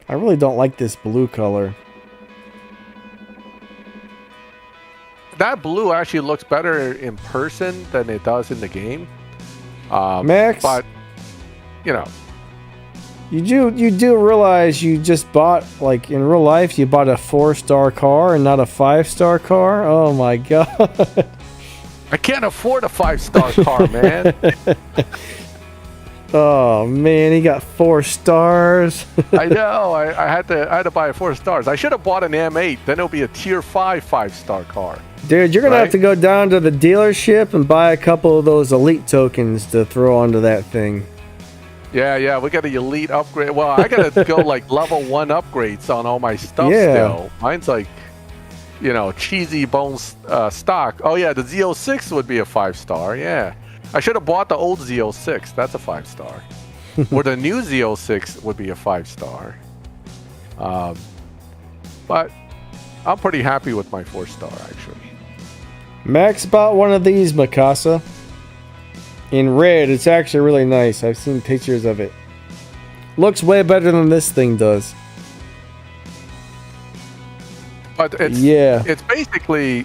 Speaker 1: I really don't like this blue color.
Speaker 2: That blue actually looks better in person than it does in the game.
Speaker 1: Max?
Speaker 2: But, you know.
Speaker 1: You do realize you just bought, like, in real life, you bought a 4-star car and not a 5-star car? Oh my god.
Speaker 2: I can't afford a 5-star car, man.
Speaker 1: Oh man, he got 4 stars.
Speaker 2: I know. I had to buy 4 stars. I should have bought an M8. Then it'll be a tier 5-star car.
Speaker 1: Dude, you're gonna
Speaker 2: Right?
Speaker 1: have to go down to the dealership and buy a couple of those elite tokens to throw onto that thing.
Speaker 2: Yeah, we got the elite upgrade. Well, I gotta go like level 1 upgrades on all my stuff
Speaker 1: Yeah.
Speaker 2: still. Mine's like, you know, cheesy bones stock. Oh yeah, the Z06 would be a 5-star. Yeah, I should have bought the old Z06. That's a 5-star. Or the new Z06 would be a 5-star. But I'm pretty happy with my 4-star actually.
Speaker 1: Max bought one of these, Mikasa. In red, it's actually really nice. I've seen pictures of it. Looks way better than this thing does.
Speaker 2: But it's
Speaker 1: Yeah.
Speaker 2: it's basically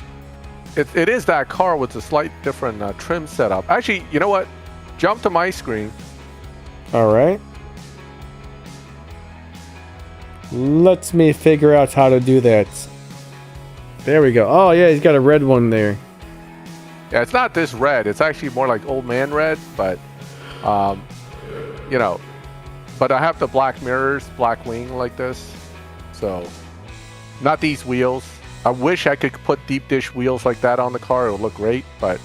Speaker 2: it is that car with a slight different trim setup. Actually, you know what? Jump to my screen.
Speaker 1: Alright. Let me figure out how to do that. There we go. Oh yeah, he's got a red one there.
Speaker 2: Yeah, it's not this red. It's actually more like old man red, but you know, but I have the black mirrors, black wing like this. So not these wheels. I wish I could put deep dish wheels like that on the car. It would look great, but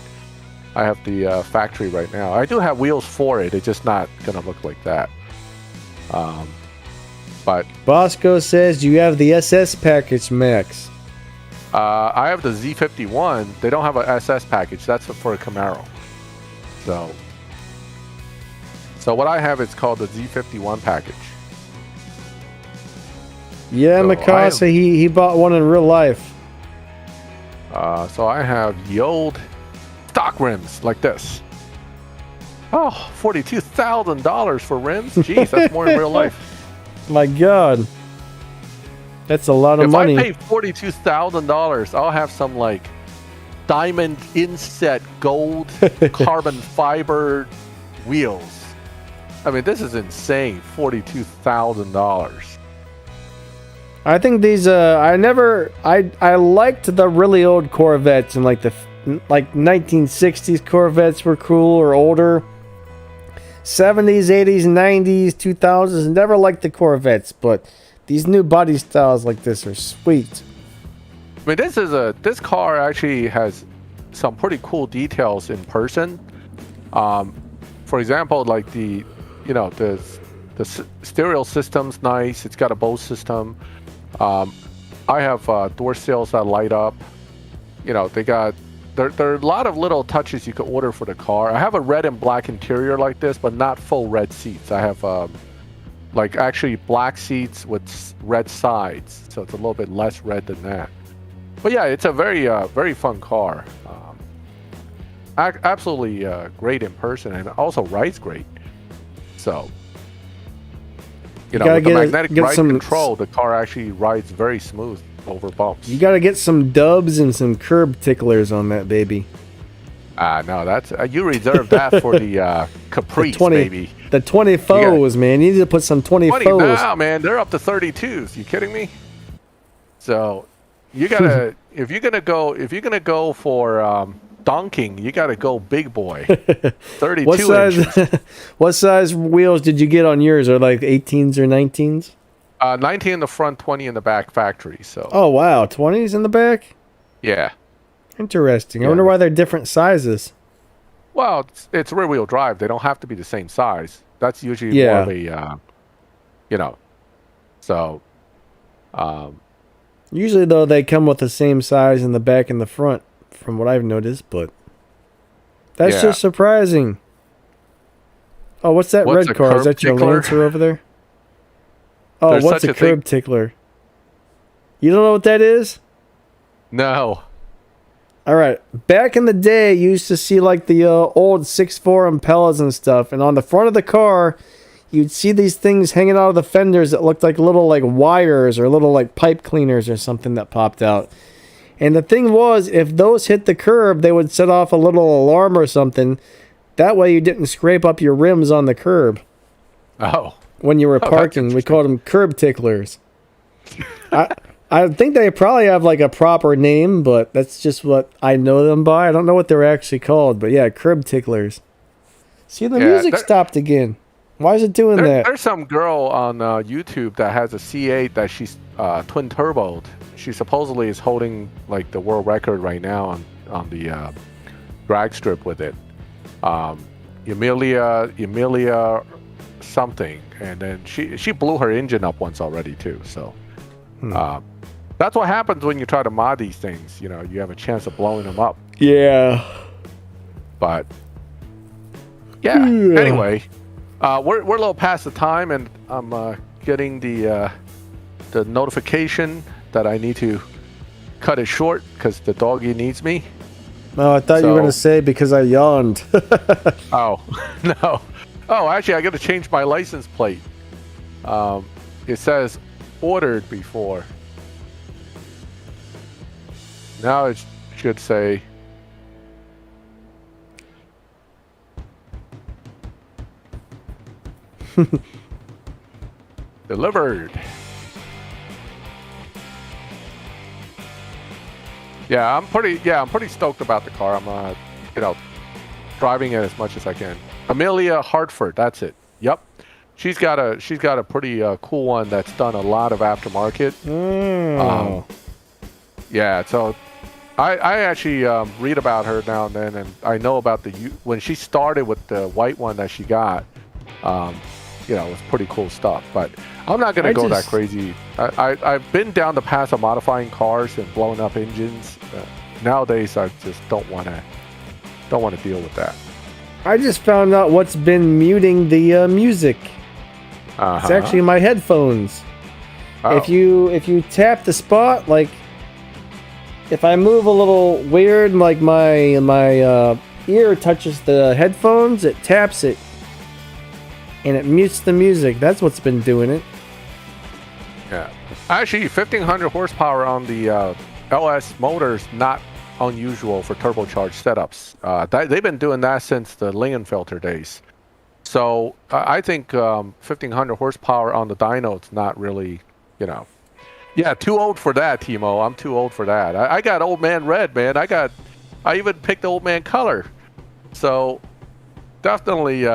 Speaker 2: I have the factory right now. I do have wheels for it. It's just not gonna look like that. But
Speaker 1: Bosco says you have the SS package, Max.
Speaker 2: I have the Z51. They don't have an SS package. That's for a Camaro. So what I have is called the Z51 package.
Speaker 1: Yeah,
Speaker 2: So
Speaker 1: Mikasa, he bought one in real life.
Speaker 2: So I have the old stock rims like this. Oh, $42,000 for rims? Jeez, that's more in real life.
Speaker 1: My god. That's a lot of
Speaker 2: If
Speaker 1: money.
Speaker 2: I pay $42,000, I'll have some like diamond inset gold carbon fiber wheels. I mean, this is insane. $42,000.
Speaker 1: I think these I liked the really old Corvettes, and like the 1960s Corvettes were cool or older. 70s, 80s, 90s, 2000s, never liked the Corvettes, but these new body styles like this are sweet.
Speaker 2: I mean, this car actually has some pretty cool details in person. For example, like the stereo system's nice. It's got a Bose system. I have door sills that light up. You know, there are a lot of little touches you can order for the car. I have a red and black interior like this, but not full red seats. I have like actually black seats with red sides, so it's a little bit less red than that. But yeah, it's a very fun car. Absolutely great in person, and also rides great. So you know, with the magnetic ride control, the car actually rides very smooth over bumps.
Speaker 1: You gotta get some dubs and some curb ticklers on that baby.
Speaker 2: No, that's you reserve that for the Caprice, baby.
Speaker 1: The 20 foes, man. You need to put some 20 foes.
Speaker 2: Now, man, they're up to 32s. You kidding me? So you gotta if you're gonna go for donking, you gotta go big boy. 32 inches.
Speaker 1: What size wheels did you get on yours? Are like 18s or 19s?
Speaker 2: 19 in the front, 20 in the back factory. So.
Speaker 1: Oh wow, 20s in the back.
Speaker 2: Yeah.
Speaker 1: Interesting. I
Speaker 2: Yeah.
Speaker 1: wonder why they're different sizes.
Speaker 2: Well, it's rear-wheel drive. They don't have to be the same size. That's usually more of a, you know. So.
Speaker 1: Usually though, they come with the same size in the back and the front, from what I've noticed. But that's just surprising. Oh, what's that red car? Is that your Lancer over there? Oh,
Speaker 2: There's
Speaker 1: what's
Speaker 2: such
Speaker 1: a
Speaker 2: a thing.
Speaker 1: curb tickler? You don't know what that is?
Speaker 2: No.
Speaker 1: All right. Back in the day, you used to see like the old 6.4 Impellas and stuff, and on the front of the car, you'd see these things hanging out of the fenders that looked like little like wires or little like pipe cleaners or something that popped out. And the thing was, if those hit the curb, they would set off a little alarm or something. That way you didn't scrape up your rims on the curb.
Speaker 2: Oh.
Speaker 1: When you were parking. We called them curb ticklers. I think they probably have like a proper name, but that's just what I know them by. I don't know what they're actually called, but yeah, curb ticklers. See, the music stopped again. Why is it doing that?
Speaker 2: There's some girl on YouTube that has a C8 that she's twin turboed. She supposedly is holding like the world record right now on the drag strip with it. Emilia something, and then she blew her engine up once already too. So that's what happens when you try to mod these things. You know, you have a chance of blowing them up.
Speaker 1: Yeah.
Speaker 2: But yeah. Anyway, we're a little past the time, and I'm getting the notification that I need to cut it short because the doggy needs me.
Speaker 1: No, I thought you were going to say because I yawned.
Speaker 2: Oh, no. Oh, actually, I got to change my license plate. It says ordered before. Now it should say delivered. Yeah, I'm pretty stoked about the car. I'm driving it as much as I can. Amelia Hartford, that's it. Yep. She's got a pretty cool one that's done a lot of aftermarket. Yeah, so I actually read about her now and then, and I know about when she started with the white one that she got. It was pretty cool stuff, but I'm not gonna go that crazy. I've been down the path of modifying cars and blowing up engines. Nowadays, I just don't want to deal with that.
Speaker 1: I just found out what's been muting the music. It's actually my headphones. Oh. If you tap the spot, like if I move a little weird, like my ear touches the headphones, it taps it, and it mutes the music. That's what's been doing it.
Speaker 2: Yeah, actually, 1500 horsepower on the LS motors not unusual for turbocharged setups. They've been doing that since the Lingenfelter days. So I think 1500 horsepower on the dyno is not really, Yeah, too old for that, Timo. I'm too old for that. I got old man red, man. I even picked old man color. So definitely,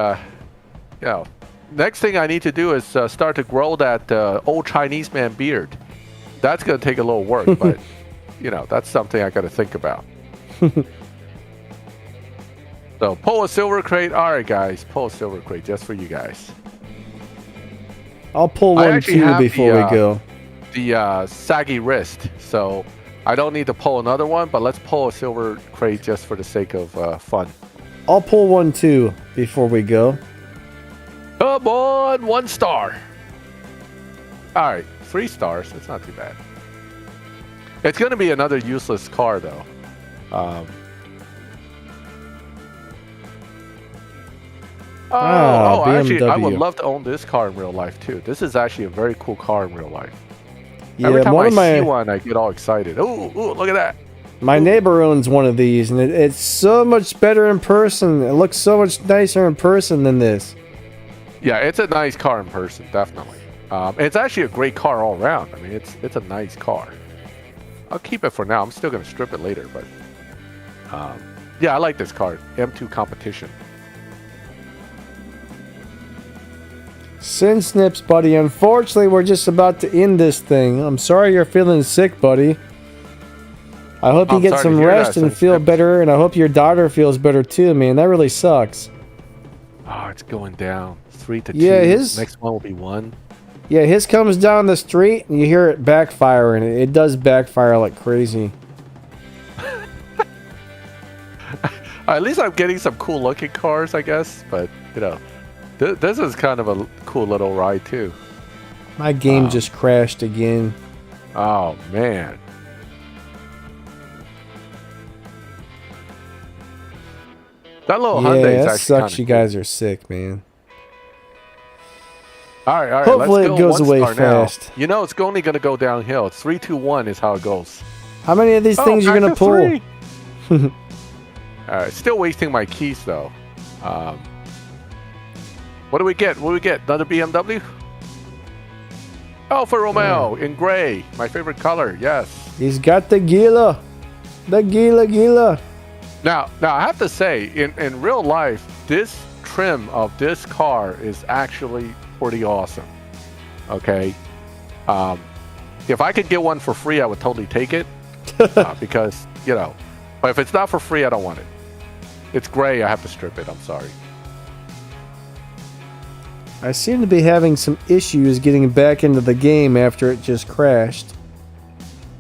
Speaker 2: next thing I need to do is start to grow that old Chinese man beard. That's going to take a little work, but that's something I got to think about. So pull a silver crate. All right, guys, pull a silver crate just for you guys.
Speaker 1: I'll pull one too before we go.
Speaker 2: The saggy wrist, so I don't need to pull another one, but let's pull a silver crate just for the sake of fun.
Speaker 1: I'll pull one too before we go.
Speaker 2: Come on, 1 star. All right, 3 stars. That's not too bad. It's going to be another useless car, though. Actually, I would love to own this car in real life, too. This is actually a very cool car in real life.
Speaker 1: Yeah,
Speaker 2: every time I see one, I get all excited. Ooh, look at that.
Speaker 1: My neighbor owns one of these, and it's so much better in person. It looks so much nicer in person than this.
Speaker 2: Yeah, it's a nice car in person, definitely. It's actually a great car all around. I mean, it's a nice car. I'll keep it for now. I'm still going to strip it later, but yeah, I like this car. M2 competition.
Speaker 1: Sin Snips, buddy. Unfortunately, we're just about to end this thing. I'm sorry you're feeling sick, buddy. I hope you get some rest and feel better, and I hope your daughter feels better too, man. That really sucks.
Speaker 2: Oh, it's going down. 3-2.
Speaker 1: Yeah,
Speaker 2: next one will be 1.
Speaker 1: Yeah, his comes down the street, and you hear it backfire, and it does backfire like crazy.
Speaker 2: At least I'm getting some cool-looking cars, I guess. But, this is kind of a cool little ride, too.
Speaker 1: My game just crashed again.
Speaker 2: Oh, man. That little
Speaker 1: Yeah,
Speaker 2: Hyundai is
Speaker 1: that
Speaker 2: actually
Speaker 1: sucks.
Speaker 2: kinda
Speaker 1: You guys are sick, man.
Speaker 2: All right.
Speaker 1: Hopefully
Speaker 2: let's
Speaker 1: it
Speaker 2: go
Speaker 1: goes
Speaker 2: one
Speaker 1: away
Speaker 2: star now.
Speaker 1: fast.
Speaker 2: You know, it's only going to go downhill. It's 3, 2, 1 is how it goes.
Speaker 1: How many of these things you're
Speaker 2: back
Speaker 1: gonna
Speaker 2: to
Speaker 1: pull?
Speaker 2: 3. All right. Still wasting my keys, though. What do we get? What do we get? Another BMW? Alfa Romeo in gray. My favorite color. Yes.
Speaker 1: He's got the Gila. The Gila.
Speaker 2: Now I have to say, in real life, this trim of this car is actually pretty awesome. Okay. If I could get one for free, I would totally take it. Because, you know, but if it's not for free, I don't want it. It's gray. I have to strip it. I'm sorry.
Speaker 1: I seem to be having some issues getting back into the game after it just crashed.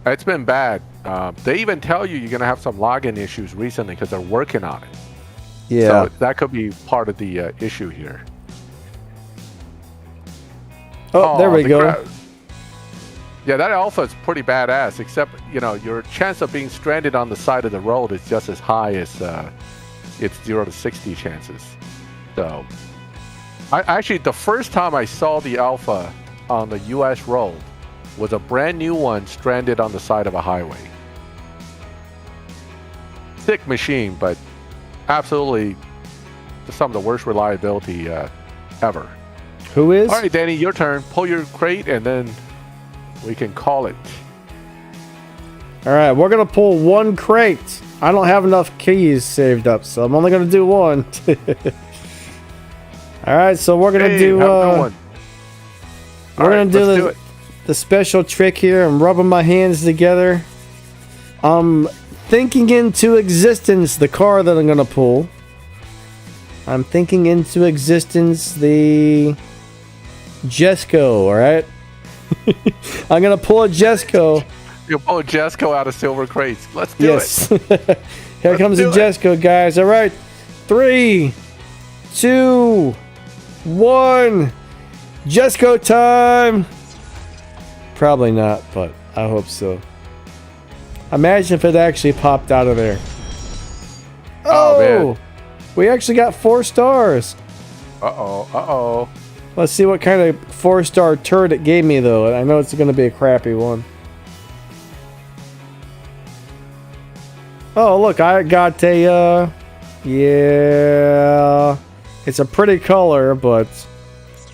Speaker 2: It's been bad. They even tell you you're going to have some login issues recently because they're working on it.
Speaker 1: Yeah.
Speaker 2: So that could be part of the issue here.
Speaker 1: Oh, there we go.
Speaker 2: Yeah, that Alpha is pretty badass, except, you know, your chance of being stranded on the side of the road is just as high as its 0 to 60 chances. So, actually, the first time I saw the Alpha on the U.S. road was a brand new one stranded on the side of a highway. Sick machine, but absolutely some of the worst reliability ever.
Speaker 1: Who is?
Speaker 2: All right, Danny, your turn. Pull your crate, and then we can call it.
Speaker 1: All right, we're going to pull one crate. I don't have enough keys saved up, so I'm only going to do one. All right, so we're going to do...
Speaker 2: we're
Speaker 1: going to do the special trick here. I'm rubbing my hands together. I'm thinking into existence the car that I'm going to pull. I'm thinking into existence the Jesco, all right? I'm going to pull a Jesco.
Speaker 2: You pull a Jesco out of silver crates. Let's do
Speaker 1: it. Here comes the Jesco, guys. All right. 3, 2, 1. Jesco time. Probably not, but I hope so. Imagine if it actually popped out of there.
Speaker 2: Oh man.
Speaker 1: We actually got 4 stars.
Speaker 2: Uh-oh.
Speaker 1: Let's see what kind of 4-star turd it gave me, though. I know it's going to be a crappy one. Oh, look, I got a, yeah. It's a pretty color, but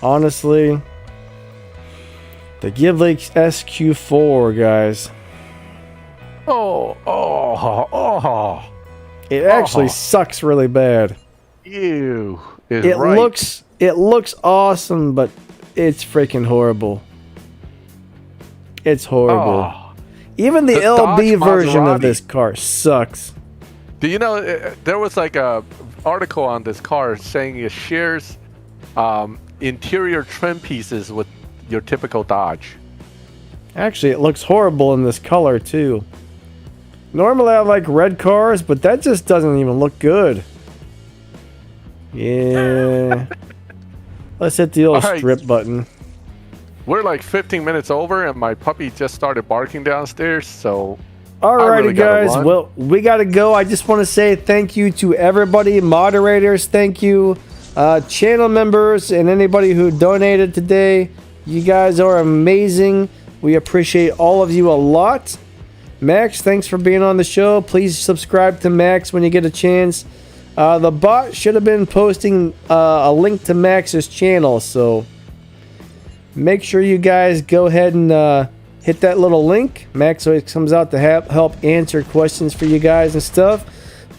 Speaker 1: honestly, the Ghibli SQ4, guys.
Speaker 2: Oh.
Speaker 1: It actually sucks really bad.
Speaker 2: Ew.
Speaker 1: It looks awesome, but it's freaking horrible. It's horrible.
Speaker 2: Oh.
Speaker 1: Even the LB
Speaker 2: Dodge
Speaker 1: version
Speaker 2: Maserati
Speaker 1: of this car sucks.
Speaker 2: Do you know there was like a article on this car saying it shares interior trim pieces with your typical Dodge.
Speaker 1: Actually, it looks horrible in this color too. Normally I like red cars, but that just doesn't even look good. Yeah. Let's hit the old strip button.
Speaker 2: We're like 15 minutes over, and my puppy just started barking downstairs, so...
Speaker 1: Alrighty, guys. Well, we gotta go. I just want to say thank you to everybody, moderators. Thank you, channel members, and anybody who donated today. You guys are amazing. We appreciate all of you a lot. Max, thanks for being on the show. Please subscribe to Max when you get a chance. The bot should have been posting a link to Max's channel, so make sure you guys go ahead and hit that little link. Max always comes out to help answer questions for you guys and stuff.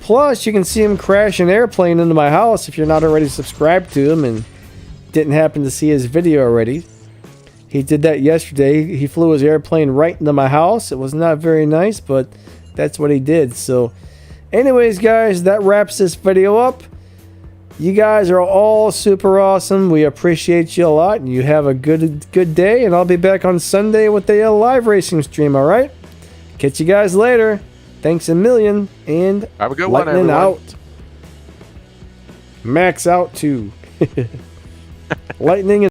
Speaker 1: Plus, you can see him crash an airplane into my house if you're not already subscribed to him and didn't happen to see his video already. He did that yesterday. He flew his airplane right into my house. It was not very nice, but that's what he did. So anyways, guys, that wraps this video up. You guys are all super awesome. We appreciate you a lot, and you have a good day, and I'll be back on Sunday with a live racing stream, all right? Catch you guys later. Thanks a million, and
Speaker 2: have a good one,
Speaker 1: Lightning
Speaker 2: everyone.
Speaker 1: out. Max out too. Lightning